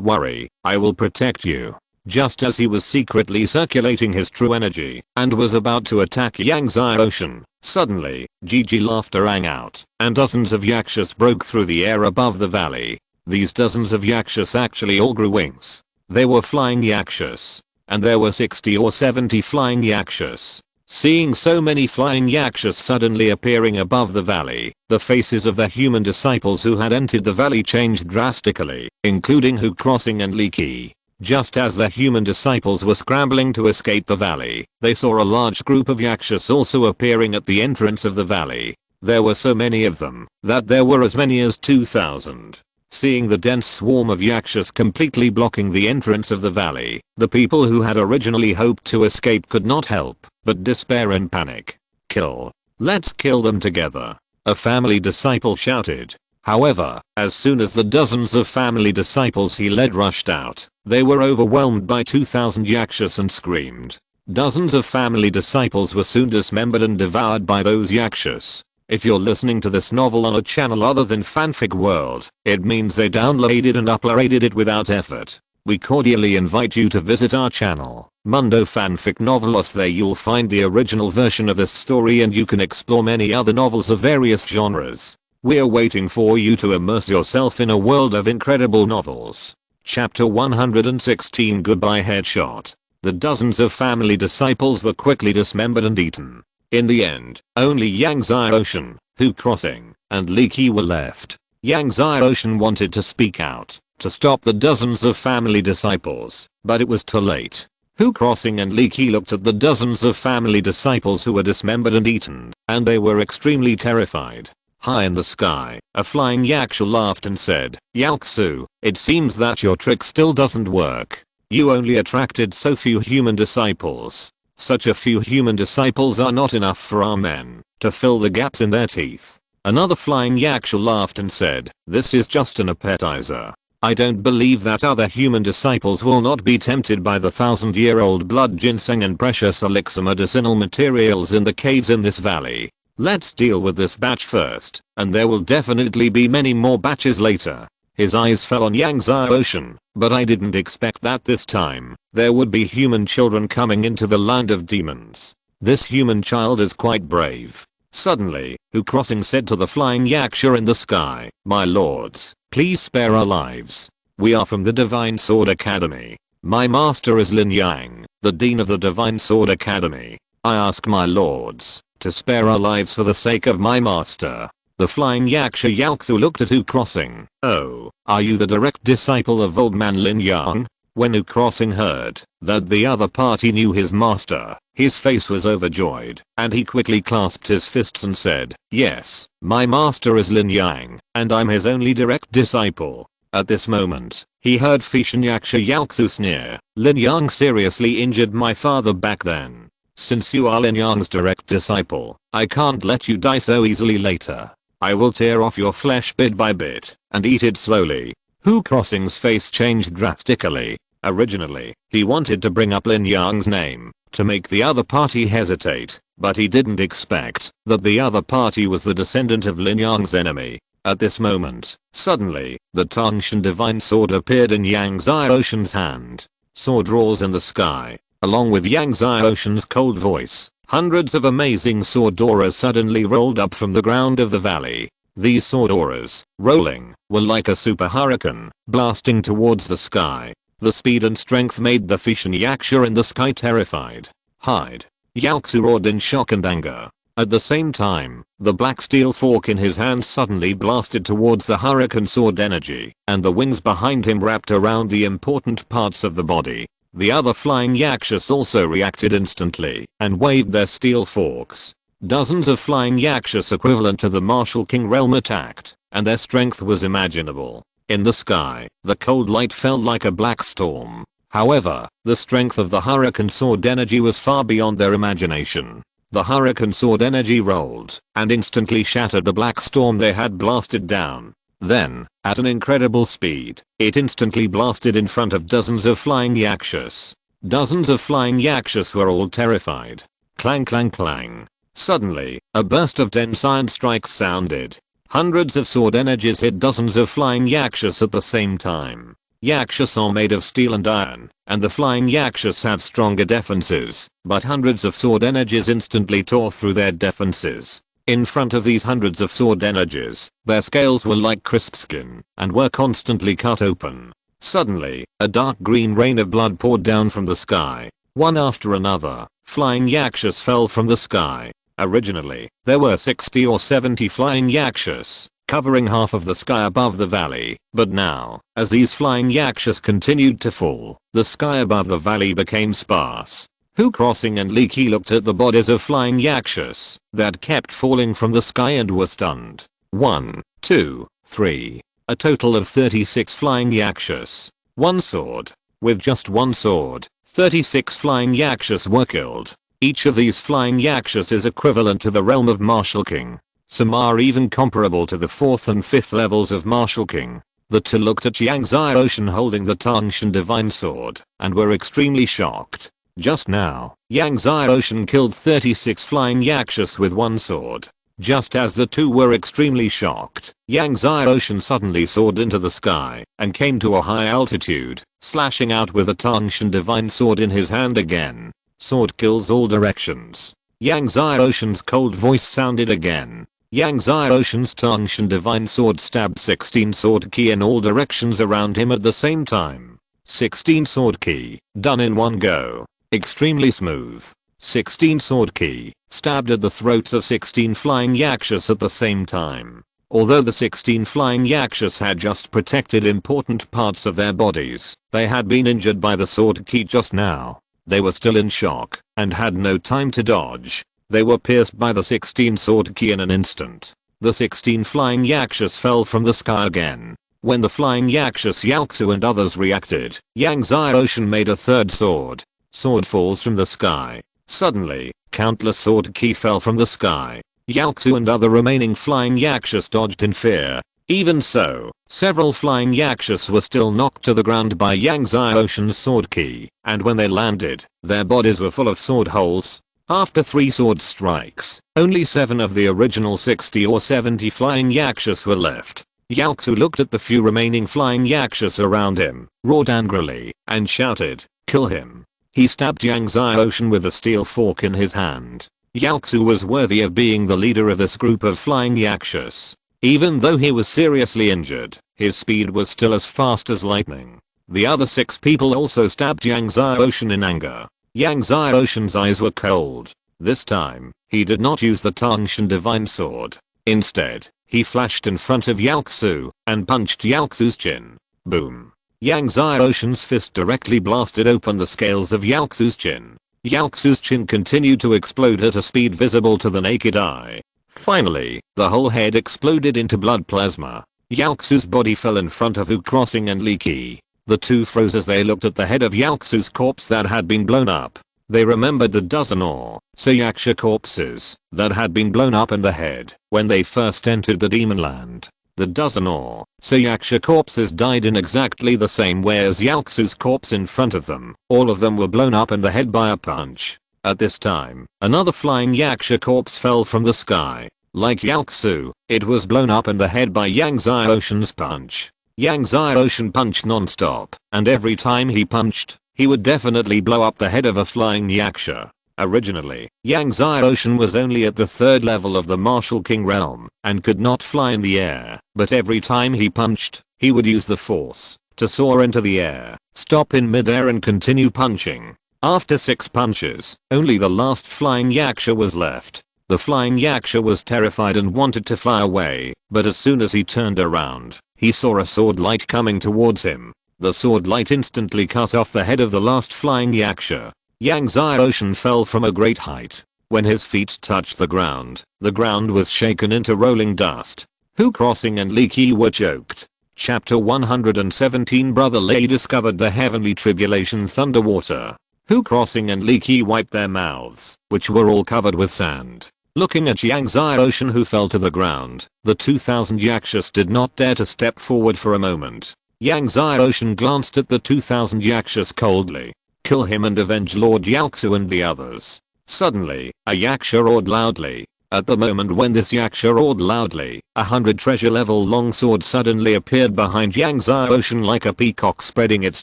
worry, I will protect you. Just as he was secretly circulating his true energy and was about to attack Yang Xiaoshan, suddenly, Gigi laughter rang out, and dozens of yakshas broke through the air above the valley. These dozens of yakshas actually all grew wings. They were flying yakshas. And there were 60 or 70 flying yakshas. Seeing so many flying yakshas suddenly appearing above the valley, the faces of the human disciples who had entered the valley changed drastically, including Hu Crossing and Li Qi. Just as the human disciples were scrambling to escape the valley, they saw a large group of yakshas also appearing at the entrance of the valley. There were so many of them that there were as many as 2,000. Seeing the dense swarm of yakshas completely blocking the entrance of the valley, the people who had originally hoped to escape could not help but despair and panic. Kill. Let's kill them together. A family disciple shouted. However, as soon as the dozens of family disciples he led rushed out, they were overwhelmed by 2,000 yakshas and screamed. Dozens of family disciples were soon dismembered and devoured by those yakshas. If you're listening to this novel on a channel other than Fanfic World, it means they downloaded and uploaded it without effort. We cordially invite you to visit our channel, Mundo Fanfic Novelos. There you'll find the original version of this story and you can explore many other novels of various genres. We're waiting for you to immerse yourself in a world of incredible novels. Chapter 116 Goodbye Headshot. The dozens of family disciples were quickly dismembered and eaten. In the end, only Yang Xiaoshan, Hu Crossing, and Li Qi were left. Yang Xiaoshan wanted to speak out, to stop the dozens of family disciples, but it was too late. Hu Crossing and Li Qi looked at the dozens of family disciples who were dismembered and eaten, and they were extremely terrified. High in the sky, a flying yaksha laughed and said, Yalksu, it seems that your trick still doesn't work. You only attracted so few human disciples. Such a few human disciples are not enough for our men to fill the gaps in their teeth. Another flying yaksha laughed and said, this is just an appetizer. I don't believe that other human disciples will not be tempted by the 1,000-year-old blood ginseng and precious elixir medicinal materials in the caves in this valley. Let's deal with this batch first, and there will definitely be many more batches later. His eyes fell on Yang Xiaoshan, but I didn't expect that this time there would be human children coming into the land of demons. This human child is quite brave. Suddenly, Hu Crossing said to the flying yaksha in the sky, my lords, please spare our lives. We are from the Divine Sword Academy. My master is Lin Yang, the dean of the Divine Sword Academy. I ask my lords to spare our lives for the sake of my master. The flying yaksha Yalksu looked at Hu Crossing. Oh, are you the direct disciple of old man Lin Yang? When Hu Crossing heard that the other party knew his master, his face was overjoyed, and he quickly clasped his fists and said, yes, my master is Lin Yang, and I'm his only direct disciple. At this moment, he heard Fishan yaksha Yalksu sneer, Lin Yang seriously injured my father back then. Since you are Lin Yang's direct disciple, I can't let you die so easily later. I will tear off your flesh bit by bit and eat it slowly. Hu Crossing's face changed drastically. Originally, he wanted to bring up Lin Yang's name to make the other party hesitate, but he didn't expect that the other party was the descendant of Lin Yang's enemy. At this moment, suddenly, the Tangshan divine sword appeared in Yang Xiaoshen's hand. Sword roars in the sky. Along with Yang Xiaoshen's cold voice, hundreds of amazing sword auras suddenly rolled up from the ground of the valley. These sword auras, rolling, were like a super hurricane, blasting towards the sky. The speed and strength made the Fishan Yaksha in the sky terrified. Hide. Yaoxu roared in shock and anger. At the same time, the black steel fork in his hand suddenly blasted towards the hurricane sword energy, and the wings behind him wrapped around the important parts of the body. The other flying Yakshas also reacted instantly and waved their steel forks. Dozens of flying Yakshas equivalent to the Martial King realm attacked, and their strength was imaginable. In the sky, the cold light fell like a black storm. However, the strength of the hurricane sword energy was far beyond their imagination. The hurricane sword energy rolled and instantly shattered the black storm they had blasted down. Then, at an incredible speed, it instantly blasted in front of dozens of flying Yakshas. Dozens of flying Yakshas were all terrified. Clang clang clang. Suddenly, a burst of dense iron strikes sounded. Hundreds of sword energies hit dozens of flying Yakshas at the same time. Yakshas are made of steel and iron, and the flying Yakshas have stronger defenses, but hundreds of sword energies instantly tore through their defenses. In front of these hundreds of sword energies, their scales were like crisp skin, and were constantly cut open. Suddenly, a dark green rain of blood poured down from the sky. One after another, flying Yakshas fell from the sky. Originally, there were 60 or 70 flying Yakshas, covering half of the sky above the valley, but now, as these flying Yakshas continued to fall, the sky above the valley became sparse. Hu Crossing and Li Qi looked at the bodies of flying Yakshas that kept falling from the sky and were stunned. 1, 2, 3. A total of 36 flying Yakshas. One sword. With just one sword, 36 flying Yakshas were killed. Each of these flying Yakshas is equivalent to the realm of Martial King. Some are even comparable to the 4th and 5th levels of Martial King. The two looked at Yang Xiaoshen holding the Tangshan divine sword and were extremely shocked. Just now, Yang Xiaoshen killed 36 flying Yakshas with one sword. Just as the two were extremely shocked, Yang Xiaoshen suddenly soared into the sky and came to a high altitude, slashing out with the Tangshan divine sword in his hand again. Sword kills all directions. Yang Xiaoshen's cold voice sounded again. Yang Xiaoshen's Tangshan divine sword stabbed 16 sword ki in all directions around him at the same time. 16 sword ki, done in one go. Extremely smooth. 16 sword ki, stabbed at the throats of 16 flying Yakshas at the same time. Although the 16 flying Yakshas had just protected important parts of their bodies, they had been injured by the sword ki just now. They were still in shock and had no time to dodge. They were pierced by the 16 sword ki in an instant. The 16 flying Yakshas fell from the sky again. When the flying Yakshas Yaoxu and others reacted, Yang Xiaoshen made a third sword. Sword falls from the sky. Suddenly, countless sword ki fell from the sky. Yaoxu and other remaining flying Yakshas dodged in fear. Even so, several flying Yakshas were still knocked to the ground by Yang Xiaoshen's sword ki, and when they landed, their bodies were full of sword holes. After 3 sword strikes, only 7 of the original 60 or 70 flying Yakshas were left. Yaoxu looked at the few remaining flying Yakshas around him, roared angrily, and shouted, "Kill him." He stabbed Yang Xiaoshen with a steel fork in his hand. Yaoxu was worthy of being the leader of this group of flying Yakshas. Even though he was seriously injured, his speed was still as fast as lightning. The other 6 people also stabbed Yang Xiaoshen in anger. Yang Xiaoshen's eyes were cold. This time, he did not use the Tangshan divine sword. Instead, he flashed in front of Yaoxu and punched Yaoxu's chin. Boom. Yang Xiaoshen's fist directly blasted open the scales of Yaoxu's chin. Yaoxu's chin continued to explode at a speed visible to the naked eye. Finally, the whole head exploded into blood plasma. Yaoxu's body fell in front of Hu Crossing and Li Qi. The two froze as they looked at the head of Yaoxu's corpse that had been blown up. They remembered the dozen or so Yaksha corpses that had been blown up in the head when they first entered the demon land. The dozen or so Yaksha corpses died in exactly the same way as Yaoxu's corpse in front of them. All of them were blown up in the head by a punch. At this time, another flying Yaksha corpse fell from the sky. Like Yaoxu, it was blown up in the head by Yang Xiaoshen's punch. Yang Xiaoshen punched non-stop, and every time he punched, he would definitely blow up the head of a flying yaksha. Originally, Yang Xiaoshen was only at the 3rd level of the Martial King realm, and could not fly in the air, but every time he punched, he would use the force to soar into the air, stop in mid-air and continue punching. After 6 punches, only the last flying yaksha was left. The flying yaksha was terrified and wanted to fly away, but as soon as he turned around, he saw a sword light coming towards him. The sword light instantly cut off the head of the last flying yaksha. Yang Xiaoshen fell from a great height. When his feet touched the ground was shaken into rolling dust. Hu Crossing and Li Qi were choked. Chapter 117 Brother Lei discovered the heavenly tribulation thunderwater. Hu Crossing and Li Qi wiped their mouths, which were all covered with sand. Looking at Yang Xiaoshen who fell to the ground, the 2000 yakshas did not dare to step forward for a moment. Yang Xiaoshen glanced at the 2000 yakshas coldly. Kill him and avenge Lord Yaoxu and the others. Suddenly, a yaksha roared loudly. At the moment when this yaksha roared loudly, 100 treasure level longsword suddenly appeared behind Yang Xiaoshen like a peacock spreading its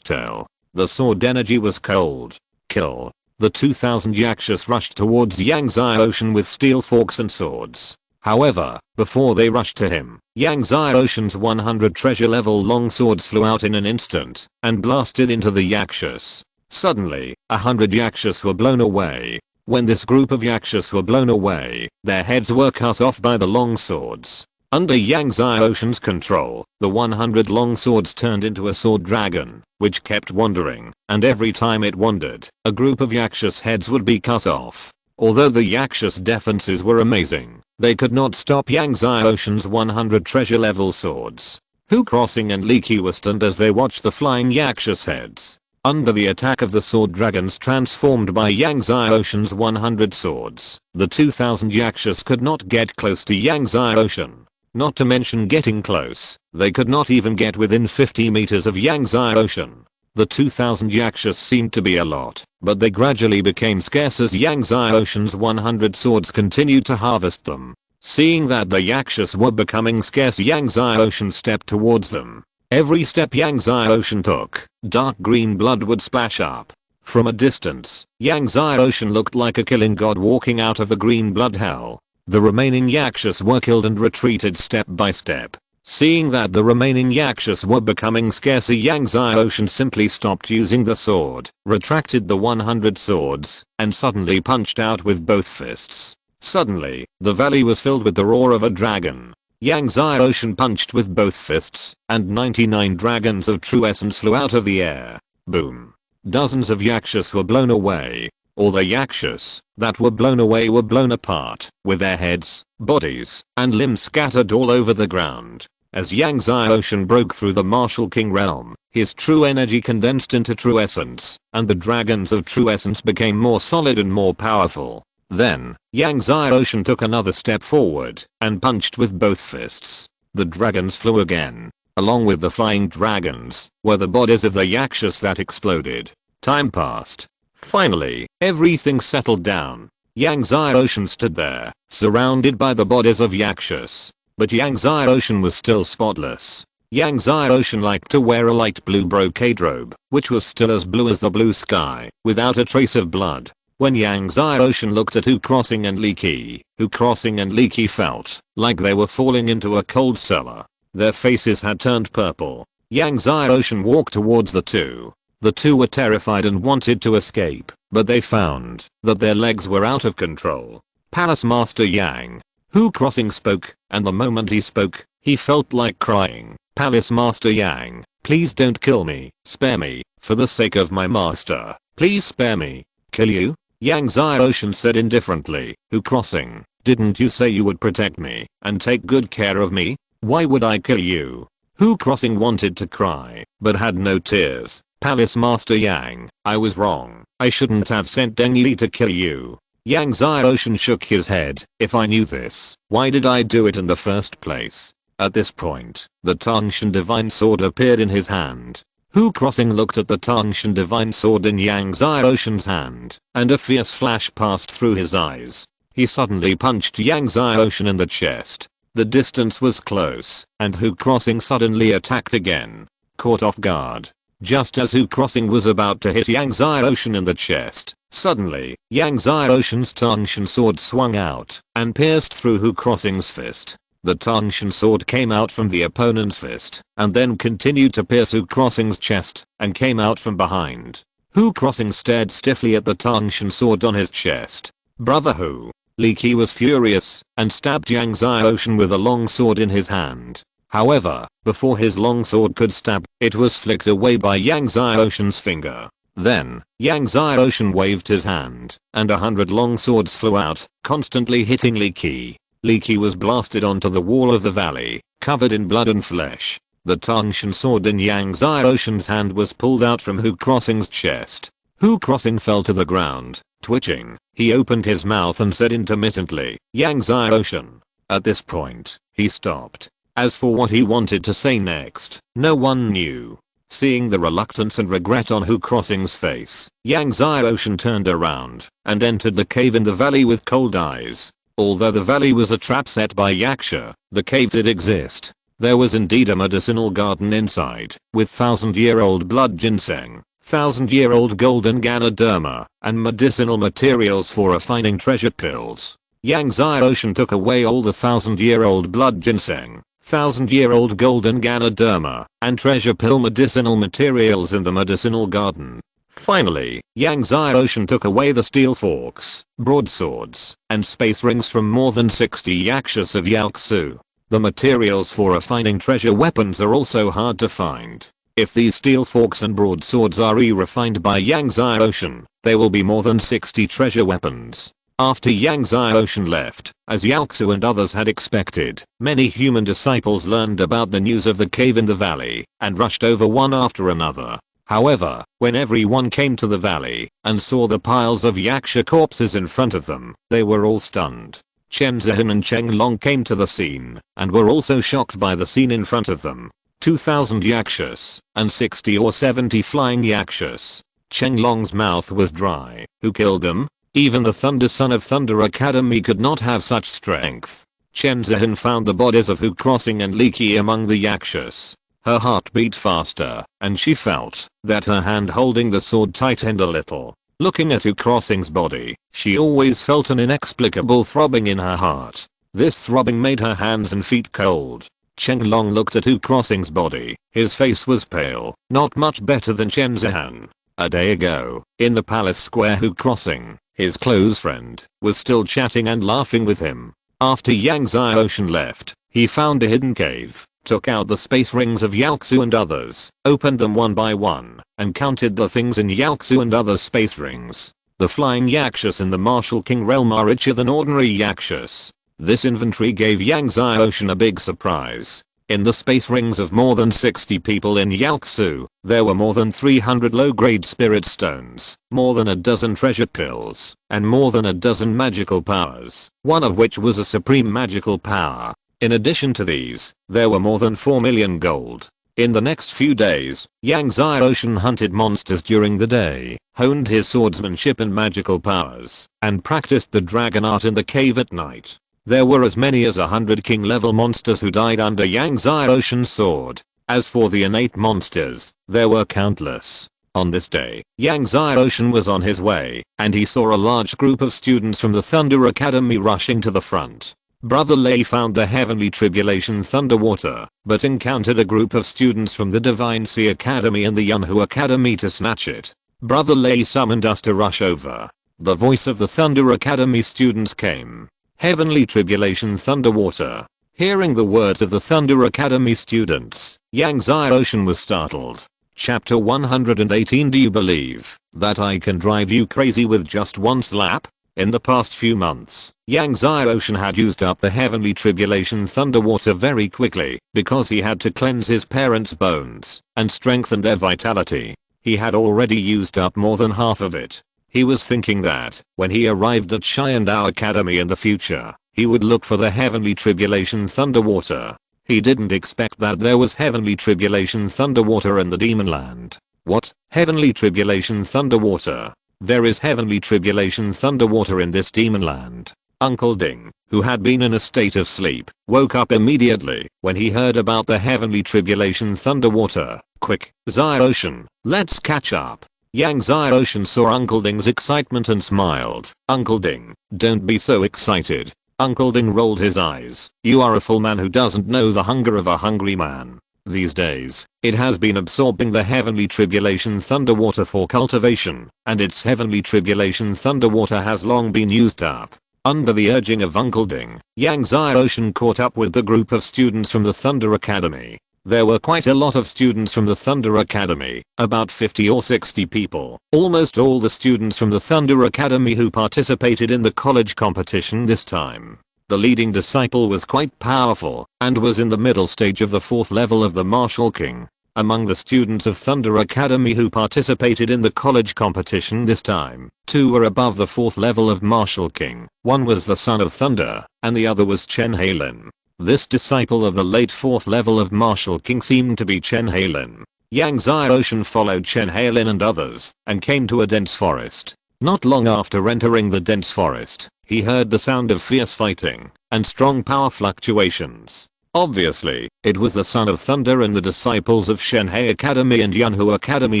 tail. The sword energy was cold. Kill. The 2000 yakshas rushed towards Yang Xiaoshen with steel forks and swords. However, before they rushed to him, Yang Xiaoshen's 100 treasure level longswords flew out in an instant and blasted into the yakshas. Suddenly, 100 yakshas were blown away. When this group of yakshas were blown away, their heads were cut off by the longswords. Under Yang Xiaoshen's control, the 100 longswords turned into a sword dragon, which kept wandering, and every time it wandered, a group of yakshas' heads would be cut off. Although the yakshas' defenses were amazing, they could not stop Yang Xiaoshen's 100 treasure level swords. Hu Crossing and Li Qi were stunned as they watched the flying yakshas' heads. Under the attack of the sword dragons transformed by Yang Xiaoshen's 100 swords, the 2000 yakshas could not get close to Yang Xiaoshen. Not to mention getting close, they could not even get within 50 meters of Yang Xiaoshen. The 2000 yakshas seemed to be a lot, but they gradually became scarce as Yang Xiaoshen's 100 swords continued to harvest them. Seeing that the yakshas were becoming scarce, Yang Xiaoshen stepped towards them. Every step Yang Xiaoshen took, dark green blood would splash up. From a distance, Yang Xiaoshen looked like a killing god walking out of the green blood hell. The remaining yakshas were killed and retreated step by step. Seeing that the remaining yakshas were becoming scarcer, Yang Xiaoshen simply stopped using the sword, retracted the 100 swords, and suddenly punched out with both fists. Suddenly, the valley was filled with the roar of a dragon. Yang Xiaoshen punched with both fists, and 99 dragons of true essence flew out of the air. Boom. Dozens of yakshas were blown away. All the yakshas that were blown away were blown apart, with their heads, bodies, and limbs scattered all over the ground. As Yang Xiaoshen broke through the Martial King realm, his true energy condensed into true essence, and the dragons of true essence became more solid and more powerful. Then, Yang Xiaoshen took another step forward, and punched with both fists. The dragons flew again. Along with the flying dragons, were the bodies of the yakshas that exploded. Time passed. Finally, everything settled down. Yang Xiaoshen stood there, surrounded by the bodies of yakshas. But Yang Xiaoshen was still spotless. Yang Xiaoshen liked to wear a light blue brocade robe, which was still as blue as the blue sky, without a trace of blood. When Yang Xiaoshen looked at Hu Crossing and Li Qi, Hu Crossing and Li Qi felt like they were falling into a cold cellar. Their faces had turned purple. Yang Xiaoshen walked towards the two. The two were terrified and wanted to escape, but they found that their legs were out of control. Palace Master Yang. Hu Crossing spoke, and the moment he spoke, he felt like crying. Palace Master Yang, please don't kill me, spare me, for the sake of my master, please spare me. Kill you? Yang Xiaoshen said indifferently. Hu Crossing, didn't you say you would protect me and take good care of me? Why would I kill you? Hu Crossing wanted to cry, but had no tears. Palace Master Yang, I was wrong. I shouldn't have sent Deng Li to kill you. Yang Xiaoshen shook his head. If I knew this, why did I do it in the first place? At this point, the Tangshan Divine Sword appeared in his hand. Hu Crossing looked at the Tangshan Divine Sword in Yang Xiaoshen's hand, and a fierce flash passed through his eyes. He suddenly punched Yang Xiaoshan in the chest. The distance was close, and Hu Crossing suddenly attacked again. Caught off guard. Just as Hu Crossing was about to hit Yang Xiaoshan in the chest, suddenly, Yang Xiaoshan's Tongshan sword swung out and pierced through Hu Crossing's fist. The Tongshan sword came out from the opponent's fist and then continued to pierce Hu Crossing's chest and came out from behind. Hu Crossing stared stiffly at the Tongshan sword on his chest. Brother Hu. Li Qi was furious and stabbed Yang Xiaoshan with a long sword in his hand. However, before his long sword could stab, it was flicked away by Yang Xiaoshan's finger. Then, Yang Xiaoshan waved his hand, and 100 long swords flew out, constantly hitting Li Qi. Li Qi was blasted onto the wall of the valley, covered in blood and flesh. The Tongshan sword in Yang Xiaoshan's hand was pulled out from Hu Crossing's chest. Hu Crossing fell to the ground, twitching. He opened his mouth and said intermittently, "Yang Xiaoshan." At this point, he stopped. As for what he wanted to say next, no one knew. Seeing the reluctance and regret on Hu Crossing's face, Yang Xiaoshan turned around and entered the cave in the valley with cold eyes. Although the valley was a trap set by Yaksha, the cave did exist. There was indeed a medicinal garden inside, with 1,000-year-old blood ginseng, 1,000-year-old golden ganoderma, and medicinal materials for refining treasure pills. Yang Xiaoshan took away all the 1,000-year-old blood ginseng, 1,000-year-old golden ganoderma, and treasure pill medicinal materials in the medicinal garden. Finally, Yang Xiaoshan took away the steel forks, broadswords, and space rings from more than 60 yakshas of Yaoxu. The materials for refining treasure weapons are also hard to find. If these steel forks and broadswords are refined by Yang Xiaoshan, there will be more than 60 treasure weapons. After Yang Xiaoshan left, as Yaoxu and others had expected, many human disciples learned about the news of the cave in the valley and rushed over one after another. However, when everyone came to the valley and saw the piles of Yaksha corpses in front of them, they were all stunned. Chen Zhen and Cheng Long came to the scene and were also shocked by the scene in front of them. 2,000 Yakshas and 60 or 70 flying Yakshas. Cheng Long's mouth was dry. Who killed them? Even the Thunder Son of Thunder Academy could not have such strength. Chen Zhen found the bodies of Hu Crossing and Li Qi among the Yakshas. Her heart beat faster, and she felt that her hand holding the sword tightened a little. Looking at Hu Crossing's body, she always felt an inexplicable throbbing in her heart. This throbbing made her hands and feet cold. Cheng Long looked at Hu Crossing's body. His face was pale, not much better than Chen Zhen. A day ago, in the palace square, Hu Crossing, his close friend, was still chatting and laughing with him. After Yang Xiaoshan left, he found a hidden cave, took out the space rings of Yaoxu and others, opened them one by one, and counted the things in Yaoxu and other space rings. The flying Yakshas in the Martial King realm are richer than ordinary Yakshas. This inventory gave Yang Xiaoshan a big surprise. In the space rings of more than 60 people in Yaoxu, there were more than 300 low-grade spirit stones, more than a dozen treasure pills, and more than a dozen magical powers, one of which was a supreme magical power. In addition to these, there were more than 4 million gold. In the next few days, Yang Xiaoshan hunted monsters during the day, honed his swordsmanship and magical powers, and practiced the dragon art in the cave at night. There were as many as 100 king-level monsters who died under Yang Xiaoshan's sword. As for the innate monsters, there were countless. On this day, Yang Xiaoshan was on his way, and he saw a large group of students from the Thunder Academy rushing to the front. Brother Lei found the Heavenly Tribulation Thunderwater, but encountered a group of students from the Divine Sea Academy and the Yunhu Academy to snatch it. Brother Lei summoned us to rush over. The voice of the Thunder Academy students came. Heavenly Tribulation Thunderwater. Hearing the words of the Thunder Academy students, Yang Xiaoshan was startled. Chapter 118. Do you believe that I can drive you crazy with just one slap? In the past few months, Yang Xiaoshan had used up the Heavenly Tribulation Thunderwater very quickly because he had to cleanse his parents' bones and strengthen their vitality. He had already used up more than half of it. He was thinking that, when he arrived at Xiandao Academy in the future, he would look for the Heavenly Tribulation Thunderwater. He didn't expect that there was Heavenly Tribulation Thunderwater in the Demon Land. What? Heavenly Tribulation Thunderwater? There is Heavenly Tribulation Thunderwater in this Demon Land. Uncle Ding, who had been in a state of sleep, woke up immediately when he heard about the heavenly tribulation thunderwater. Quick, Zyroshan, let's catch up. Yang Zyroshan saw Uncle Ding's excitement and smiled. Uncle Ding, don't be so excited. Uncle Ding rolled his eyes. You are a fool man who doesn't know the hunger of a hungry man. These days, it has been absorbing the heavenly tribulation thunderwater for cultivation, and its heavenly tribulation thunderwater has long been used up. Under the urging of Uncle Ding, Yang Zyroshan caught up with the group of students from the Thunder Academy. There were quite a lot of students from the Thunder Academy, about 50 or 60 people. Almost all the students from the Thunder Academy who participated in the college competition this time. The leading disciple was quite powerful, and was in the middle stage of the 4th level of the Martial King. Among the students of Thunder Academy who participated in the college competition this time, 2 were above the 4th level of Martial King. One was the Son of Thunder, and the other was Chen Hailin. This disciple of the late 4th level of Martial King seemed to be Chen Hailin. Yang Zyroshan followed Chen Hailin and others, and came to a dense forest. Not long after entering the dense forest, he heard the sound of fierce fighting, and strong power fluctuations. Obviously, it was the Son of Thunder and the disciples of Shenhe Academy and Yunhu Academy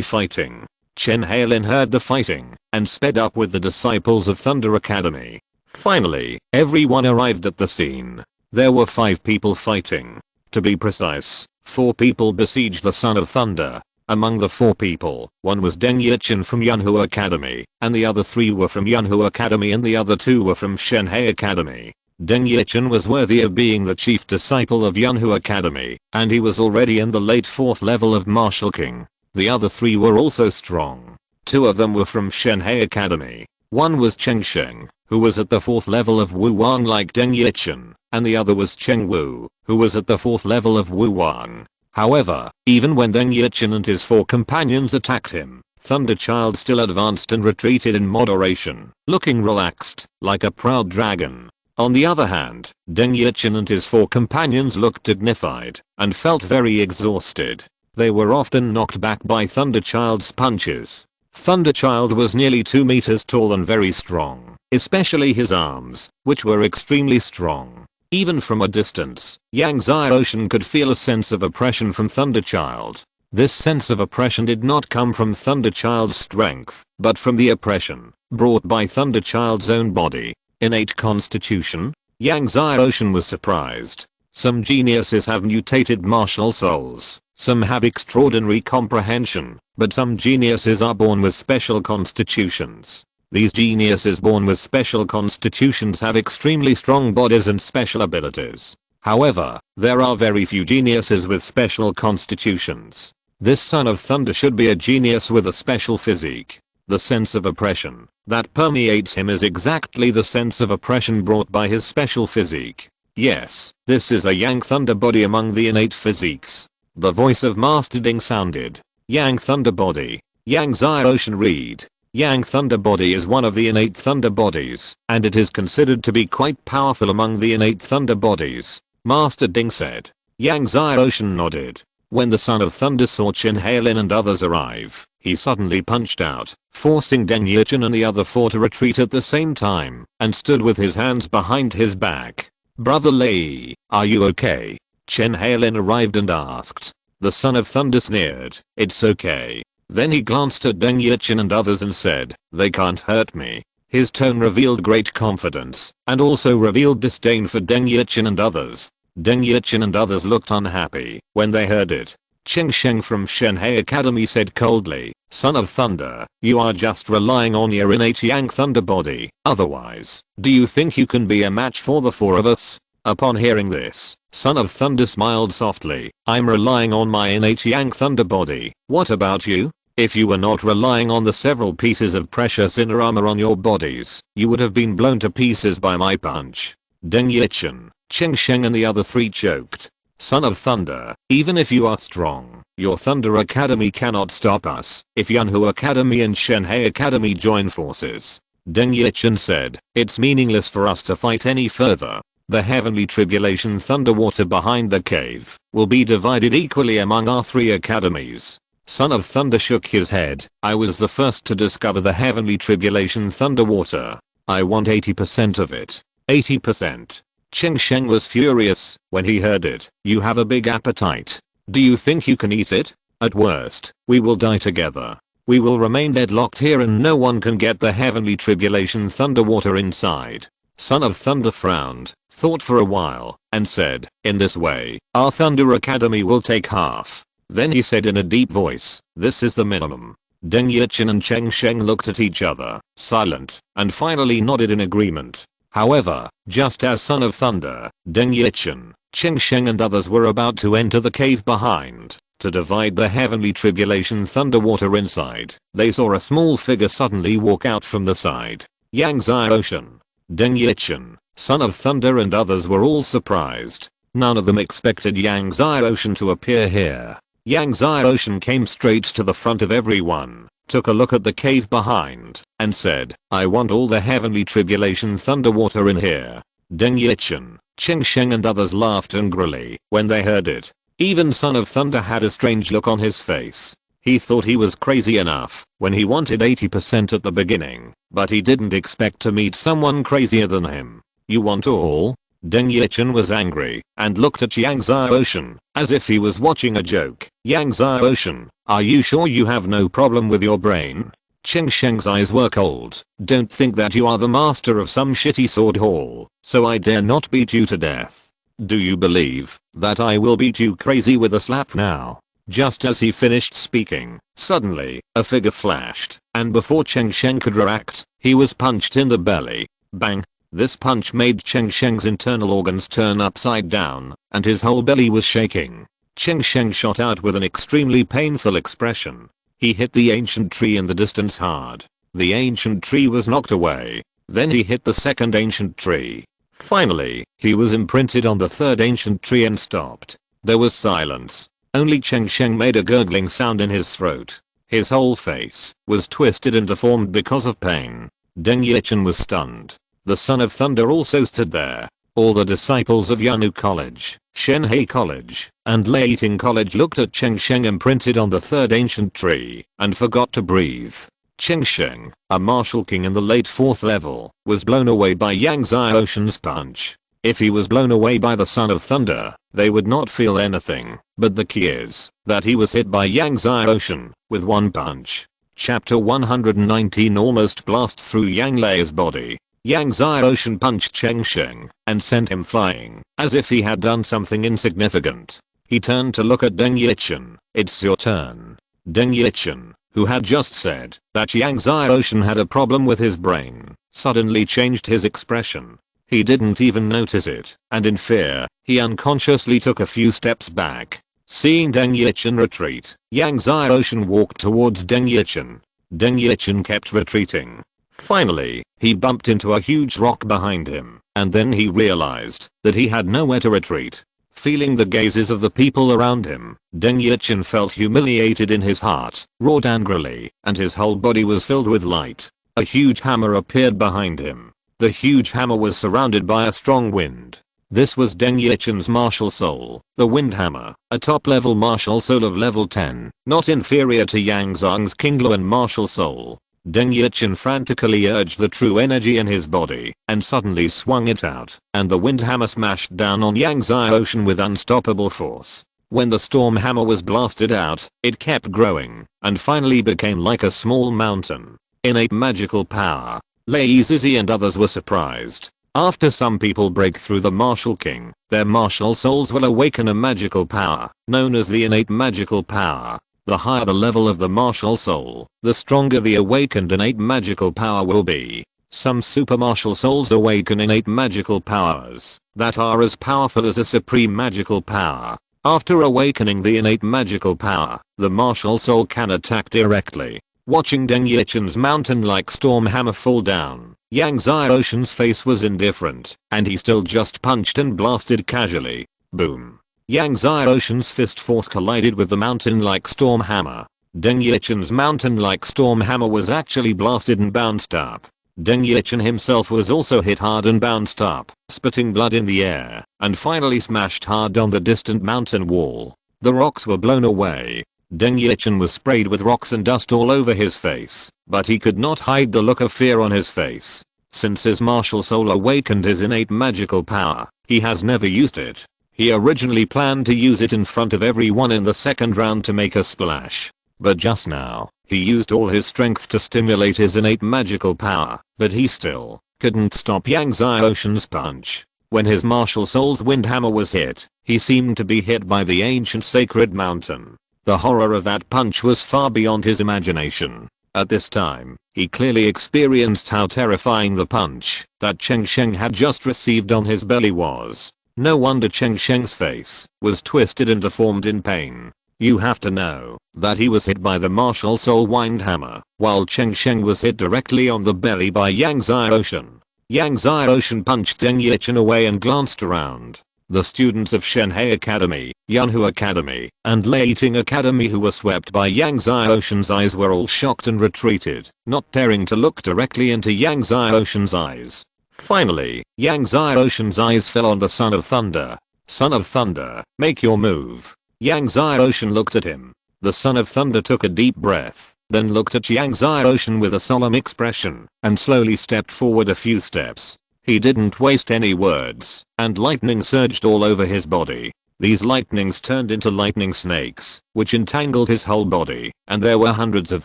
fighting. Chen Hailin heard the fighting, and sped up with the disciples of Thunder Academy. Finally, everyone arrived at the scene. There were 5 people fighting. To be precise, 4 people besieged the Son of Thunder. Among the 4 people, 1 was Deng Yichen from Yunhu Academy, and the other 3 were from Yunhu Academy and the other 2 were from Shenhe Academy. Deng Yichen was worthy of being the chief disciple of Yunhu Academy, and he was already in the late 4th level of Martial King. The other 3 were also strong. 2 of them were from Shenhe Academy. One was Cheng Sheng, who was at the 4th level of Wu Wang like Deng Yichen, and the other was Cheng Wu, who was at the 4th level of Wu Wang. However, even when Deng Yichen and his 4 companions attacked him, Thunderchild still advanced and retreated in moderation, looking relaxed, like a proud dragon. On the other hand, Deng Yichen and his 4 companions looked dignified, and felt very exhausted. They were often knocked back by Thunderchild's punches. Thunderchild was nearly 2 meters tall and very strong, especially his arms, which were extremely strong. Even from a distance, Yang Zyroshan could feel a sense of oppression from Thunderchild. This sense of oppression did not come from Thunderchild's strength, but from the oppression brought by Thunderchild's own body. Innate constitution? Yang Zyroshan was surprised. Some geniuses have mutated martial souls, some have extraordinary comprehension, but some geniuses are born with special constitutions. These geniuses born with special constitutions have extremely strong bodies and special abilities. However, there are very few geniuses with special constitutions. This Son of Thunder should be a genius with a special physique. The sense of oppression that permeates him is exactly the sense of oppression brought by his special physique. Yes, this is a Yang Thunder body among the innate physiques. The voice of Master Ding sounded. Yang Thunder body. Yang Zyroshan read. Yang Thunder body is one of the innate thunder bodies, and it is considered to be quite powerful among the innate thunder bodies. Master Ding said. Yang Zyroshan nodded. When the Son of Thunder saw Chen Hailin and others arrive, he suddenly punched out, forcing Deng Yichen and the other 4 to retreat at the same time, and stood with his hands behind his back. Brother Lei, are you okay? Chen Hailin arrived and asked. The Son of Thunder sneered, it's okay. Then he glanced at Deng Yichen and others and said, they can't hurt me. His tone revealed great confidence, and also revealed disdain for Deng Yichen and others. Deng Yichen and others looked unhappy when they heard it. Cheng Sheng from Shenhe Academy said coldly, Son of Thunder, you are just relying on your innate Yang Thunder body, otherwise, do you think you can be a match for the 4 of us? Upon hearing this, Son of Thunder smiled softly, I'm relying on my innate Yang Thunder body, what about you? If you were not relying on the several pieces of precious inner armor on your bodies, you would have been blown to pieces by my punch. Deng Yichen, Cheng Sheng and the other 3 choked. Son of Thunder, even if you are strong, your Thunder Academy cannot stop us if Yunhu Academy and Shenhe Academy join forces. Deng Yichen said, it's meaningless for us to fight any further. The heavenly tribulation thunderwater behind the cave will be divided equally among our 3 academies. Son of Thunder shook his head. I was the first to discover the heavenly tribulation thunderwater. I want 80% of it. 80%. Cheng Sheng was furious when he heard it. You have a big appetite. Do you think you can eat it? At worst, we will die together. We will remain deadlocked here and no one can get the heavenly tribulation thunder water inside. Son of Thunder frowned, thought for a while, and said, in this way, our Thunder Academy will take half. Then he said in a deep voice, this is the minimum. Deng Yichin and Cheng Sheng looked at each other, silent, and finally nodded in agreement. However, just as Son of Thunder, Deng Yichin, Cheng Sheng and others were about to enter the cave behind, to divide the heavenly tribulation thunder water inside, they saw a small figure suddenly walk out from the side. Yang Xiaoshan, Deng Yichin, Son of Thunder and others were all surprised. None of them expected Yang Xiaoshan to appear here. Yang Xiaoshan came straight to the front of everyone, took a look at the cave behind, and said, I want all the heavenly tribulation thunder water in here. Deng Yichin, Cheng Sheng and others laughed angrily when they heard it. Even Son of Thunder had a strange look on his face. He thought he was crazy enough when he wanted 80% at the beginning, but he didn't expect to meet someone crazier than him. You want all? Deng Yichin was angry and looked at Yang Xiaoshan as if he was watching a joke. Yang Xiaoshan, are you sure you have no problem with your brain? Cheng Sheng's eyes were cold. Don't think that you are the master of some shitty sword hall, so I dare not beat you to death. Do you believe that I will beat you crazy with a slap now? Just as he finished speaking, suddenly, a figure flashed, and before Cheng Sheng could react, he was punched in the belly. Bang! This punch made Cheng Sheng's internal organs turn upside down, and his whole belly was shaking. Cheng Sheng shot out with an extremely painful expression. He hit the ancient tree in the distance hard. The ancient tree was knocked away. Then he hit the second ancient tree. Finally, he was imprinted on the third ancient tree and stopped. There was silence. Only Cheng Sheng made a gurgling sound in his throat. His whole face was twisted and deformed because of pain. Deng Yichin was stunned. The Son of Thunder also stood there. All the disciples of Yanu College, Shenhei College, and Leiting College looked at Cheng Sheng imprinted on the third ancient tree and forgot to breathe. Cheng Sheng, a martial king in the late 4th level, was blown away by Yang Xiaoshan's punch. If he was blown away by the Son of Thunder, they would not feel anything, but the key is that he was hit by Yang Xiaoshan with one punch. Chapter 119 almost blasts through Yang Lei's body. Yang Xiaoshan punched Cheng Sheng and sent him flying as if he had done something insignificant. He turned to look at Deng Yichin. It's your turn. Deng Yichin, who had just said that Yang Xiaoshan had a problem with his brain, suddenly changed his expression. He didn't even notice it, and in fear, he unconsciously took a few steps back. Seeing Deng Yichin retreat, Yang Xiaoshan walked towards Deng Yichin. Deng Yichin kept retreating. Finally, he bumped into a huge rock behind him, and then he realized that he had nowhere to retreat. Feeling the gazes of the people around him, Deng Yichin felt humiliated in his heart, roared angrily, and his whole body was filled with light. A huge hammer appeared behind him. The huge hammer was surrounded by a strong wind. This was Deng Yichin's martial soul, the wind hammer, a top-level martial soul of level 10, not inferior to Yang Zhang's Kingluan martial soul. Deng Yichin frantically urged the true energy in his body and suddenly swung it out, and the wind hammer smashed down on Yang Xiaoshan with unstoppable force. When the storm hammer was blasted out, it kept growing and finally became like a small mountain. Innate magical power. Lei Zizi and others were surprised. After some people break through the martial king, their martial souls will awaken a magical power known as the innate magical power. The higher the level of the martial soul, the stronger the awakened innate magical power will be. Some super martial souls awaken innate magical powers that are as powerful as a supreme magical power. After awakening the innate magical power, the martial soul can attack directly. Watching Deng Yichin's mountain-like storm hammer fall down, Yang Xiaoshan's face was indifferent, and he still just punched and blasted casually. Boom. Yang Xiaoshan's fist force collided with the mountain-like storm hammer. Deng Yichin's mountain-like storm hammer was actually blasted and bounced up. Deng Yichin himself was also hit hard and bounced up, spitting blood in the air, and finally smashed hard on the distant mountain wall. The rocks were blown away. Deng Yichin was sprayed with rocks and dust all over his face, but he could not hide the look of fear on his face. Since his martial soul awakened his innate magical power, he has never used it. He originally planned to use it in front of everyone in the second round to make a splash. But just now, he used all his strength to stimulate his innate magical power, but he still couldn't stop Yang Xiaoshen's punch. When his martial soul's wind hammer was hit, he seemed to be hit by the ancient sacred mountain. The horror of that punch was far beyond his imagination. At this time, he clearly experienced how terrifying the punch that Cheng Sheng had just received on his belly was. No wonder Cheng Sheng's face was twisted and deformed in pain. You have to know that he was hit by the martial soul wind hammer, while Cheng Sheng was hit directly on the belly by Yang Xiaoshen. Yang Xiaoshen punched Deng Yichen away and glanced around. The students of Shenhe Academy, Yunhu Academy, and Leiting Academy who were swept by Yang Xiaoshen's eyes were all shocked and retreated, not daring to look directly into Yang Xiaoshen's eyes. Finally, Yang Xiaoshen's eyes fell on the Son of Thunder. Son of Thunder, make your move. Yang Xiaoshen looked at him. The Son of Thunder took a deep breath, then looked at Yang Xiaoshen with a solemn expression, and slowly stepped forward a few steps. He didn't waste any words, and lightning surged all over his body. These lightnings turned into lightning snakes, which entangled his whole body, and there were hundreds of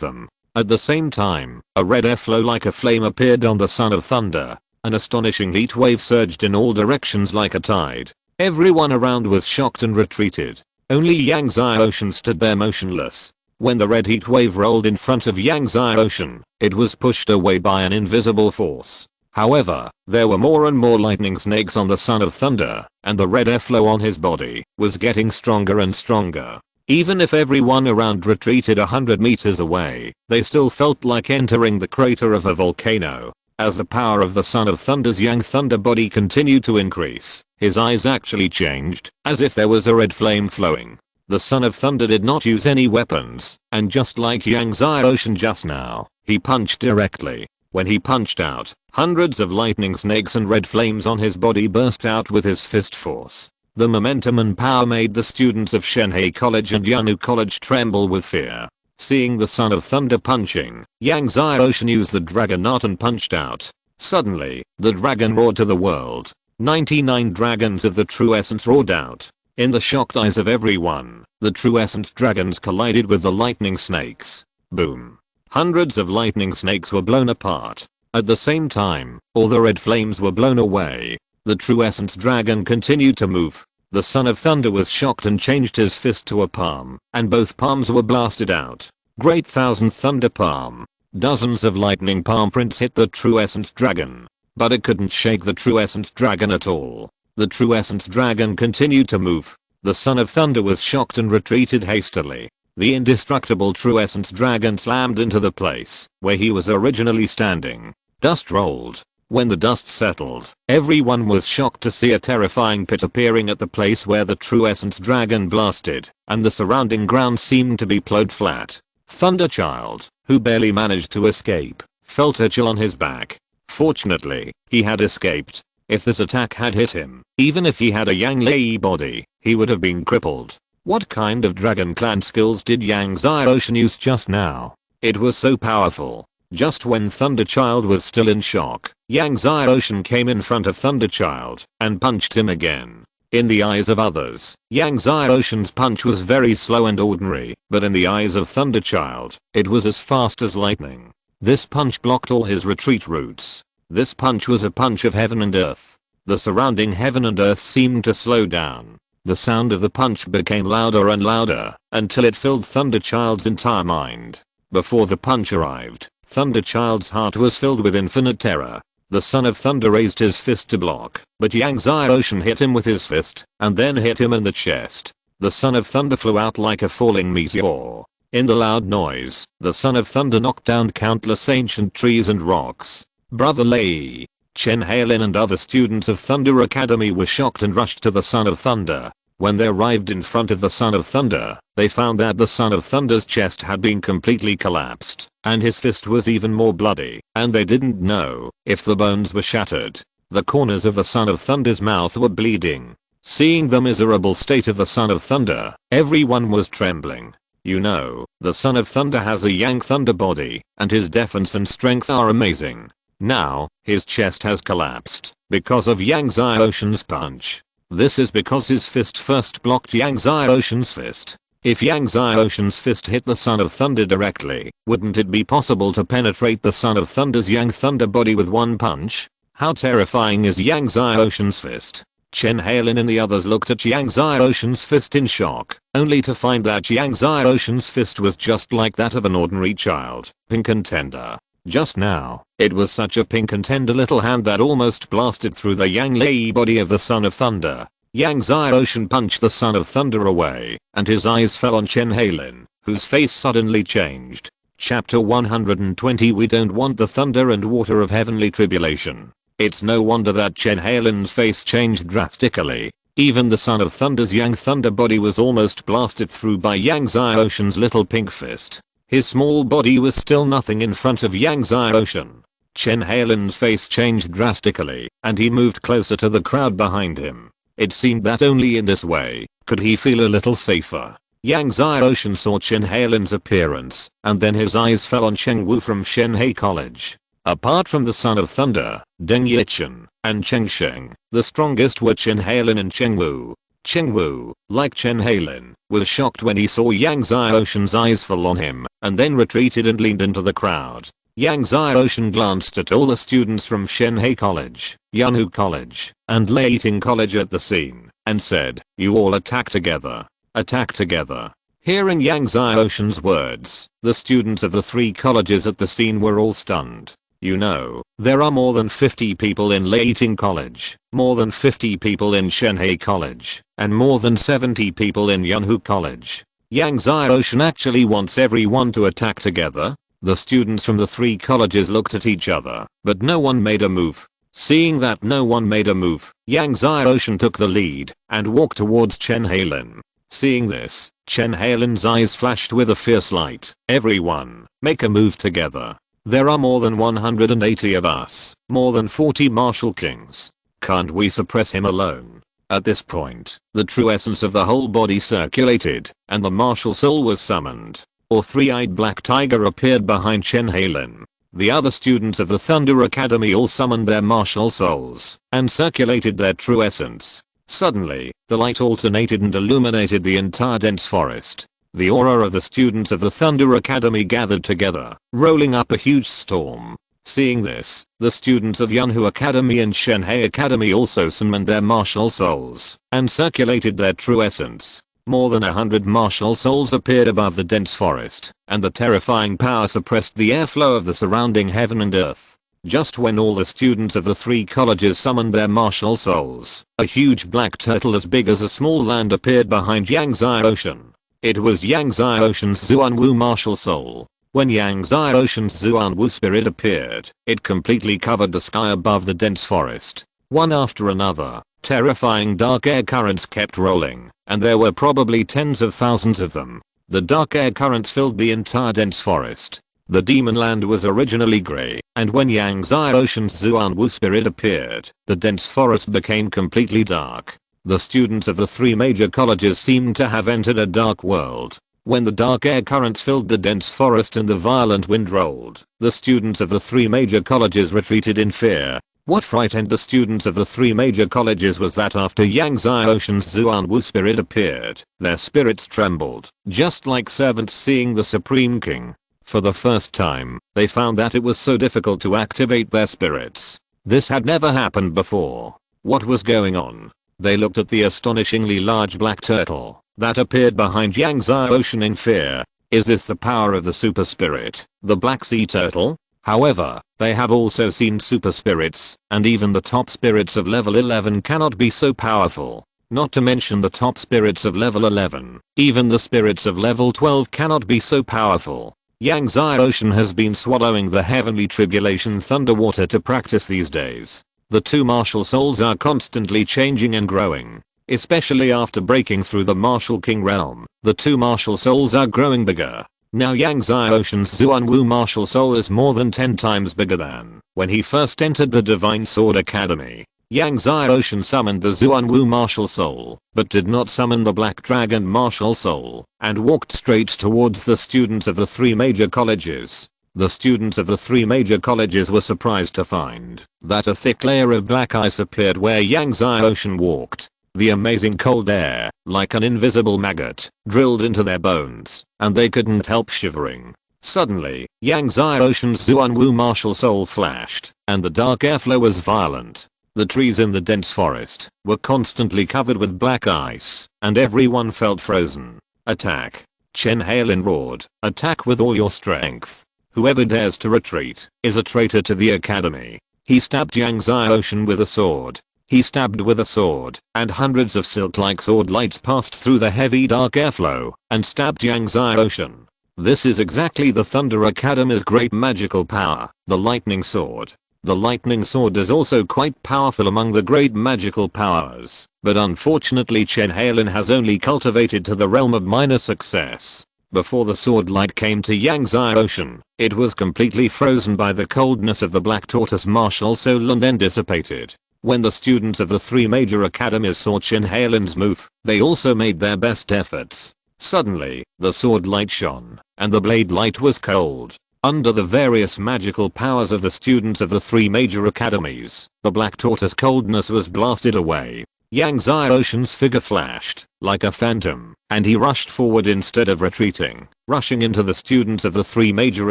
them. At the same time, a red airflow like a flame appeared on the Son of Thunder. An astonishing heat wave surged in all directions like a tide. Everyone around was shocked and retreated. Only Yang Xiaoshen stood there motionless. When the red heat wave rolled in front of Yang Xiaoshen, it was pushed away by an invisible force. However, there were more and more lightning snakes on the Son of Thunder, and the red airflow on his body was getting stronger and stronger. Even if everyone around retreated 100 meters away, they still felt like entering the crater of a volcano. As the power of the Son of Thunder's Yang Thunder body continued to increase, his eyes actually changed, as if there was a red flame flowing. The Son of Thunder did not use any weapons, and just like Yang Xiaoshen just now, he punched directly. When he punched out, hundreds of lightning snakes and red flames on his body burst out with his fist force. The momentum and power made the students of Shenhe College and Yunhu College tremble with fear. Seeing the Son of Thunder punching, Yang Xiaoshen used the dragon art and punched out. Suddenly, the dragon roared to the world. 99 dragons of the true essence roared out. In the shocked eyes of everyone, the true essence dragons collided with the lightning snakes. Boom. Hundreds of lightning snakes were blown apart. At the same time, all the red flames were blown away. The true essence dragon continued to move. The Son of Thunder was shocked and changed his fist to a palm, and both palms were blasted out. Great Thousand Thunder Palm. Dozens of lightning palm prints hit the true essence dragon. But it couldn't shake the true essence dragon at all. The true essence dragon continued to move. The Son of Thunder was shocked and retreated hastily. The indestructible true essence dragon slammed into the place where he was originally standing. Dust rolled. When the dust settled, everyone was shocked to see a terrifying pit appearing at the place where the true essence dragon blasted, and the surrounding ground seemed to be plowed flat. Thunderchild, who barely managed to escape, felt a chill on his back. Fortunately, he had escaped. If this attack had hit him, even if he had a Yang Lei body, he would have been crippled. What kind of Dragon Clan skills did Yang Xiaoshen use just now? It was so powerful. Just when Thunderchild was still in shock, Yang Xiaoshen came in front of Thunderchild and punched him again. In the eyes of others, Yang Xiaoshen's punch was very slow and ordinary, but in the eyes of Thunderchild, it was as fast as lightning. This punch blocked all his retreat routes. This punch was a punch of heaven and earth. The surrounding heaven and earth seemed to slow down. The sound of the punch became louder and louder until it filled Thunderchild's entire mind. Before the punch arrived, Thunderchild's heart was filled with infinite terror. The Son of Thunder raised his fist to block, but Yang Xiaoshen hit him with his fist, and then hit him in the chest. The Son of Thunder flew out like a falling meteor. In the loud noise, the Son of Thunder knocked down countless ancient trees and rocks. Brother Lei, Chen Hailin and other students of Thunder Academy were shocked and rushed to the Son of Thunder. When they arrived in front of the Son of Thunder, they found that the Son of Thunder's chest had been completely collapsed, and his fist was even more bloody, and they didn't know if the bones were shattered. The corners of the Son of Thunder's mouth were bleeding. Seeing the miserable state of the Son of Thunder, everyone was trembling. You know, the Son of Thunder has a Yang Thunder body, and his defense and strength are amazing. Now, his chest has collapsed because of Yang Xiaoshen's punch. This is because his fist first blocked Yang Xiaoshen's fist. If Yang Xiaoshen's fist hit the Son of Thunder directly, wouldn't it be possible to penetrate the Son of Thunder's Yang Thunder body with one punch? How terrifying is Yang Xiaoshen's fist? Chen Heilin and the others looked at Yang Xiaoshen's fist in shock, only to find that Yang Xiaoshen's fist was just like that of an ordinary child, pink and tender. Just now, it was such a pink and tender little hand that almost blasted through the Yang Lei body of the Son of Thunder. Yang Xiaoshen punched the Son of Thunder away, and his eyes fell on Chen Heilin, whose face suddenly changed. Chapter 120 We don't want the thunder and water of heavenly tribulation. It's no wonder that Chen Heilin's face changed drastically. Even the Son of Thunder's Yang Thunder body was almost blasted through by Yang Xiaoshen's little pink fist. His small body was still nothing in front of Yang Xiaoshen. Chen Heilin's face changed drastically, and he moved closer to the crowd behind him. It seemed that only in this way could he feel a little safer. Yang Xiaoshen saw Chen Heilin's appearance, and then his eyes fell on Cheng Wu from Shenhe College. Apart from the Son of Thunder, Deng Yichen, and Cheng Sheng, the strongest were Chen Heilin and Cheng Wu. Cheng Wu, like Chen Heilin, was shocked when he saw Yang Xiaoshen's eyes fall on him, and then retreated and leaned into the crowd. Yang Xiaoshen glanced at all the students from Shenhe College, Yunhu College, and Leiting College at the scene, and said, "You all attack together. Attack together." Hearing Yang Xiaoshen's words, the students of the three colleges at the scene were all stunned. You know, there are more than 50 people in Leiting College, more than 50 people in Shenhe College, and more than 70 people in Yunhu College. Yang Xiaoshen actually wants everyone to attack together? The students from the three colleges looked at each other, but no one made a move. Seeing that no one made a move, Yang Xiaoshen took the lead and walked towards Chen Heilin. Seeing this, Chen Heilin's eyes flashed with a fierce light. Everyone, make a move together. There are more than 180 of us, more than 40 martial kings. Can't we suppress him alone? At this point, the true essence of the whole body circulated, and the martial soul was summoned. A three-eyed black tiger appeared behind Chen Heilin. The other students of the Thunder Academy all summoned their martial souls, and circulated their true essence. Suddenly, the light alternated and illuminated the entire dense forest. The aura of the students of the Thunder Academy gathered together, rolling up a huge storm. Seeing this, the students of Yunhu Academy and Shenhe Academy also summoned their martial souls, and circulated their true essence. More than 100 martial souls appeared above the dense forest, and the terrifying power suppressed the airflow of the surrounding heaven and earth. Just when all the students of the three colleges summoned their martial souls, a huge black turtle as big as a small land appeared behind Yang Xiaoshen. It was Yang Xiaoshen's Zuanwu martial soul. When Yang Xiaoshen's Zuanwu spirit appeared, it completely covered the sky above the dense forest. One after another, terrifying dark air currents kept rolling, and there were probably tens of thousands of them. The dark air currents filled the entire dense forest. The demon land was originally grey, and when Yang Xiaoshen's Zuanwu spirit appeared, the dense forest became completely dark. The students of the three major colleges seemed to have entered a dark world. When the dark air currents filled the dense forest and the violent wind rolled, the students of the three major colleges retreated in fear. What frightened the students of the three major colleges was that after Yang Xiaoshen's Zuanwu spirit appeared, their spirits trembled, just like servants seeing the Supreme King. For the first time, they found that it was so difficult to activate their spirits. This had never happened before. What was going on? They looked at the astonishingly large black turtle that appeared behind Yang Xiaoshen in fear. Is this the power of the super spirit, the Black Sea Turtle? However, they have also seen super spirits, and even the top spirits of level 11 cannot be so powerful. Not to mention the top spirits of level 11, even the spirits of level 12 cannot be so powerful. Yang Xiaoshen has been swallowing the heavenly tribulation thunder water to practice these days. The two martial souls are constantly changing and growing. Especially after breaking through the martial king realm, the two martial souls are growing bigger. Now Yang Xiaoshen's Zuanwu martial soul is more than 10 times bigger than when he first entered the Divine Sword Academy. Yang Xiaoshen summoned the Zuanwu martial soul, but did not summon the Black Dragon martial soul, and walked straight towards the students of the three major colleges. The students of the three major colleges were surprised to find that a thick layer of black ice appeared where Yangtze Ocean walked. The amazing cold air, like an invisible maggot, drilled into their bones, and they couldn't help shivering. Suddenly, Yangtze Ocean's Zuanwu martial soul flashed, and the dark airflow was violent. The trees in the dense forest were constantly covered with black ice, and everyone felt frozen. Attack! Chen Hailin roared. Attack with all your strength. Whoever dares to retreat is a traitor to the academy. He stabbed Yangtze Ocean with a sword. He stabbed with a sword, and hundreds of silk-like sword lights passed through the heavy dark airflow and stabbed Yangtze Ocean. This is exactly the Thunder Academy's great magical power, the lightning sword. The lightning sword is also quite powerful among the great magical powers, but unfortunately Chen Hailin has only cultivated to the realm of minor success. Before the sword light came to Yangtze Ocean, it was completely frozen by the coldness of the black tortoise martial soul and then dissipated. When the students of the three major academies saw Chen Hailin's move, they also made their best efforts. Suddenly, the sword light shone, and the blade light was cold. Under the various magical powers of the students of the three major academies, the black tortoise coldness was blasted away. Yangtze Ocean's figure flashed, like a phantom, and he rushed forward instead of retreating, rushing into the students of the three major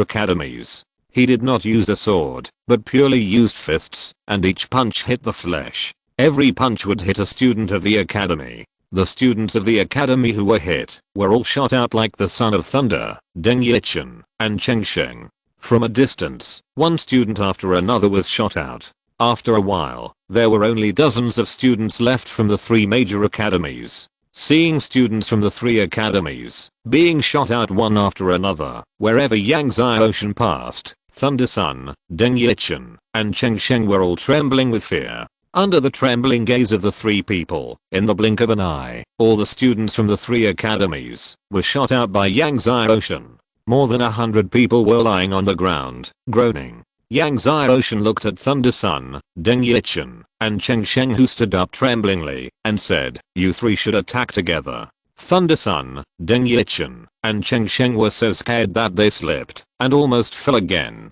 academies. He did not use a sword, but purely used fists, and each punch hit the flesh. Every punch would hit a student of the academy. The students of the academy who were hit were all shot out like the son of thunder, Deng Yichen, and Cheng Sheng. From a distance, one student after another was shot out. After a while, there were only dozens of students left from the three major academies. Seeing students from the three academies being shot out one after another, wherever Yangtze Ocean passed, Thunder Sun, Deng Yichen, and Cheng Sheng were all trembling with fear. Under the trembling gaze of the three people, in the blink of an eye, all the students from the three academies were shot out by Yangtze Ocean. More than 100 people were lying on the ground, groaning. Yangtze Ocean looked at Thunder Sun, Deng Yichen, and Cheng Sheng, who stood up tremblingly, and said, "You three should attack together." Thunder Sun, Deng Yichen, and Cheng Sheng were so scared that they slipped, and almost fell again.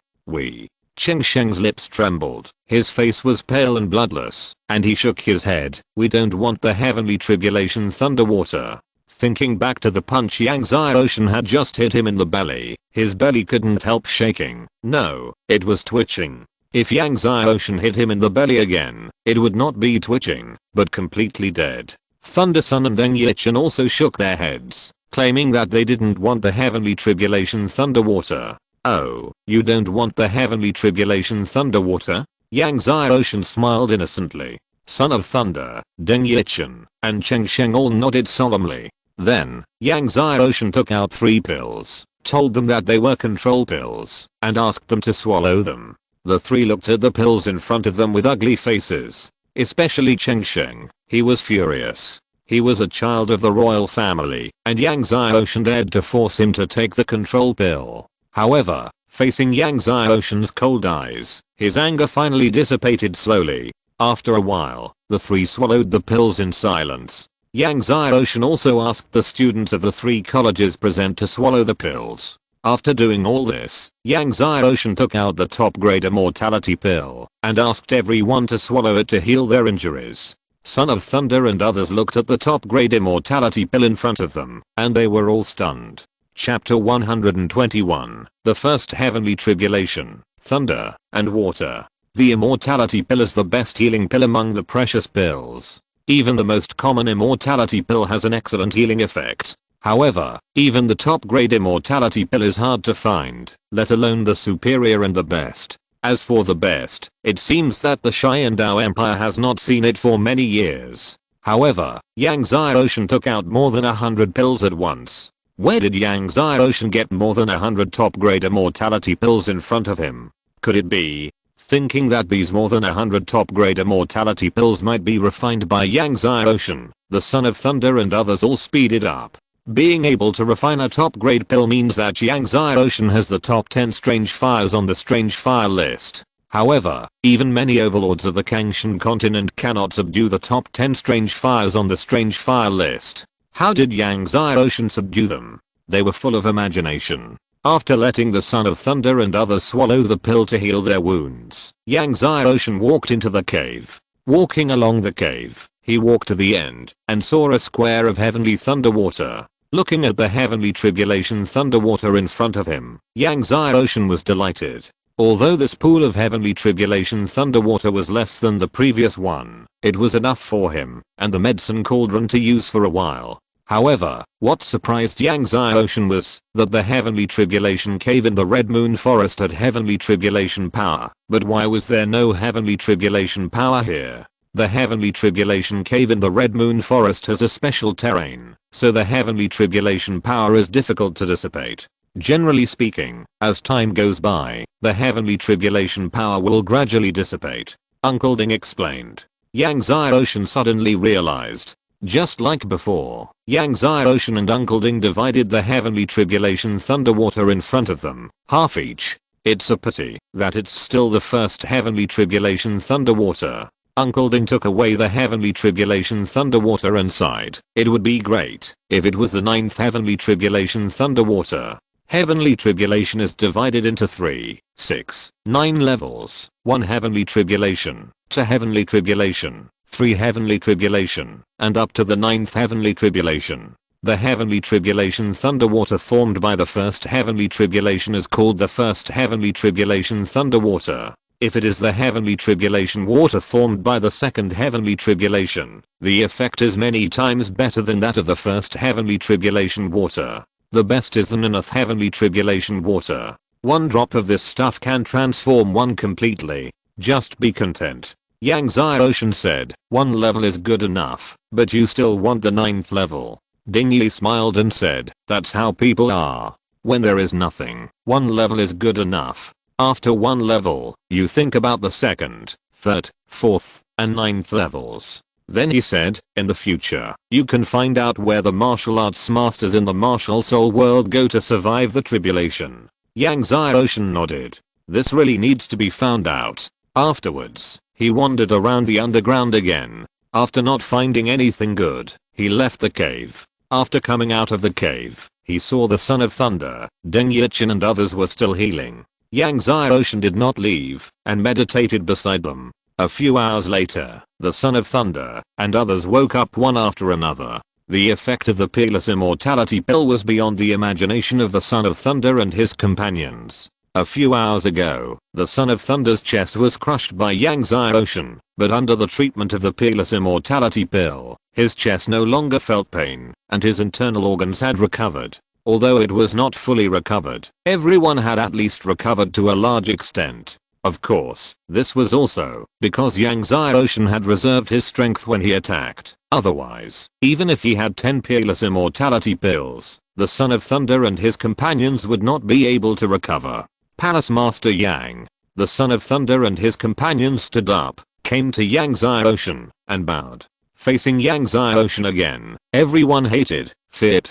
Cheng Sheng's lips trembled, his face was pale and bloodless, and he shook his head. "We don't want the heavenly tribulation thunder water." Thinking back to the punch Yangtze Ocean had just hit him in the belly, his belly couldn't help shaking. No, it was twitching. If Yangtze Ocean hit him in the belly again, it would not be twitching, but completely dead. Thunder Sun and Deng Yichen also shook their heads, claiming that they didn't want the heavenly tribulation thunder water. "Oh, you don't want the heavenly tribulation thunder water?" Yangtze Ocean smiled innocently. Son of Thunder, Deng Yichen, and Cheng Sheng all nodded solemnly. Then, Yangtze Ocean took out 3 pills, told them that they were control pills, and asked them to swallow them. The 3 looked at the pills in front of them with ugly faces. Especially Cheng Sheng. He was furious. He was a child of the royal family, and Yangtze Ocean dared to force him to take the control pill. However, facing Yangtze Ocean's cold eyes, his anger finally dissipated slowly. After a while, the 3 swallowed the pills in silence. Yangtze Ocean also asked the students of the 3 colleges present to swallow the pills. After doing all this, Yangtze Ocean took out the top grade immortality pill and asked everyone to swallow it to heal their injuries. Son of Thunder and others looked at the top grade immortality pill in front of them, and they were all stunned. Chapter 121, The First Heavenly Tribulation, Thunder and Water. The immortality pill is the best healing pill among the precious pills. Even the most common immortality pill has an excellent healing effect. However, even the top grade immortality pill is hard to find, let alone the superior and the best. As for the best, it seems that the Xiandao Empire has not seen it for many years. However, Yangtze Ocean took out more than 100 pills at once. Where did Yangtze Ocean get more than 100 top grade immortality pills in front of him? Could it be? Thinking that these more than 100 top grade immortality pills might be refined by Yangtze Ocean, the Son of Thunder and others all speeded up. Being able to refine a top grade pill means that Yangtze Ocean has the top 10 strange fires on the strange fire list. However, even many overlords of the Kangshan continent cannot subdue the top 10 strange fires on the strange fire list. How did Yangtze Ocean subdue them? They were full of imagination. After letting the Son of Thunder and others swallow the pill to heal their wounds, Yang Xiaoshan walked into the cave. Walking along the cave, he walked to the end and saw a square of heavenly thunder water. Looking at the heavenly tribulation thunder water in front of him, Yang Xiaoshan was delighted. Although this pool of heavenly tribulation thunder water was less than the previous one, it was enough for him and the medicine cauldron to use for a while. However, what surprised Yang Xiaoshan was that the heavenly tribulation cave in the Red Moon Forest had heavenly tribulation power. But why was there no heavenly tribulation power here? The heavenly tribulation cave in the Red Moon Forest has a special terrain, so the heavenly tribulation power is difficult to dissipate. Generally speaking, as time goes by, the heavenly tribulation power will gradually dissipate. Uncle Ding explained. Yang Xiaoshan suddenly realized. Just like before, Yang Xiaoshan and Uncle Ding divided the heavenly tribulation thunder water in front of them, half each. It's a pity that it's still the first heavenly tribulation thunder water. Uncle Ding took away the heavenly tribulation thunder water and sighed. It would be great if it was the 9th heavenly tribulation thunder water. Heavenly tribulation is divided into 3, 6, 9 levels. 1 heavenly tribulation, 2 heavenly tribulation, 3 heavenly tribulation, and up to the 9th heavenly tribulation. The heavenly tribulation thunder water formed by the first heavenly tribulation is called the first heavenly tribulation thunder water. If it is the heavenly tribulation water formed by the second heavenly tribulation, the effect is many times better than that of the first heavenly tribulation water. The best is the 9th heavenly tribulation water. 1 drop of this stuff can transform one completely. Just be content. Yang Xiaoshan said, 1 level is good enough, but you still want the 9th level. Ding Yi smiled and said, that's how people are. When there is nothing, 1 level is good enough. After 1 level, you think about the 2nd, 3rd, 4th, and 9th levels. Then he said, in the future, you can find out where the martial arts masters in the martial soul world go to survive the tribulation. Yang Xiaoshan nodded. This really needs to be found out. Afterwards, he wandered around the underground again. After not finding anything good, he left the cave. After coming out of the cave, he saw the Son of Thunder, Deng Yichin and others were still healing. Yang Xiaoshan did not leave and meditated beside them. A few hours later, the Son of Thunder and others woke up one after another. The effect of the peerless immortality pill was beyond the imagination of the Son of Thunder and his companions. A few hours ago, the Son of Thunder's chest was crushed by Yang Xiaoshan, but under the treatment of the peerless immortality pill, his chest no longer felt pain, and his internal organs had recovered. Although it was not fully recovered, everyone had at least recovered to a large extent. Of course, this was also because Yang Xiaoshan had reserved his strength when he attacked. Otherwise, even if he had 10 peerless immortality pills, the Son of Thunder and his companions would not be able to recover. Palace Master Yang, the Son of Thunder and his companions stood up, came to Yang Xiaoshan, and bowed. Facing Yang Xiaoshan again, everyone hated, feared,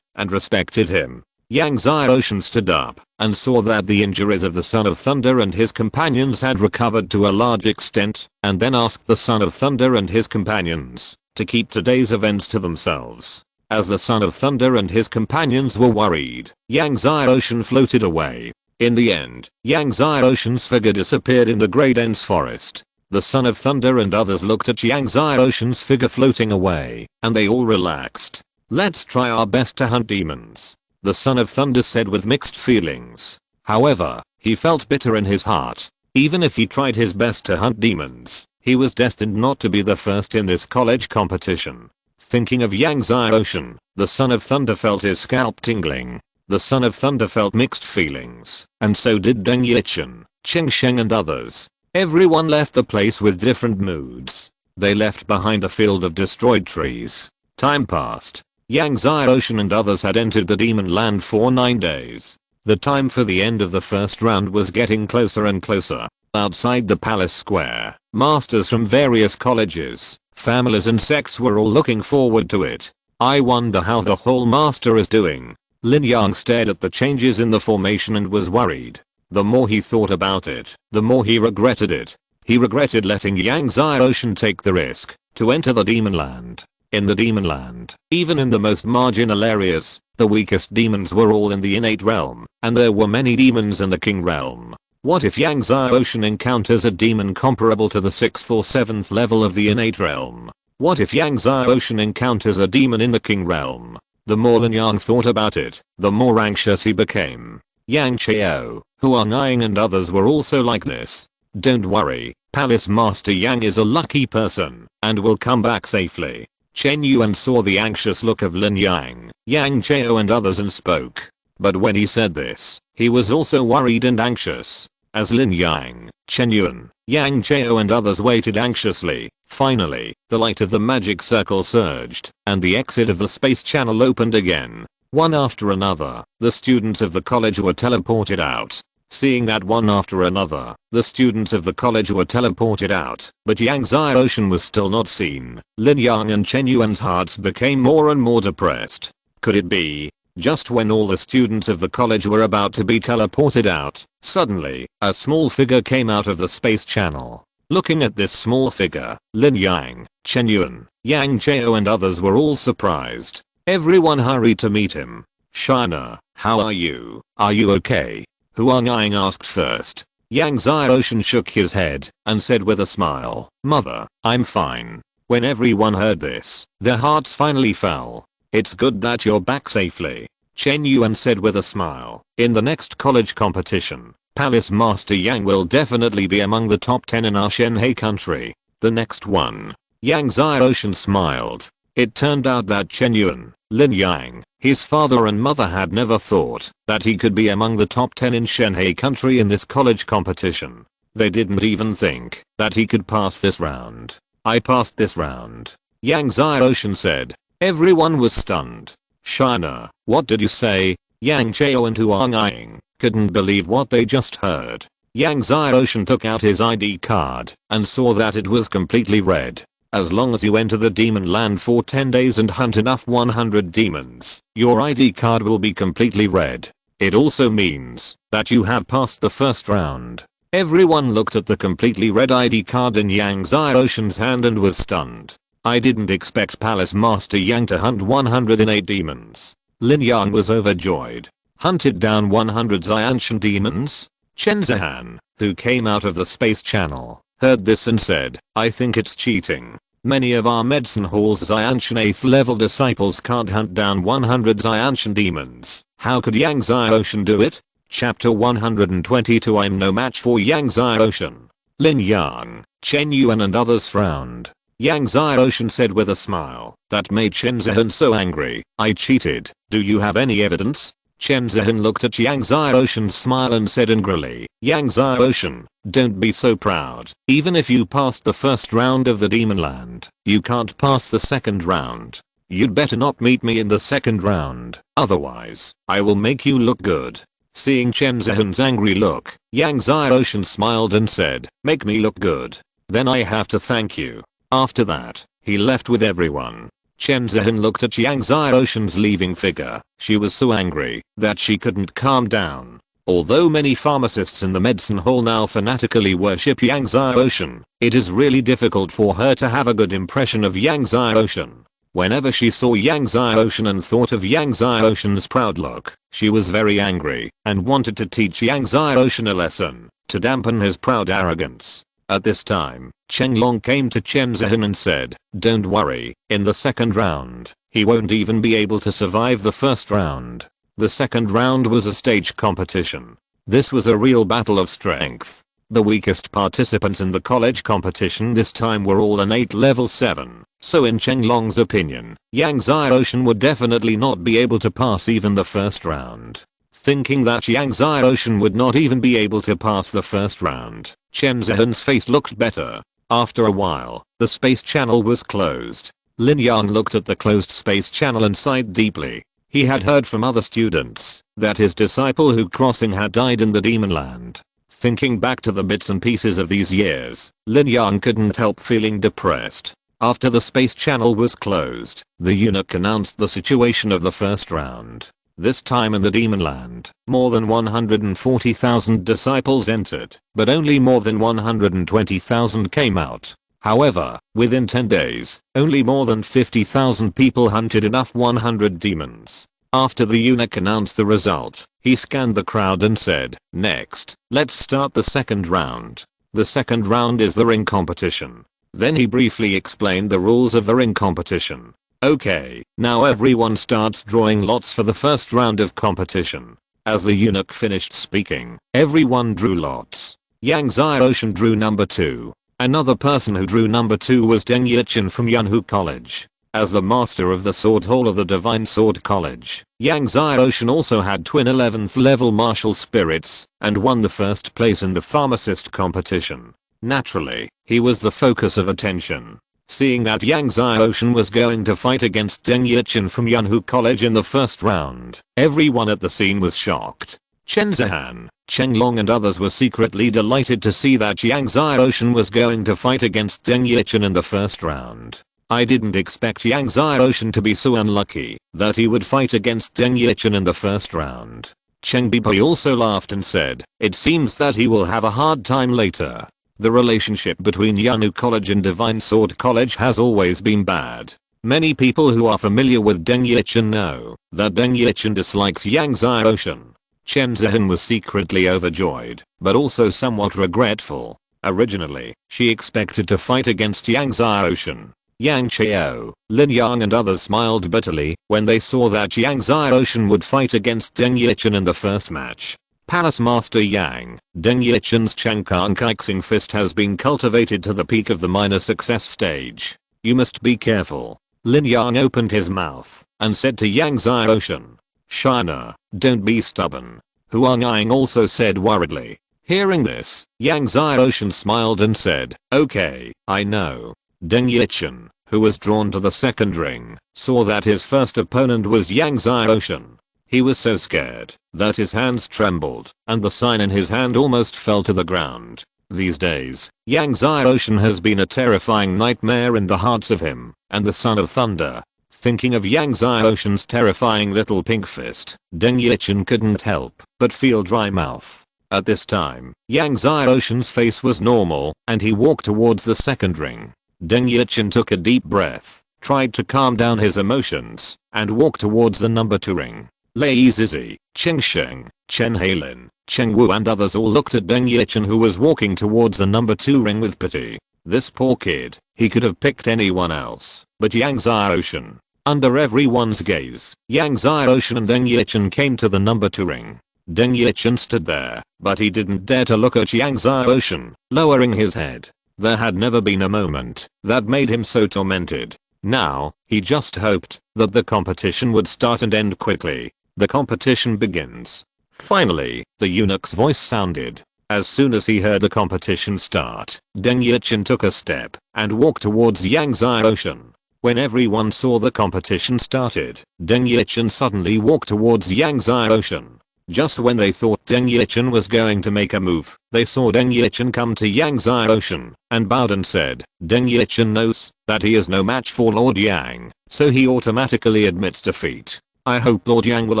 and respected him. Yang Xiaoshan stood up and saw that the injuries of the Son of Thunder and his companions had recovered to a large extent, and then asked the Son of Thunder and his companions to keep today's events to themselves. As the Son of Thunder and his companions were worried, Yang Xiaoshan floated away. In the end, Yang Xiaoshan's figure disappeared in the Grey Dense Forest. The Son of Thunder and others looked at Yang Xiaoshan's figure floating away, and they all relaxed. Let's try our best to hunt demons, the Son of Thunder said with mixed feelings. However, he felt bitter in his heart. Even if he tried his best to hunt demons, he was destined not to be the first in this college competition. Thinking of Yang Xiaoshan, the Son of Thunder felt his scalp tingling. The Son of Thunder felt mixed feelings, and so did Deng Yichin, Cheng Sheng and others. Everyone left the place with different moods. They left behind a field of destroyed trees. Time passed. Yang Xiaoshan and others had entered the demon land for 9 days. The time for the end of the first round was getting closer and closer. Outside the palace square, masters from various colleges, families and sects were all looking forward to it. I wonder how the whole master is doing. Lin Yang stared at the changes in the formation and was worried. The more he thought about it, the more he regretted it. He regretted letting Yang Xiaoshan take the risk to enter the demon land. In the demon land, even in the most marginal areas, the weakest demons were all in the innate realm, and there were many demons in the king realm. What if Yang Ocean encounters a demon comparable to the 6th or 7th level of the innate realm? What if Yang Ocean encounters a demon in the king realm? The more Lin Yang thought about it, the more anxious he became. Yang Chao, Huang Yang and others were also like this. Don't worry, Palace Master Yang is a lucky person, and will come back safely. Chen Yuan saw the anxious look of Lin Yang, Yang Chao and others and spoke. But when he said this, he was also worried and anxious. As Lin Yang, Chen Yuan, Yang Chao and others waited anxiously, finally, the light of the magic circle surged, and the exit of the space channel opened again. One after another, the students of the college were teleported out. Seeing that one after another, the students of the college were teleported out, but Yang Ocean was still not seen. Lin Yang and Chen Yuan's hearts became more and more depressed. Could it be? Just when all the students of the college were about to be teleported out, suddenly, a small figure came out of the space channel. Looking at this small figure, Lin Yang, Chen Yuan, Yang Chao and others were all surprised. Everyone hurried to meet him. Shina, how are you? Are you okay? Huang Yang asked first. Yang Ocean shook his head and said with a smile, Mother, I'm fine. When everyone heard this, their hearts finally fell. It's good that you're back safely. Chen Yuan said with a smile. In the next college competition, Palace Master Yang will definitely be among the top 10 in our Shenhe country. The next one. Yang Ocean smiled. It turned out that Chen Yuan, Lin Yang, his father and mother had never thought that he could be among the top 10 in Shenhe country in this college competition. They didn't even think that he could pass this round. I passed this round. Yang Ocean said. Everyone was stunned. Shina, what did you say? Yang Chao and Huang Yang couldn't believe what they just heard. Yang Ocean took out his ID card and saw that it was completely red. As long as you enter the demon land for 10 days and hunt enough 100 demons, your ID card will be completely red. It also means that you have passed the first round. Everyone looked at the completely red ID card in Yang Ocean's hand and was stunned. I didn't expect Palace Master Yang to hunt 108 demons. Lin Yang was overjoyed. Hunted down 100 Xianshan demons? Chen Zihan, who came out of the space channel, heard this and said, I think it's cheating. Many of our medicine hall's Xianshan 8th level disciples can't hunt down 100 Xianshan demons. How could Yang Ocean do it? Chapter 122 I'm no match for Yang Ocean. Lin Yang, Chen Yuan and others frowned. Yang Ocean said with a smile that made Chen Zihan so angry. I cheated. Do you have any evidence? Chen Zihan looked at Yang Ocean's smile and said angrily, Yang Ocean, don't be so proud. Even if you passed the first round of the demon land, you can't pass the second round. You'd better not meet me in the second round, otherwise, I will make you look good. Seeing Chen Zihan's angry look, Yang Ocean smiled and said, make me look good. Then I have to thank you. After that, he left with everyone. Chen Zihan looked at Yang Ocean's leaving figure. She was so angry that she couldn't calm down. Although many pharmacists in the medicine hall now fanatically worship Yang Ocean, it is really difficult for her to have a good impression of Yang Ocean. Whenever she saw Yang Ocean and thought of Yang Ocean's proud look, she was very angry and wanted to teach Yang Ocean a lesson to dampen his proud arrogance. At this time, Chen Long came to Chen Zihan and said, don't worry, in the second round, he won't even be able to survive the first round. The second round was a stage competition. This was a real battle of strength. The weakest participants in the college competition this time were all innate level 7, so in Chen Long's opinion, Yang Ocean would definitely not be able to pass even the first round. Thinking that Yang Ocean would not even be able to pass the first round, Chen Zihan's face looked better. After a while, the space channel was closed. Lin Yang looked at the closed space channel and sighed deeply. He had heard from other students that his disciple who crossing had died in the demon land. Thinking back to the bits and pieces of these years, Lin Yang couldn't help feeling depressed. After the space channel was closed, the eunuch announced the situation of the first round. This time in the demon land, more than 140,000 disciples entered, but only more than 120,000 came out. However, within 10 days, only more than 50,000 people hunted enough 100 demons. After the eunuch announced the result, he scanned the crowd and said, "Next, let's start the second round. The second round is the ring competition." Then he briefly explained the rules of the ring competition. "Okay, now everyone starts drawing lots for the first round of competition." As the eunuch finished speaking, everyone drew lots. Yang Xiaoshan drew number 2. Another person who drew number 2 was Deng Yichin from Yunhu College. As the master of the Sword Hall of the Divine Sword College, Yang Xiaoshan also had twin 11th level martial spirits and won the first place in the pharmacist competition. Naturally, he was the focus of attention. Seeing that Yang Xiaoshan was going to fight against Deng Yichin from Yunhu College in the first round, everyone at the scene was shocked. Chen Zihan, Cheng Long and others were secretly delighted to see that Yang Xiaoshan was going to fight against Deng Yichin in the first round. I didn't expect Yang Xiaoshan to be so unlucky that he would fight against Deng Yichin in the first round. Cheng Bibai also laughed and said, "It seems that he will have a hard time later." The relationship between Yunhu College and Divine Sword College has always been bad. Many people who are familiar with Deng Yichin know that Deng Yichin dislikes Yang Xiaoshan. Chen Zihan was secretly overjoyed, but also somewhat regretful. Originally, she expected to fight against Yang Xiaoshan. Yang Chao, Lin Yang and others smiled bitterly when they saw that Yang Xiaoshan would fight against Deng Yichin in the first match. Palace Master Yang, Deng Yichin's Changkang Kixing Fist has been cultivated to the peak of the minor success stage. You must be careful. Lin Yang opened his mouth and said to Yang Xiaoshan, "Shiner, don't be stubborn." Huang Yang also said worriedly. Hearing this, Yang Xiaoshan smiled and said, "Okay, I know." Deng Yichin, who was drawn to the second ring, saw that his first opponent was Yang Xiaoshan. He was so scared that his hands trembled and the sign in his hand almost fell to the ground. These days, Yang Xiaoshan has been a terrifying nightmare in the hearts of him and the Son of Thunder. Thinking of Yang Xiaoshan's terrifying little pink fist, Deng Yichin couldn't help but feel dry mouth. At this time, Yang Xiaoshan's face was normal and he walked towards the second ring. Deng Yichin took a deep breath, tried to calm down his emotions, and walked towards the number 2 ring. Lei Zizi, Cheng Sheng, Chen Hailin, Cheng Wu and others all looked at Deng Yichin who was walking towards the number 2 ring with pity. This poor kid, he could have picked anyone else, but Yang Xiaoshan. Under everyone's gaze, Yang Xiaoshan and Deng Yichin came to the number 2 ring. Deng Yichin stood there, but he didn't dare to look at Yang Xiaoshan, lowering his head. There had never been a moment that made him so tormented. Now, he just hoped that the competition would start and end quickly. The competition begins. Finally, the eunuch's voice sounded. As soon as he heard the competition start, Deng Yichin took a step and walked towards Yang Xiaoshan. When everyone saw the competition started, Deng Yichin suddenly walked towards Yang Xiaoshan. Just when they thought Deng Yichin was going to make a move, they saw Deng Yichin come to Yang Xiaoshan and bowed and said, Deng Yichin knows that he is no match for Lord Yang, so he automatically admits defeat. I hope Lord Yang will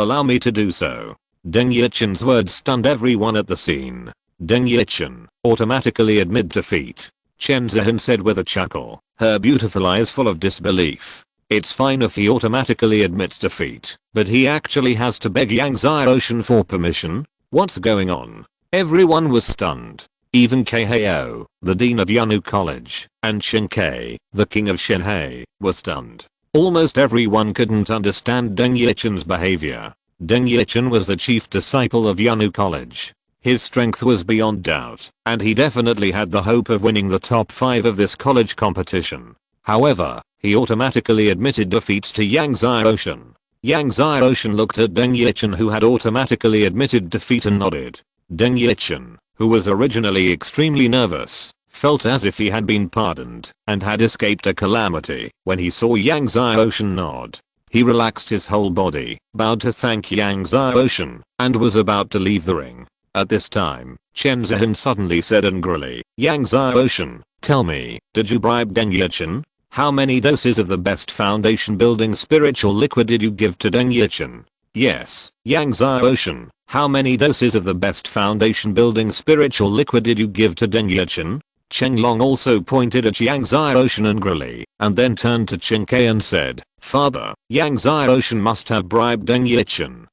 allow me to do so. Deng Yichin's words stunned everyone at the scene. Deng Yichin automatically admit defeat. Chen Zihan said with a chuckle, her beautiful eyes full of disbelief. It's fine if he automatically admits defeat, but he actually has to beg Yang Xiaoshan for permission? What's going on? Everyone was stunned. Even Kao, the dean of Yunhu College, and Shen Kai, the king of Shenhei, were stunned. Almost everyone couldn't understand Deng Yichin's behavior. Deng Yichin was the chief disciple of Yunhu College. His strength was beyond doubt, and he definitely had the hope of winning the top 5 of this college competition. However, he automatically admitted defeat to Yang Xiaoshan. Yang Xiaoshan looked at Deng Yichin who had automatically admitted defeat and nodded. Deng Yichin, who was originally extremely nervous, felt as if he had been pardoned and had escaped a calamity when he saw Yang Xiaoshan nod. He relaxed his whole body, bowed to thank Yang Xiaoshan, and was about to leave the ring. At this time, Chen Zihan suddenly said angrily, Yang Xiaoshan, tell me, did you bribe Deng Yichin? How many doses of the best foundation building spiritual liquid did you give to Deng Yichin? Yes, Yang Xiaoshan, how many doses of the best foundation building spiritual liquid did you give to Deng Yichin? Chen Long also pointed at Yang Xiaoshan angrily, and then turned to Chen Kai and said, "Father, Yang Xiaoshan must have bribed Deng Yichen."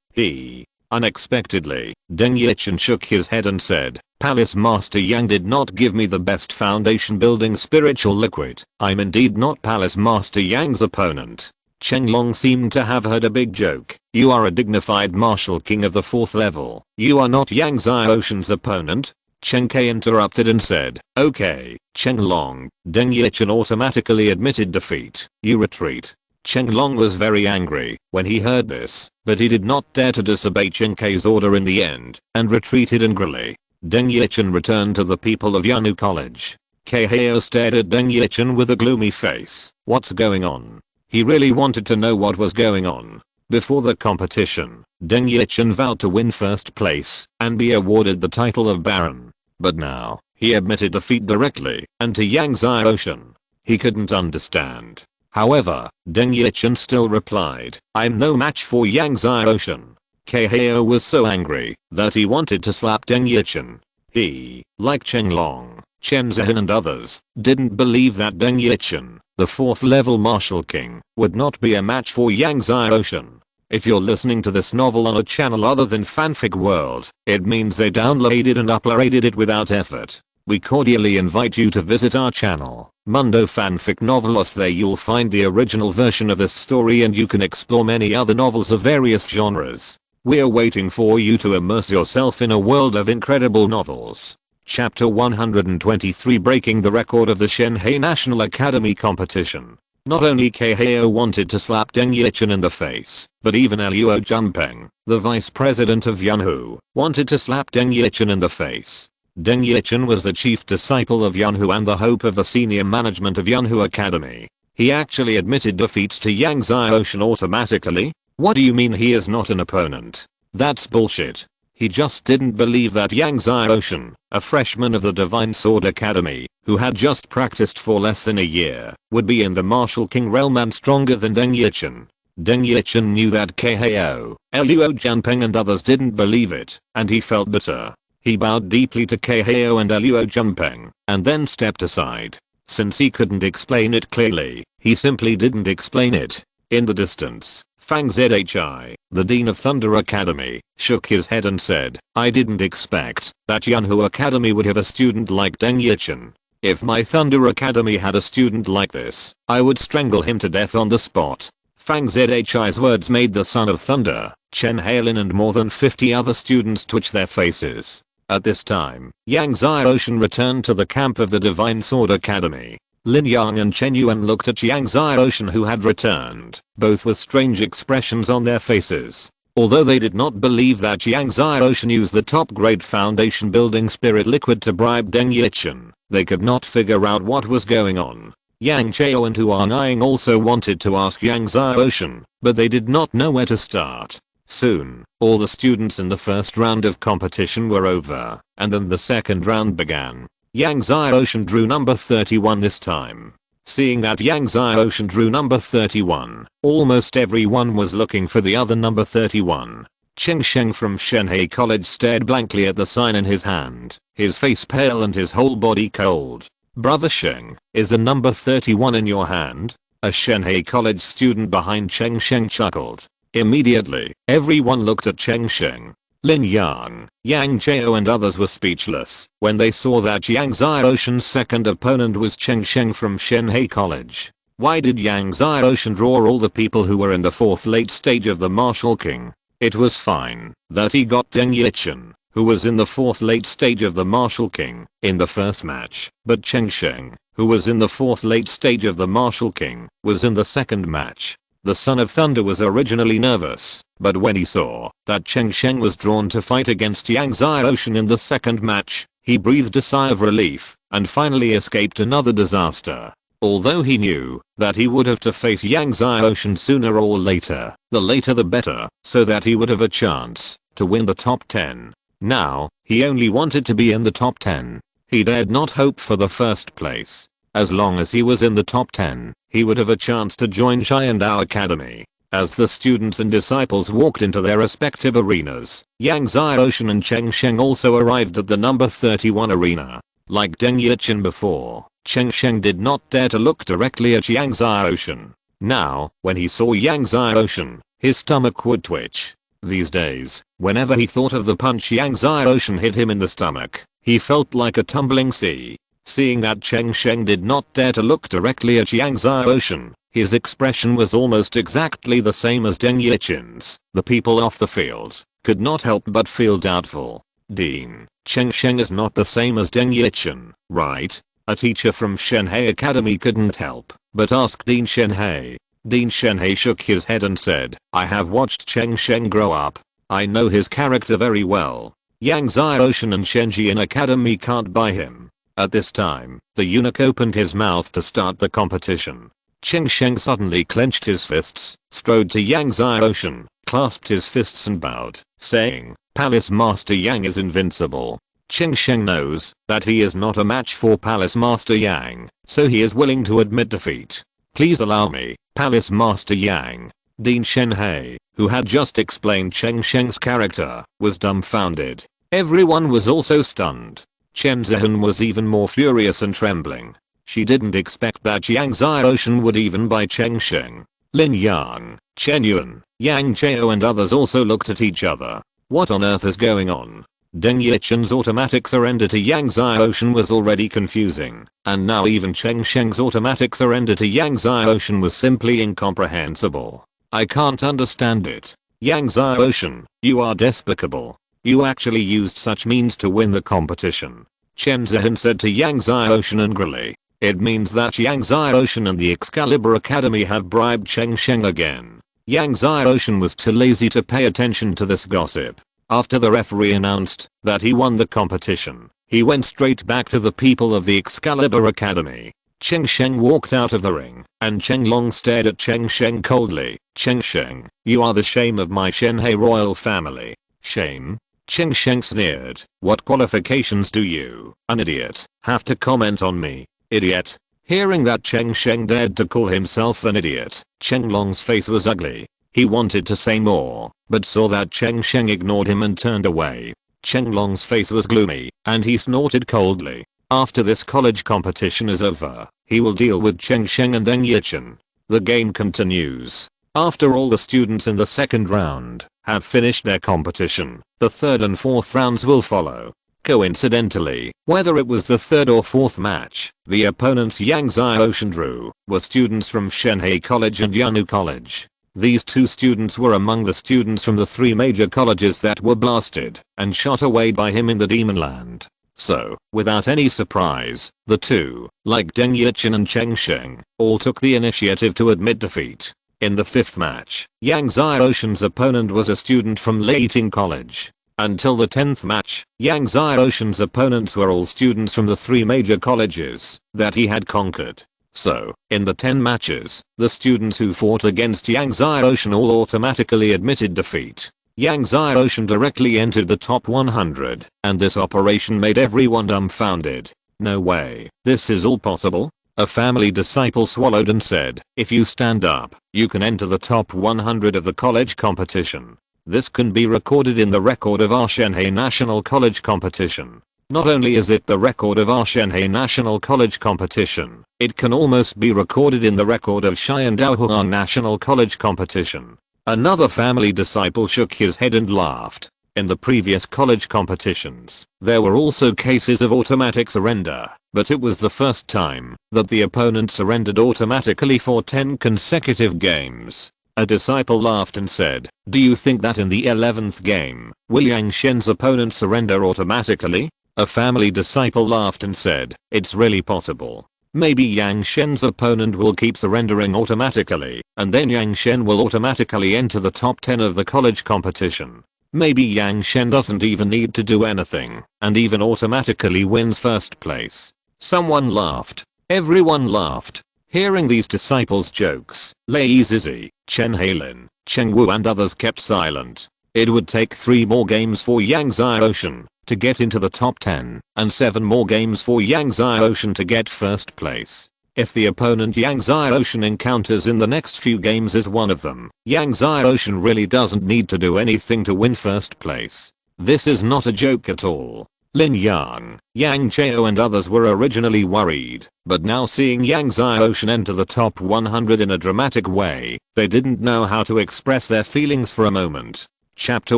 Unexpectedly, Deng Yichen shook his head and said, "Palace Master Yang did not give me the best foundation building spiritual liquid. I'm indeed not Palace Master Yang's opponent." Chen Long seemed to have heard a big joke. "You are a dignified martial king of the 4th level. You are not Yang Xiaoshan's opponent?" Chen Kai interrupted and said, "Okay, Chen Long." Deng Yichen automatically admitted defeat. "You retreat." Chen Long was very angry when he heard this, but he did not dare to disobey Chen Kai's order in the end, and retreated angrily. Deng Yichen returned to the people of Yanhu College. Kaihao stared at Deng Yichen with a gloomy face. What's going on? He really wanted to know what was going on. Before the competition, Deng Yichen vowed to win first place and be awarded the title of Baron. But now, he admitted defeat directly, and to Yang Xiaoshan. He couldn't understand. However, Deng Yichen still replied, "I'm no match for Yang Xiaoshan." Kaihao was so angry that he wanted to slap Deng Yichen. He, like Chen Long, Chen Zhen and others, didn't believe that Deng Yichen, the 4th level martial king, would not be a match for Yang Xiaoshan. If you're listening to this novel on a channel other than Fanfic World, it means they downloaded and uploaded it without effort. We cordially invite you to visit our channel, Mundo Fanfic Novelos. There you'll find the original version of this story and you can explore many other novels of various genres. We're waiting for you to immerse yourself in a world of incredible novels. Chapter 123, breaking the record of the Shenhe National Academy competition. Not only Kaihao wanted to slap Deng Yichen in the face, but even Luo Junpeng, the vice president of Yanhu, wanted to slap Deng Yichen in the face. Deng Yichen was the chief disciple of Yanhu and the hope of the senior management of Yanhu Academy. He actually admitted defeat to Yang Xiaoshan automatically? What do you mean he is not an opponent? That's bullshit. He just didn't believe that Yang Xiaoshan, a freshman of the Divine Sword Academy, who had just practiced for less than a year, would be in the Martial King realm and stronger than Deng Yichen. Deng Yichen knew that Kaihao, Luo Junpeng and others didn't believe it, and he felt bitter. He bowed deeply to Kaihao and Luo Junpeng, and then stepped aside. Since he couldn't explain it clearly, he simply didn't explain it. In the distance, Fang Zhi, the Dean of Thunder Academy, shook his head and said, "I didn't expect that Yanhu Academy would have a student like Deng Yichen. If my Thunder Academy had a student like this, I would strangle him to death on the spot." Fang Zhi's words made the Son of Thunder, Chen Hailin and more than 50 other students twitch their faces. At this time, Yang Xiaoshan returned to the camp of the Divine Sword Academy. Lin Yang and Chen Yuan looked at Yang Xiaoshan who had returned, both with strange expressions on their faces. Although they did not believe that Yang Xiaoshan used the top grade foundation building spirit liquid to bribe Deng Yichen, they could not figure out what was going on. Yang Chao and Huang Ying also wanted to ask Yang Xiaoshan, but they did not know where to start. Soon, all the students in the first round of competition were over, and then the second round began. Yang Xiaoshan drew number 31 this time. Seeing that Yang Xiaoshan drew number 31, almost everyone was looking for the other number 31. Cheng Sheng from Shenhe College stared blankly at the sign in his hand, his face pale and his whole body cold. "Brother Sheng, is the number 31 in your hand?" A Shenhe College student behind Cheng Sheng chuckled. Immediately, everyone looked at Cheng Sheng. Lin Yang, Yang Chao and others were speechless when they saw that Yang Xiaoshan's second opponent was Cheng Sheng from Shenhe College. Why did Yang Xiaoshan draw all the people who were in the 4th late stage of the Martial King? It was fine that he got Deng Yichen, who was in the 4th late stage of the Martial King, in the first match, but Cheng Sheng, who was in the 4th late stage of the Martial King, was in the second match. The Son of Thunder was originally nervous, but when he saw that Cheng Sheng was drawn to fight against Yang Xiaoshan in the second match, he breathed a sigh of relief and finally escaped another disaster. Although he knew that he would have to face Yang Xiaoshan sooner or later, the later the better, so that he would have a chance to win the top 10. Now, he only wanted to be in the top 10. He dared not hope for the first place. As long as he was in the top 10, he would have a chance to join Xiandao Academy. As the students and disciples walked into their respective arenas, Yang Xiaoshan and Cheng Sheng also arrived at the number 31 arena. Like Deng Yichin before, Cheng Sheng did not dare to look directly at Yang Xiaoshan. Now, when he saw Yang Xiaoshan, his stomach would twitch. These days, whenever he thought of the punch Yang Xiaoshan hit him in the stomach, he felt like a tumbling sea. Seeing that Cheng Sheng did not dare to look directly at Yang Xiaoshan, his expression was almost exactly the same as Deng Yichin's. The people off the field could not help but feel doubtful. Dean, Cheng Sheng is not the same as Deng Yichin, right? A teacher from Shenhe Academy couldn't help but ask Dean Shenhe. Dean Shenhe shook his head and said, I have watched Cheng Sheng grow up. I know his character very well. Yang Xiaoshan and Shenjian Academy can't buy him. At this time, the eunuch opened his mouth to start the competition. Cheng Sheng suddenly clenched his fists, strode to Yang Xiaoshan, clasped his fists and bowed, saying, Palace Master Yang is invincible. Cheng Sheng knows that he is not a match for Palace Master Yang, so he is willing to admit defeat. Please allow me, Palace Master Yang. Dean Shenhe, who had just explained Cheng Sheng's character, was dumbfounded. Everyone was also stunned. Chen Zhen was even more furious and trembling. She didn't expect that Yang Xiaoshan would even buy Cheng Sheng. Lin Yang, Chen Yuan, Yang Chao and others also looked at each other. What on earth is going on? Deng Yichin's automatic surrender to Yang Xiaoshan was already confusing, and now even Cheng Sheng's automatic surrender to Yang Xiaoshan was simply incomprehensible. I can't understand it. Yang Xiaoshan, you are despicable. You actually used such means to win the competition. Chen Zhen said to Yang Xiaoshan angrily. It means that Yang Xiaoshan and the Excalibur Academy have bribed Cheng Sheng again. Yang Xiaoshan was too lazy to pay attention to this gossip. After the referee announced that he won the competition, he went straight back to the people of the Excalibur Academy. Cheng Sheng walked out of the ring, and Cheng Long stared at Cheng Sheng coldly. Cheng Sheng, you are the shame of my Shenhe royal family. Shame? Cheng Sheng sneered. What qualifications do you, an idiot, have to comment on me? Idiot. Hearing that Cheng Sheng dared to call himself an idiot, Cheng Long's face was ugly. He wanted to say more, but saw that Cheng Sheng ignored him and turned away. Cheng Long's face was gloomy, and he snorted coldly. After this college competition is over, he will deal with Cheng Sheng and Deng Yichin. The game continues. After all the students in the second round have finished their competition, the third and fourth rounds will follow. Coincidentally, whether it was the third or fourth match, the opponents Yang Xiaoshan drew were students from Shenhe College and Yanu College. These two students were among the students from the three major colleges that were blasted and shot away by him in the Demon Land. So, without any surprise, the two, like Deng Yichin and Cheng Sheng, all took the initiative to admit defeat. In the fifth match, Yang Xiaoshan's opponent was a student from Leiting College. Until the 10th match, Yang Xiaoshan's opponents were all students from the three major colleges that he had conquered. So, in the 10 matches, the students who fought against Yang Xiaoshan all automatically admitted defeat. Yang Xiaoshan directly entered the top 100, and this operation made everyone dumbfounded. No way, this is all possible? A family disciple swallowed and said, if you stand up, you can enter the top 100 of the college competition. This can be recorded in the record of our Shenhe National College competition. Not only is it the record of our Shenhe National College competition, it can almost be recorded in the record of Xiandaohua National College competition. Another family disciple shook his head and laughed. In the previous college competitions, there were also cases of automatic surrender, but it was the first time that the opponent surrendered automatically for 10 consecutive games. A disciple laughed and said, do you think that in the 11th game, will Yang Shen's opponent surrender automatically? A family disciple laughed and said, it's really possible. Maybe Yang Shen's opponent will keep surrendering automatically, and then Yang Shen will automatically enter the top 10 of the college competition. Maybe Yang Shen doesn't even need to do anything, and even automatically wins first place. Someone laughed. Everyone laughed. Hearing these disciples' jokes, Lei Zizi, Chen Hailin, Cheng Wu and others kept silent. It would take 3 more games for Yang Xiaoshan to get into the top 10, and 7 more games for Yang Xiaoshan to get first place. If the opponent Yang Xiaoshan encounters in the next few games is one of them, Yang Xiaoshan really doesn't need to do anything to win first place. This is not a joke at all. Lin Yang, Yang Chao and others were originally worried, but now seeing Yang Xiaoshan enter the top 100 in a dramatic way, they didn't know how to express their feelings for a moment. Chapter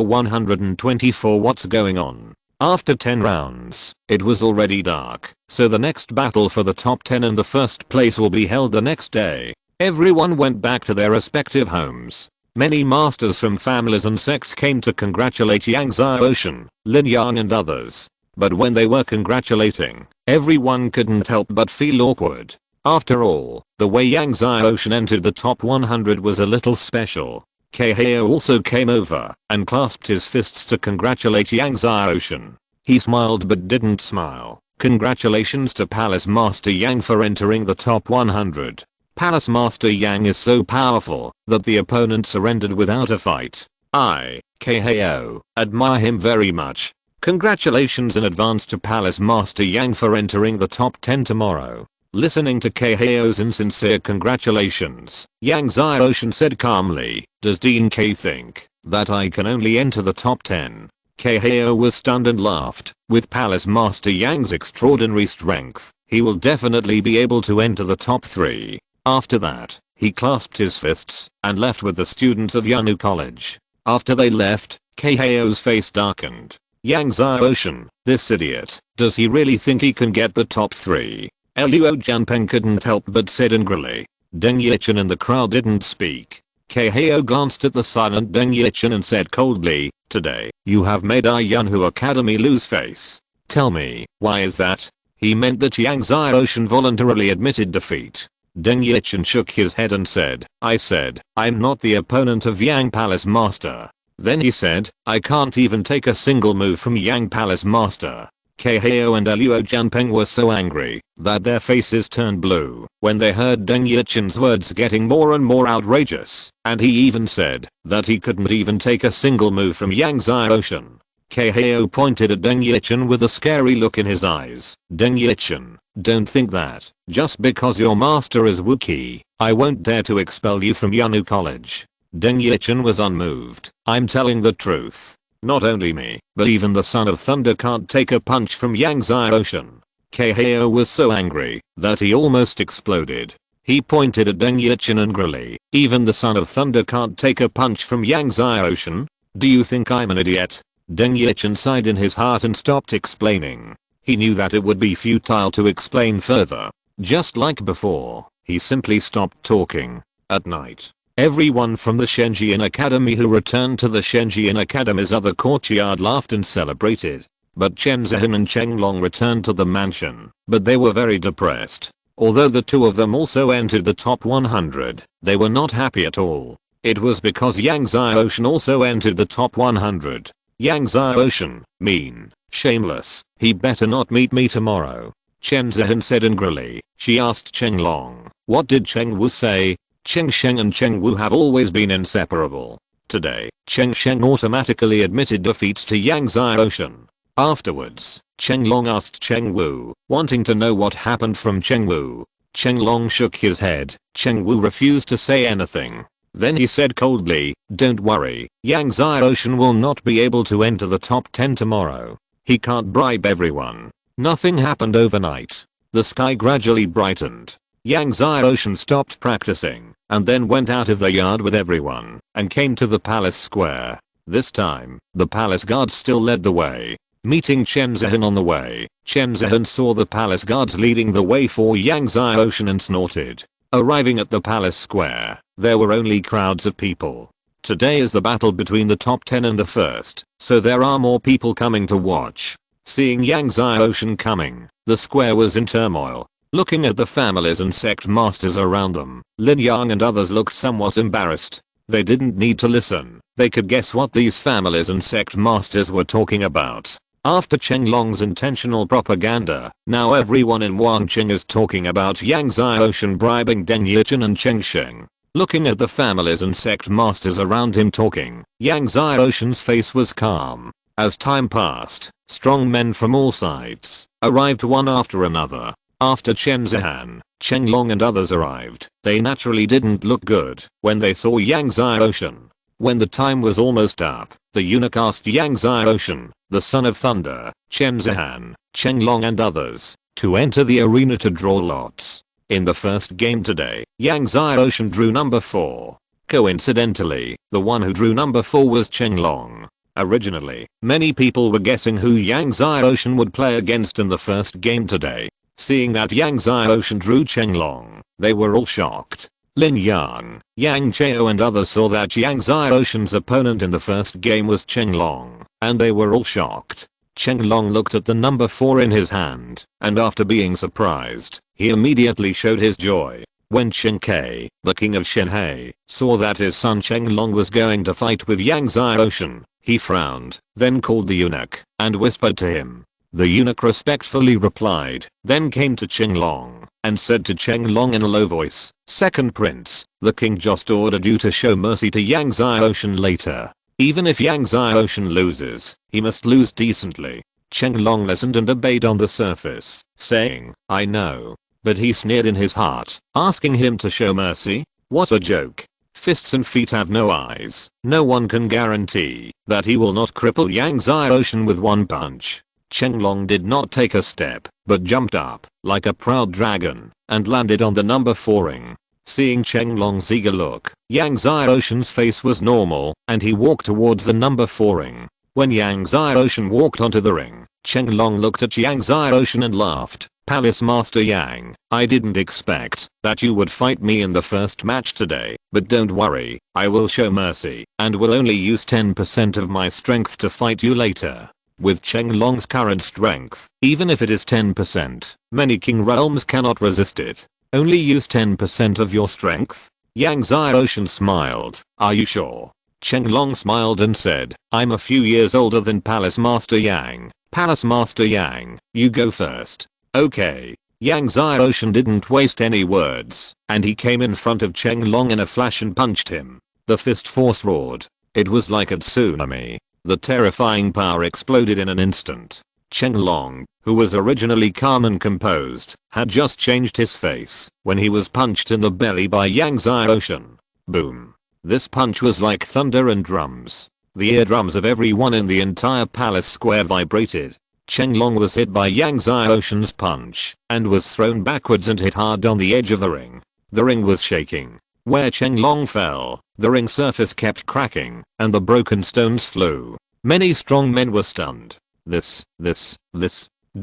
124. What's going on? After 10 rounds, it was already dark, so the next battle for the top 10 and the first place will be held the next day. Everyone went back to their respective homes. Many masters from families and sects came to congratulate Yang Xiaoshan, Lin Yang and others. But when they were congratulating, everyone couldn't help but feel awkward. After all, the way Yang Xiaoshan entered the top 100 was a little special. Kaihao also came over and clasped his fists to congratulate Yang Xiaoshan. He smiled but didn't smile. Congratulations to Palace Master Yang for entering the top 100. Palace Master Yang is so powerful that the opponent surrendered without a fight. I, Kaihao, admire him very much. Congratulations in advance to Palace Master Yang for entering the top 10 tomorrow. Listening to Kaihao's insincere congratulations, Yang Xiaoshan said calmly, "Does Dean K think that I can only enter the top 10? Kaihao was stunned and laughed. With Palace Master Yang's extraordinary strength, he will definitely be able to enter the top 3. After that, he clasped his fists and left with the students of Yanu College. After they left, Kaihao's face darkened. Yang Xiaoshan, this idiot, does he really think he can get the top 3? Luo Jianpeng couldn't help but said angrily. Deng Yichin in the crowd didn't speak. Kaihao glanced at the silent Deng Yichin and said coldly, "Today, you have made our Yanhu Academy lose face. Tell me, why is that?" He meant that Yang Xiaoshan voluntarily admitted defeat. Deng Yichin shook his head and said, "I said, I'm not the opponent of Yang Palace Master." Then he said, "I can't even take a single move from Yang Palace Master." Kaihao and Luo Jianpeng were so angry that their faces turned blue when they heard Deng Yichin's words getting more and more outrageous, and he even said that he couldn't even take a single move from Yang Xiaoshan. Kaihao pointed at Deng Yichin with a scary look in his eyes. "Deng Yichin, don't think that just because your master is Wookiee, I won't dare to expel you from Yanu College." Deng Yichin was unmoved. "I'm telling the truth. Not only me, but even the Son of Thunder can't take a punch from Yang Xiaoshan." Kaihao was so angry that he almost exploded. He pointed at Deng Yichin angrily. "Even the Son of Thunder can't take a punch from Yang Xiaoshan? Do you think I'm an idiot?" Deng Yichin sighed in his heart and stopped explaining. He knew that it would be futile to explain further. Just like before, he simply stopped talking. At night, everyone from the Shenjian Academy who returned to the Shenjian Academy's other courtyard laughed and celebrated. But Chen Zhen and Cheng Long returned to the mansion, but they were very depressed. Although the two of them also entered the top 100, they were not happy at all. It was because Yang Xiaoshan also entered the top 100. Yang Xiaoshan, mean, shameless, he better not meet me tomorrow. Chen Zhen said angrily. She asked Cheng Long, "What did Cheng Wu say?" Cheng Sheng and Cheng Wu have always been inseparable. Today, Cheng Sheng automatically admitted defeat to Yang Xiaoshan. Afterwards, Cheng Long asked Cheng Wu, wanting to know what happened from Cheng Wu. Cheng Long shook his head. Cheng Wu refused to say anything. Then he said coldly, "Don't worry, Yang Xiaoshan will not be able to enter the top 10 tomorrow. He can't bribe everyone." Nothing happened overnight. The sky gradually brightened. Yang Xiaoshan stopped practicing and then went out of the yard with everyone and came to the palace square. This time, the palace guards still led the way. Meeting Chen Zhen on the way, Chen Zhen saw the palace guards leading the way for Yang Xiaoshan and snorted. Arriving at the palace square, there were only crowds of people. Today is the battle between the top 10 and the first, so there are more people coming to watch. Seeing Yang Xiaoshan coming, the square was in turmoil. Looking at the families and sect masters around them, Lin Yang and others looked somewhat embarrassed. They didn't need to listen, they could guess what these families and sect masters were talking about. After Cheng Long's intentional propaganda, now everyone in Wangqing is talking about Yang Xiaoshan bribing Deng Yichin and Cheng Sheng. Looking at the families and sect masters around him talking, Yang Xiaoshan's face was calm. As time passed, strong men from all sides arrived one after another. After Chen Zhan, Cheng Long and others arrived, they naturally didn't look good when they saw Yang Xiaoshan. When the time was almost up, the eunuch asked Yang Xiaoshan, the son of thunder, Chen Zihan, Chenglong and others, to enter the arena to draw lots. In the first game today, Yang Xiaoshan drew number 4. Coincidentally, the one who drew number 4 was Chenglong. Originally, many people were guessing who Yang Xiaoshan would play against in the first game today. Seeing that Yang Xiaoshan drew Chenglong, they were all shocked. Lin Yang, Yang Chao and others saw that Yang Xiaoshan's opponent in the first game was Chenglong, and they were all shocked. Chenglong looked at the number 4 in his hand, and after being surprised, he immediately showed his joy. When Chen Kai, the king of Shenhe, saw that his son Chenglong was going to fight with Yang Xiaoshan, he frowned, then called the eunuch, and whispered to him. The eunuch respectfully replied, then came to Chenglong, and said to Chenglong in a low voice, "Second prince, the king just ordered you to show mercy to Yang Xiaoshan later. Even if Yang Xiaoshan loses, he must lose decently." Chenglong listened and obeyed on the surface, saying, "I know." But he sneered in his heart, asking him to show mercy? What a joke. Fists and feet have no eyes. No one can guarantee that he will not cripple Yang Xiaoshan with one punch. Chenglong did not take a step, but jumped up, like a proud dragon, and landed on the number 4 ring. Seeing Chenglong's eager look, Yang Xiaoshan's face was normal, and he walked towards the number 4 ring. When Yang Xiaoshan walked onto the ring, Chenglong looked at Yang Xiaoshan and laughed. "Palace Master Yang, I didn't expect that you would fight me in the first match today, but don't worry, I will show mercy, and will only use 10% of my strength to fight you later." With Chenglong's current strength, even if it is 10%, many king realms cannot resist it. Only use 10% of your strength? Yang Xiaoshan smiled. "Are you sure?" Chenglong smiled and said, "I'm a few years older than Palace Master Yang. Palace Master Yang, you go first." "Okay." Yang Xiaoshan didn't waste any words, and he came in front of Chenglong in a flash and punched him. The fist force roared. It was like a tsunami. The terrifying power exploded in an instant. Chenglong, who was originally calm and composed, had just changed his face when he was punched in the belly by Yang Xiaoshan. Boom. This punch was like thunder and drums. The eardrums of everyone in the entire palace square vibrated. Chenglong was hit by Yang Xiaoshan's punch, and was thrown backwards and hit hard on the edge of the ring. The ring was shaking. Where Chenglong fell, the ring surface kept cracking, and the broken stones flew. Many strong men were stunned. This.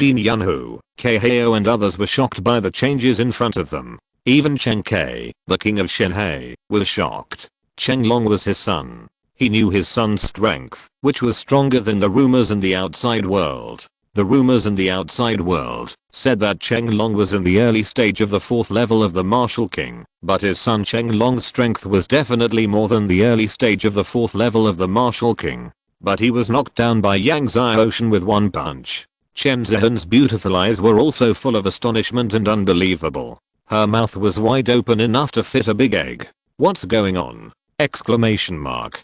Din Yunhu, Kaheo and others were shocked by the changes in front of them. Even Chen Kai, the king of Shenhe, was shocked. Chenglong was his son. He knew his son's strength, which was stronger than the rumors in the outside world. The rumors in the outside world said that Chenglong was in the early stage of the 4th level of the Martial King, but his son Chenglong's strength was definitely more than the early stage of the 4th level of the Martial King. But he was knocked down by Yang Xiaoshan with one punch. Chen Zihan's beautiful eyes were also full of astonishment and unbelievable. Her mouth was wide open enough to fit a big egg. "What's going on?" Exclamation mark.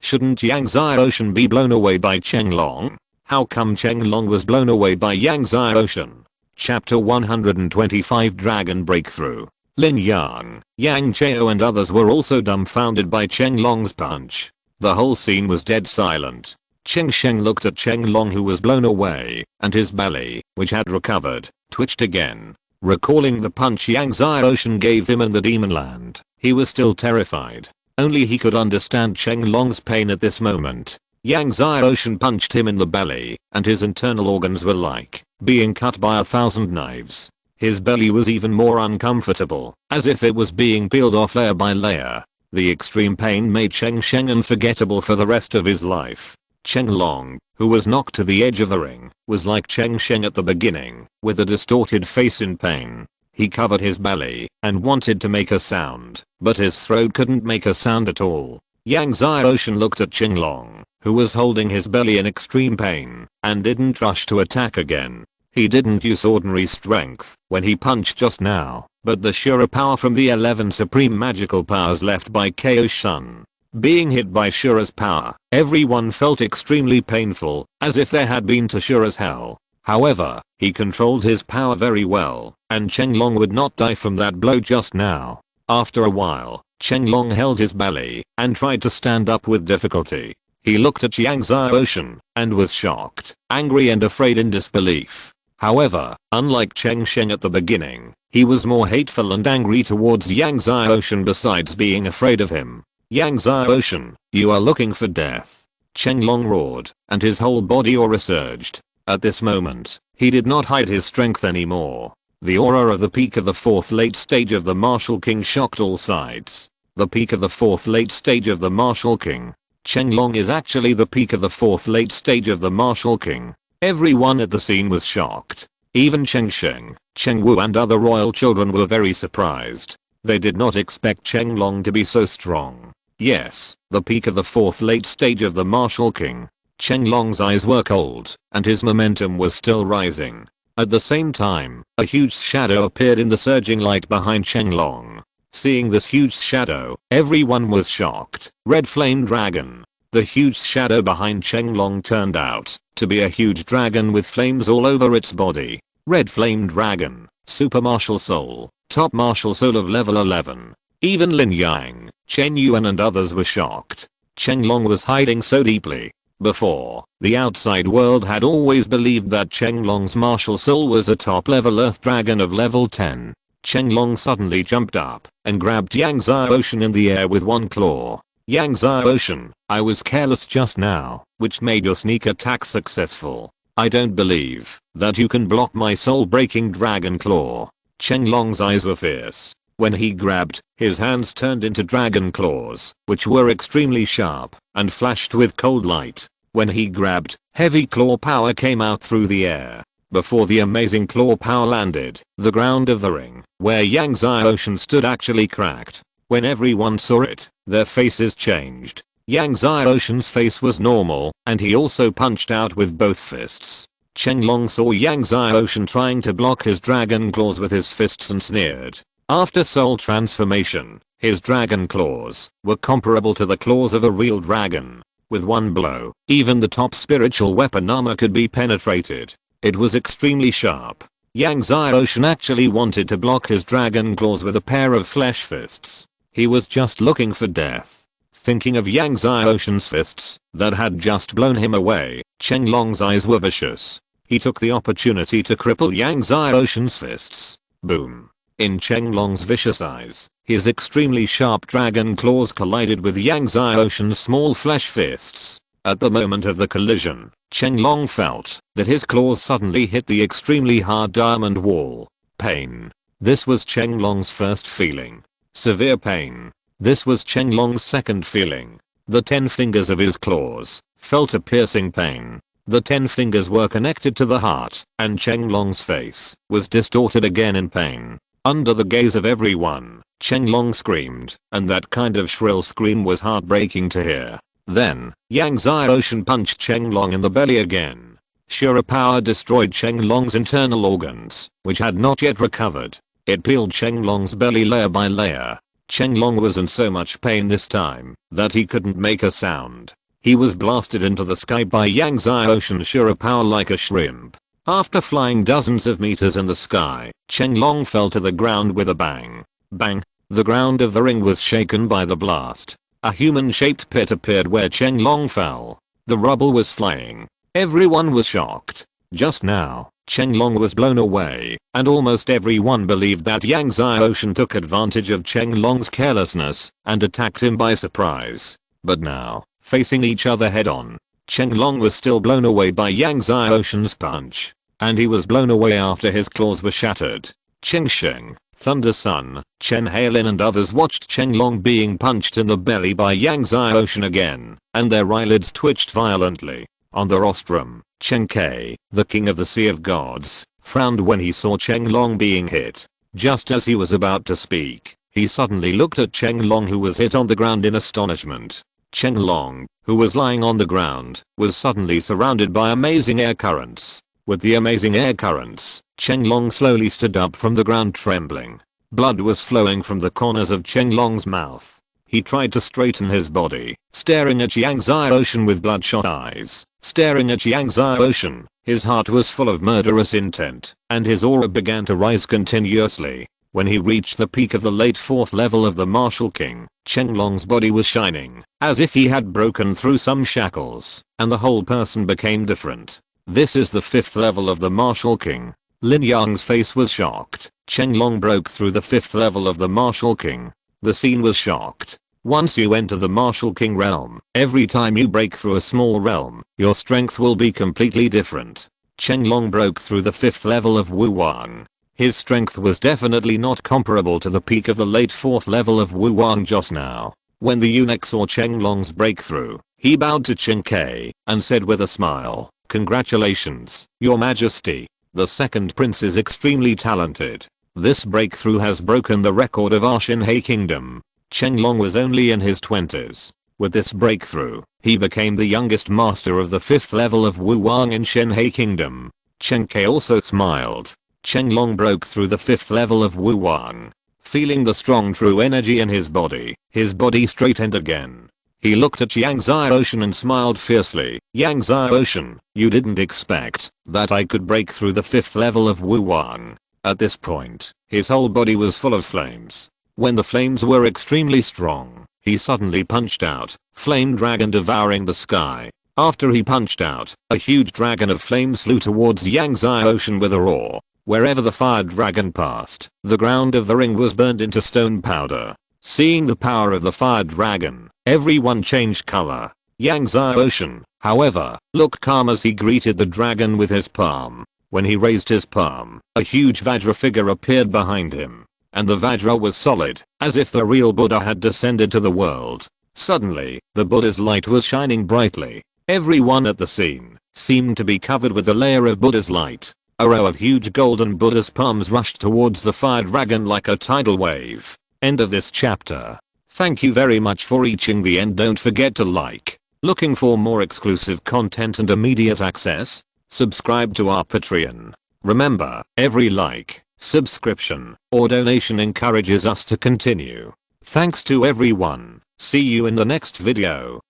Shouldn't Yang Xiaoshan be blown away by Chenglong? How come Chenglong was blown away by Yang Xiaoshan? Chapter 125 Dragon Breakthrough. Lin Yang, Yang Chao and others were also dumbfounded by Chenglong's punch. The whole scene was dead silent. Cheng Sheng looked at Chenglong, who was blown away, and his belly, which had recovered, twitched again. Recalling the punch Yang Xiaoshan gave him in the Demon Land, he was still terrified. Only he could understand Chenglong's pain at this moment. Yang Xiaoshan punched him in the belly, and his internal organs were like being cut by 1,000 knives. His belly was even more uncomfortable, as if it was being peeled off layer by layer. The extreme pain made Cheng Sheng unforgettable for the rest of his life. Chenglong, who was knocked to the edge of the ring, was like Cheng Sheng at the beginning, with a distorted face in pain. He covered his belly and wanted to make a sound, but his throat couldn't make a sound at all. Yang Xiaoshan looked at Chenglong, who was holding his belly in extreme pain, and didn't rush to attack again. He didn't use ordinary strength when he punched just now, but the sheer power from the 11 supreme magical powers left by Chaos Sun. Being hit by Shura's power, everyone felt extremely painful, as if they had been to Shura's hell. However, he controlled his power very well, and Chenglong would not die from that blow just now. After a while, Chenglong held his belly and tried to stand up with difficulty. He looked at Yang Xiaoshan and was shocked, angry and afraid in disbelief. However, unlike Cheng Sheng at the beginning, he was more hateful and angry towards Yang Xiaoshan besides being afraid of him. Yang Xiaoshan, you are looking for death. Cheng Long roared, and his whole body aura surged. At this moment, he did not hide his strength anymore. The aura of the peak of the fourth late stage of the Martial King shocked all sides. The peak of the fourth late stage of the Martial King. Cheng Long is actually the peak of the fourth late stage of the Martial King. Everyone at the scene was shocked. Even Cheng Sheng, Cheng Wu and other royal children were very surprised. They did not expect Cheng Long to be so strong. Yes, the peak of the fourth late stage of the Martial King. Cheng Long's eyes were cold, and his momentum was still rising. At the same time, a huge shadow appeared in the surging light behind Cheng Long. Seeing this huge shadow, everyone was shocked. Red Flame Dragon. The huge shadow behind Cheng Long turned out to be a huge dragon with flames all over its body. Red Flame Dragon. Super Martial Soul. Top Martial Soul of level 11. Even Lin Yang, Chen Yuan and others were shocked. Cheng Long was hiding so deeply. Before, the outside world had always believed that Cheng Long's martial soul was a top level earth dragon of level 10. Cheng Long suddenly jumped up and grabbed Yang Xiaoshan in the air with one claw. Yang Xiaoshan, I was careless just now, which made your sneak attack successful. I don't believe that you can block my soul-breaking dragon claw. Cheng Long's eyes were fierce. When he grabbed, his hands turned into dragon claws, which were extremely sharp and flashed with cold light. When he grabbed, heavy claw power came out through the air. Before the amazing claw power landed, the ground of the ring, where Yang Xiaoshan stood actually cracked. When everyone saw it, their faces changed. Yang Xiaoshan's face was normal, and he also punched out with both fists. Cheng Long saw Yang Xiaoshan trying to block his dragon claws with his fists and sneered. After soul transformation, his dragon claws were comparable to the claws of a real dragon. With one blow, even the top spiritual weapon armor could be penetrated. It was extremely sharp. Yang Xiaoshan actually wanted to block his dragon claws with a pair of flesh fists. He was just looking for death. Thinking of Yang Xiaoshan's fists that had just blown him away, Cheng Long's eyes were vicious. He took the opportunity to cripple Yang Xiaoshan's fists. Boom. In Cheng Long's vicious eyes, his extremely sharp dragon claws collided with Yang Xiaoshan's small flesh fists. At the moment of the collision, Cheng Long felt that his claws suddenly hit the extremely hard diamond wall. Pain. This was Cheng Long's first feeling. Severe pain. This was Cheng Long's second feeling. The 10 fingers of his claws felt a piercing pain. The 10 fingers were connected to the heart, and Cheng Long's face was distorted again in pain. Under the gaze of everyone, Cheng Long screamed, and that kind of shrill scream was heartbreaking to hear. Then, Yang Xiaoshan punched Cheng Long in the belly again. Sheer power destroyed Cheng Long's internal organs, which had not yet recovered. It peeled Cheng Long's belly layer by layer. Cheng Long was in so much pain this time that he couldn't make a sound. He was blasted into the sky by Yang Xiaoshan's sheer power like a shrimp. After flying dozens of meters in the sky, Cheng Long fell to the ground with a bang. Bang. The ground of the ring was shaken by the blast. A human-shaped pit appeared where Cheng Long fell. The rubble was flying. Everyone was shocked. Just now, Cheng Long was blown away, and almost everyone believed that Yang Xiaoshan took advantage of Cheng Long's carelessness and attacked him by surprise. But now, facing each other head-on, Cheng Long was still blown away by Yang Xiaoshan's punch. And he was blown away after his claws were shattered. Cheng Sheng, Thunder Sun, Chen Hailin and others watched Cheng Long being punched in the belly by Yang Xiaoshan again, and their eyelids twitched violently. On the rostrum, Chen Kai, the king of the Sea of Gods, frowned when he saw Cheng Long being hit. Just as he was about to speak, he suddenly looked at Cheng Long, who was hit on the ground in astonishment. Cheng Long, who was lying on the ground, was suddenly surrounded by amazing air currents. With the amazing air currents, Cheng Long slowly stood up from the ground trembling. Blood was flowing from the corners of Cheng Long's mouth. He tried to straighten his body, staring at Yang Xiaoshan with bloodshot eyes. Staring at Yang Xiaoshan, his heart was full of murderous intent, and his aura began to rise continuously. When he reached the peak of the late 4th level of the Martial King, Chenglong's body was shining, as if he had broken through some shackles, and the whole person became different. This is the 5th level of the Martial King. Lin Yang's face was shocked. Chenglong broke through the 5th level of the Martial King. The scene was shocked. Once you enter the Martial King realm, every time you break through a small realm, your strength will be completely different. Chenglong broke through the 5th level of Wu Wang. His strength was definitely not comparable to the peak of the late 4th level of Wu Wang just now. When the eunuch saw Chenglong's breakthrough, he bowed to Chen Kai and said with a smile, "Congratulations, Your Majesty. The second prince is extremely talented. This breakthrough has broken the record of our Xinhe kingdom." Chenglong was only in his 20s. With this breakthrough, he became the youngest master of the 5th level of Wu Wang in Xinhe kingdom. Chen Kai also smiled. Chenglong broke through the 5th level of Wu Wang. Feeling the strong true energy in his body straightened again. He looked at Yang Ocean and smiled fiercely. Yang Ocean, you didn't expect that I could break through the 5th level of Wu Wang. At this point, his whole body was full of flames. When the flames were extremely strong, he suddenly punched out, flame dragon devouring the sky. After he punched out, a huge dragon of flames flew towards Yang Ocean with a roar. Wherever the fire dragon passed, the ground of the ring was burned into stone powder. Seeing the power of the fire dragon, everyone changed color. Yang Ocean, however, looked calm as he greeted the dragon with his palm. When he raised his palm, a huge Vajra figure appeared behind him. And the Vajra was solid, as if the real Buddha had descended to the world. Suddenly, the Buddha's light was shining brightly. Everyone at the scene seemed to be covered with a layer of Buddha's light. A row of huge golden Buddha's palms rushed towards the fire dragon like a tidal wave. End of this chapter. Thank you very much for reaching the end. Don't forget to like. Looking for more exclusive content and immediate access? Subscribe to our Patreon. Remember, every like, subscription, or donation encourages us to continue. Thanks to everyone. See you in the next video.